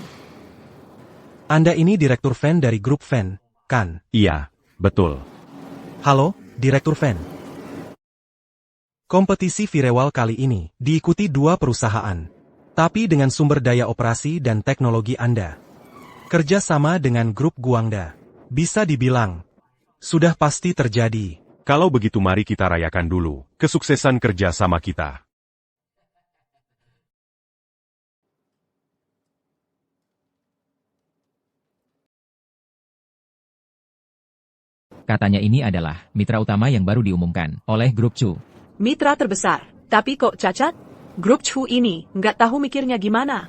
Anda ini Direktur Fan dari grup Fan, kan? Iya, betul. Halo, Direktur Fan. Kompetisi Firewall kali ini diikuti 2 perusahaan, tapi dengan sumber daya operasi dan teknologi Anda. Kerja sama dengan grup Guangda. Bisa dibilang, sudah pasti terjadi. Kalau begitu mari kita rayakan dulu kesuksesan kerja sama kita. Katanya ini adalah mitra utama yang baru diumumkan oleh grup Chu. Mitra terbesar, tapi kok cacat? Grup Chu ini nggak tahu mikirnya gimana.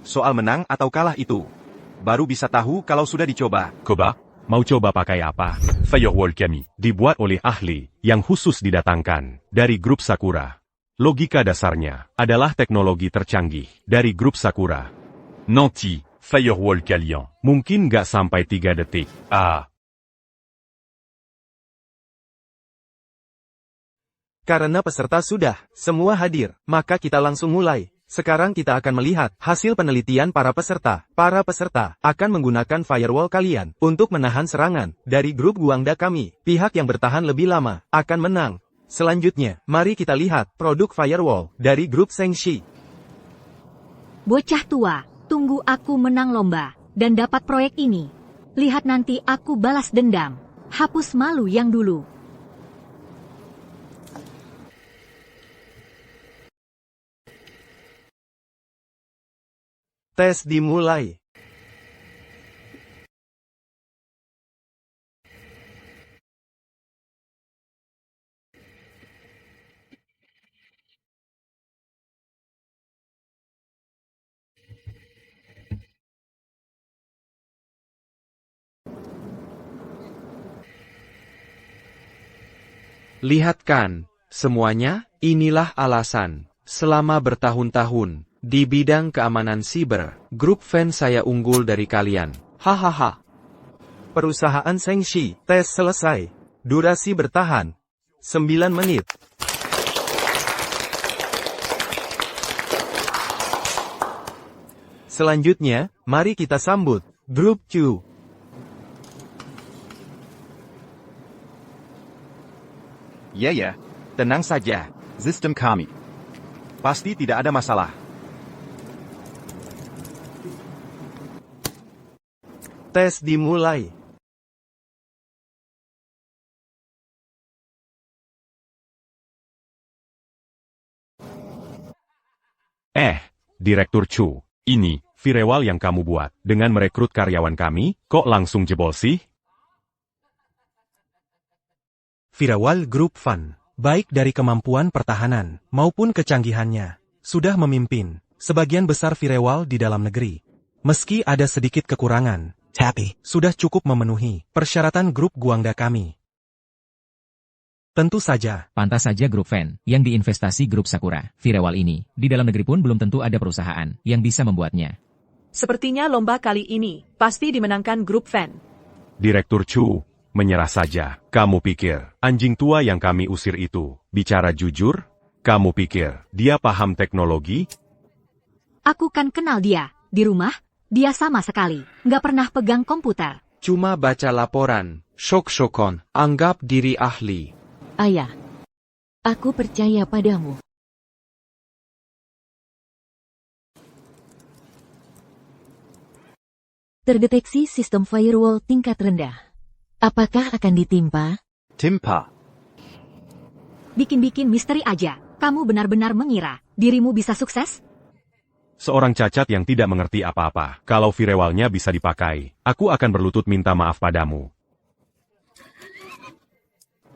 Soal menang atau kalah itu, baru bisa tahu kalau sudah dicoba. Koba, mau coba pakai apa? Firewall kami dibuat oleh ahli yang khusus didatangkan dari grup Sakura. Logika dasarnya adalah teknologi tercanggih dari grup Sakura. Nanti, firewall kalian. Mungkin nggak sampai 3 detik. Karena peserta sudah semua hadir, maka kita langsung mulai. Sekarang kita akan melihat hasil penelitian para peserta. Para peserta akan menggunakan firewall kalian untuk menahan serangan dari grup Guangda kami. Pihak yang bertahan lebih lama akan menang. Selanjutnya, mari kita lihat produk firewall dari grup Shengxi. Bocah tua, tunggu aku menang lomba dan dapat proyek ini. Lihat nanti aku balas dendam. Hapus malu yang dulu. Tes dimulai. Lihat kan, semuanya, inilah alasan. Selama bertahun-tahun, di bidang keamanan siber, grup Fan saya unggul dari kalian. Hahaha. Perusahaan Shengxi, tes selesai. Durasi bertahan 9 menit. Selanjutnya, mari kita sambut grup Chu. Ya, tenang saja. Sistem kami. Pasti tidak ada masalah. Tes dimulai. Direktur Chu, ini firewall yang kamu buat dengan merekrut karyawan kami, kok langsung jebol sih? Firewall grup Fan, baik dari kemampuan pertahanan maupun kecanggihannya, sudah memimpin sebagian besar firewall di dalam negeri. Meski ada sedikit kekurangan, tapi sudah cukup memenuhi persyaratan grup Guangda kami. Tentu saja. Pantas saja grup Fan yang diinvestasi grup Sakura. Firewall ini, di dalam negeri pun belum tentu ada perusahaan yang bisa membuatnya. Sepertinya lomba kali ini pasti dimenangkan grup Fan. Direktur Chu, menyerah saja. Kamu pikir, anjing tua yang kami usir itu, bicara jujur? Kamu pikir, dia paham teknologi? Aku kan kenal dia. Di rumah, dia sama sekali nggak pernah pegang komputer. Cuma baca laporan, syok-syokon, anggap diri ahli. Ayah, aku percaya padamu. Terdeteksi sistem firewall tingkat rendah. Apakah akan ditimpa? Timpa. Bikin-bikin misteri aja. Kamu benar-benar mengira dirimu bisa sukses? Seorang cacat yang tidak mengerti apa-apa. Kalau firewallnya bisa dipakai, aku akan berlutut minta maaf padamu.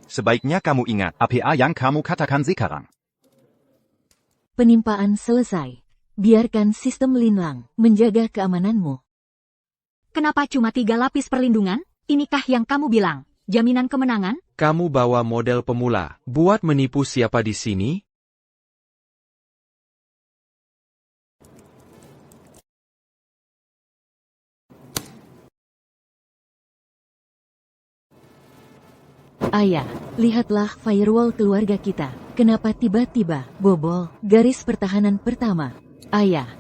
Sebaiknya kamu ingat. APA yang kamu katakan sekarang. Penimpaan selesai. Biarkan sistem Linlang menjaga keamananmu. Kenapa cuma 3 lapis perlindungan? Inikah yang kamu bilang? Jaminan kemenangan? Kamu bawa model pemula, buat menipu siapa di sini? Ayah, lihatlah firewall keluarga kita. Kenapa tiba-tiba bobol garis pertahanan pertama? Ayah,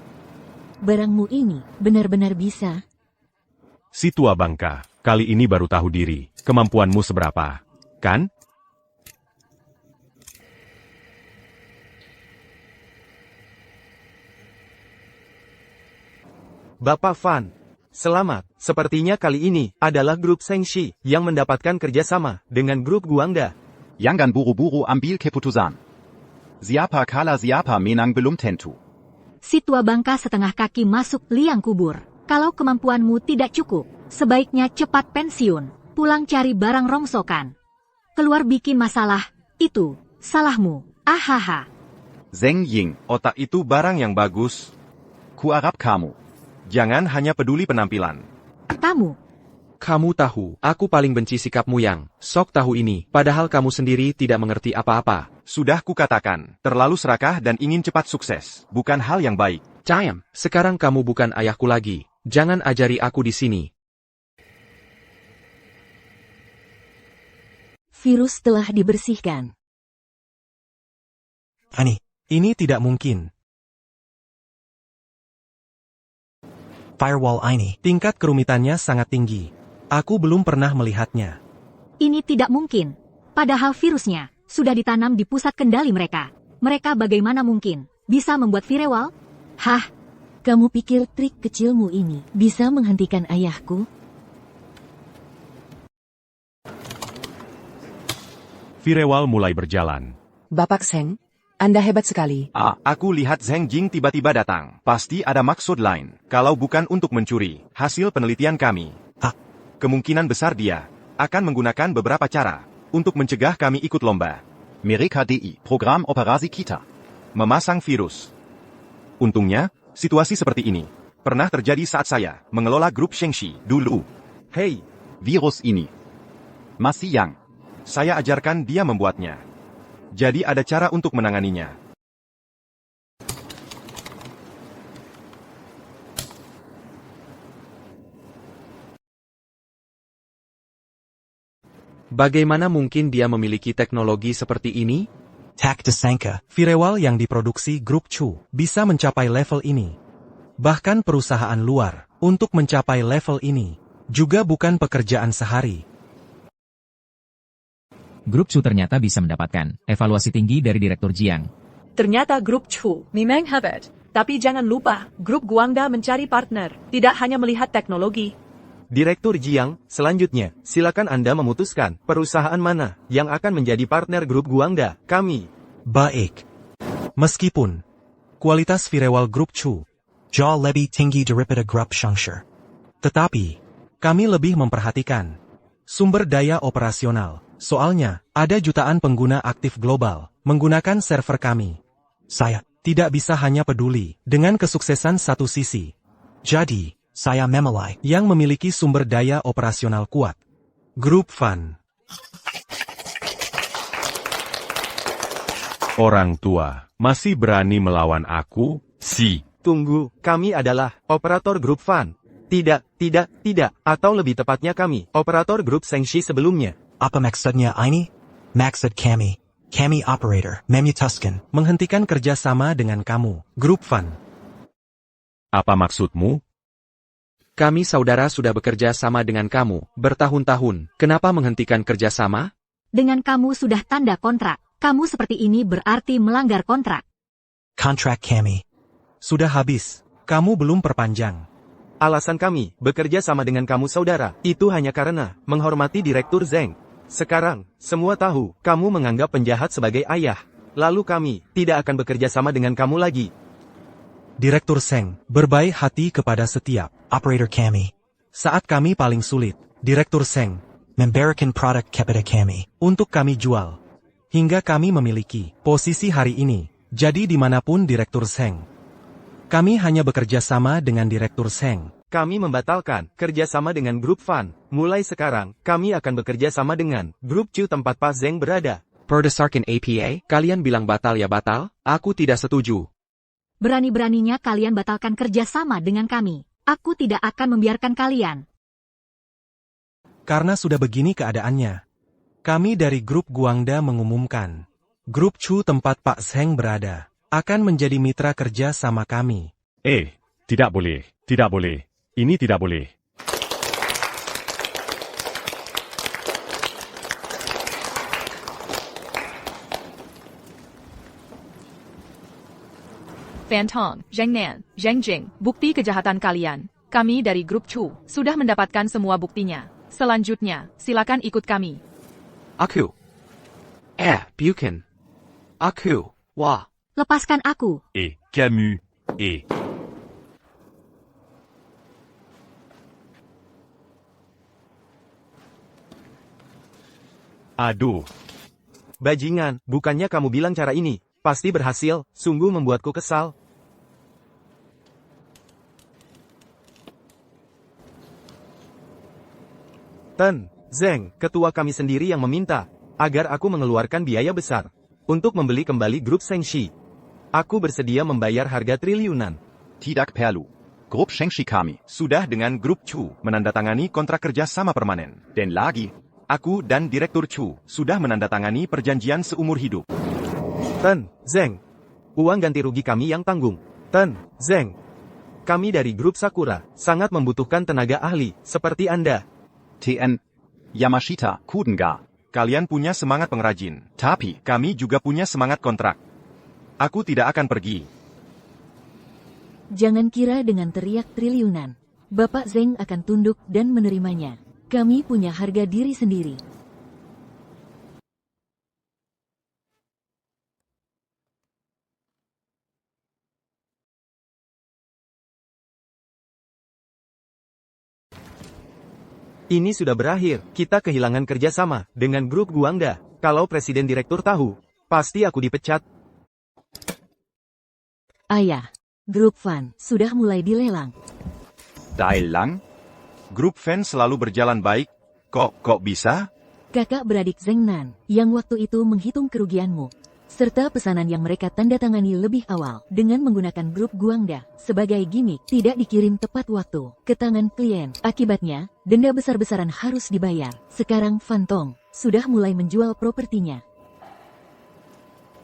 barangmu ini benar-benar bisa. Si tua bangka, kali ini baru tahu diri, kemampuanmu seberapa, kan? Bapak Fan, selamat. Sepertinya kali ini adalah grup Shengxi yang mendapatkan kerjasama dengan grup Guangda. Yangan buru-buru ambil keputusan. Siapa kala siapa menang belum tentu. Si tua bangka setengah kaki masuk liang kubur. Kalau kemampuanmu tidak cukup, sebaiknya cepat pensiun, pulang cari barang rongsokan. Keluar bikin masalah, itu salahmu. Ahaha. Zheng Ying, otak itu barang yang bagus. Kuharap kamu. Jangan hanya peduli penampilan. Kamu tahu, aku paling benci sikapmu yang sok tahu ini, padahal kamu sendiri tidak mengerti apa-apa. Sudah kukatakan, terlalu serakah dan ingin cepat sukses, bukan hal yang baik. Cayam, sekarang kamu bukan ayahku lagi. Jangan ajari aku di sini. Virus telah dibersihkan. Ini tidak mungkin. Firewall ini, tingkat kerumitannya sangat tinggi. Aku belum pernah melihatnya. Ini tidak mungkin. Padahal virusnya sudah ditanam di pusat kendali mereka. Mereka bagaimana mungkin bisa membuat firewall? Hah? Kamu pikir trik kecilmu ini bisa menghentikan ayahku? Firewall mulai berjalan. Bapak Zheng, Anda hebat sekali. Aku lihat Zheng Jing tiba-tiba datang. Pasti ada maksud lain. Kalau bukan untuk mencuri hasil penelitian kami. Kemungkinan besar dia akan menggunakan beberapa cara untuk mencegah kami ikut lomba. Mereka DI, program operasi kita. Memasang virus. Untungnya, situasi seperti ini pernah terjadi saat saya mengelola grup Shengxi dulu. Hey, virus ini masih yang saya ajarkan dia membuatnya. Jadi ada cara untuk menanganinya. Bagaimana mungkin dia memiliki teknologi seperti ini? Tak disangka, Firewall yang diproduksi grup Chu bisa mencapai level ini. Bahkan perusahaan luar untuk mencapai level ini juga bukan pekerjaan sehari. Grup Chu ternyata bisa mendapatkan evaluasi tinggi dari Direktur Jiang. Ternyata grup Chu memang hebat. Tapi jangan lupa, grup Guangda mencari partner, tidak hanya melihat teknologi. Direktur Jiang, selanjutnya, silakan Anda memutuskan perusahaan mana yang akan menjadi partner grup Guangda. Kami. Baik. Meskipun kualitas Firewall grup Chu jauh lebih tinggi daripada grup Shengxi, tetapi kami lebih memperhatikan sumber daya operasional. Soalnya, ada jutaan pengguna aktif global menggunakan server kami. Saya tidak bisa hanya peduli dengan kesuksesan satu sisi. Jadi, saya memilih yang memiliki sumber daya operasional kuat. Grup Fan. Orang tua, masih berani melawan aku? Tunggu, kami adalah operator grup Fan. Tidak, atau lebih tepatnya kami, operator grup Shengxi sebelumnya. Apa maksudnya ini? Maksud kami operator, memutuskan menghentikan kerjasama dengan kamu, Grup Fan. Apa maksudmu? Kami saudara sudah bekerja sama dengan kamu bertahun-tahun. Kenapa menghentikan kerjasama? Dengan kamu sudah tanda kontrak. Kamu seperti ini berarti melanggar kontrak. Kontrak kami sudah habis. Kamu belum perpanjang. Alasan kami bekerja sama dengan kamu saudara, itu hanya karena menghormati Direktur Zheng. Sekarang, semua tahu kamu menganggap penjahat sebagai ayah. Lalu kami tidak akan bekerja sama dengan kamu lagi. Direktur Zheng berbaik hati kepada setiap operator kami. Saat kami paling sulit, Direktur Zheng memberikan produk kepada kami untuk kami jual. Hingga kami memiliki posisi hari ini. Jadi dimanapun Direktur Zheng, kami hanya bekerja sama dengan Direktur Zheng. Kami membatalkan kerjasama dengan Grup Fan. Mulai sekarang, kami akan bekerja sama dengan Grup Chu tempat Pak Zheng berada. Berdasarkan APA, kalian bilang batal ya batal? Aku tidak setuju. Berani-beraninya kalian batalkan kerjasama dengan kami. Aku tidak akan membiarkan kalian. Karena sudah begini keadaannya. Kami dari grup Guangda mengumumkan, grup Chu tempat Pak Zheng berada, akan menjadi mitra kerja sama kami. Tidak boleh, tidak boleh. Ini tidak boleh. Fan Tong, Zheng Nan, Zheng Jing, bukti kejahatan kalian. Kami dari grup Chu sudah mendapatkan semua buktinya. Selanjutnya, silakan ikut kami. Aku. Bukan. Aku. Wah. Lepaskan aku. Camus, Aduh. Bajingan, bukannya kamu bilang cara ini pasti berhasil, sungguh membuatku kesal. Ten, Zheng, ketua kami sendiri yang meminta agar aku mengeluarkan biaya besar untuk membeli kembali grup Shengxi. Aku bersedia membayar harga triliunan. Tidak perlu. Grup Shengxi kami. Sudah dengan grup Chu menandatangani kontrak kerja sama permanen. Dan lagi, aku dan Direktur Chu sudah menandatangani perjanjian seumur hidup. Ten, Zheng, uang ganti rugi kami yang tanggung. Ten, Zheng, kami dari grup Sakura sangat membutuhkan tenaga ahli seperti Anda. TN, Yamashita, Kudenga. Kalian punya semangat pengrajin. Tapi, kami juga punya semangat kontrak. Aku tidak akan pergi. Jangan kira dengan teriak triliunan, Bapak Zheng akan tunduk dan menerimanya. Kami punya harga diri sendiri. Ini sudah berakhir, kita kehilangan kerjasama dengan grup Guangda. Kalau presiden direktur tahu, pasti aku dipecat. Ayah, grup Fan sudah mulai dilelang. Dilelang? Grup Fan selalu berjalan baik. Kok bisa? Kakak beradik Zheng Nan, yang waktu itu menghitung kerugianmu, serta pesanan yang mereka tanda tangani lebih awal dengan menggunakan grup Guangda sebagai gimmick tidak dikirim tepat waktu ke tangan klien. Akibatnya, denda besar-besaran harus dibayar. Sekarang Fan Tong sudah mulai menjual propertinya.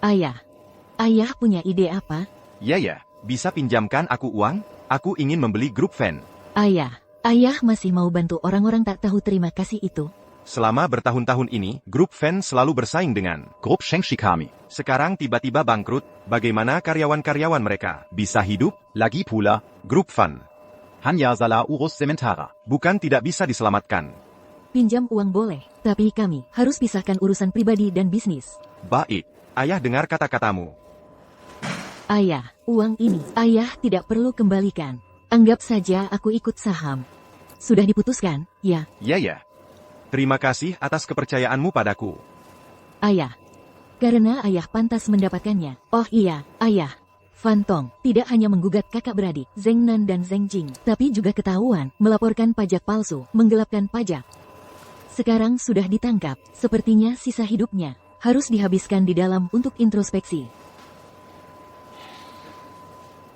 Ayah punya ide apa? Ya, bisa pinjamkan aku uang? Aku ingin membeli grup Fan. Ayah masih mau bantu orang-orang tak tahu terima kasih itu. Selama bertahun-tahun ini, grup Fan selalu bersaing dengan grup Shengxi kami. Sekarang tiba-tiba bangkrut, bagaimana karyawan-karyawan mereka bisa hidup? Lagi pula, grup Fan hanya salah urus sementara. Bukan tidak bisa diselamatkan. Pinjam uang boleh, tapi kami harus pisahkan urusan pribadi dan bisnis. Baik, ayah dengar kata-katamu. Ayah, uang ini ayah tidak perlu kembalikan. Anggap saja aku ikut saham. Sudah diputuskan, ya? Ya. Terima kasih atas kepercayaanmu padaku. Ayah, karena ayah pantas mendapatkannya. Oh iya, ayah. Fan Tong tidak hanya menggugat kakak beradik Zheng Nan dan Zheng Jing, tapi juga ketahuan melaporkan pajak palsu, menggelapkan pajak. Sekarang sudah ditangkap, sepertinya sisa hidupnya harus dihabiskan di dalam untuk introspeksi.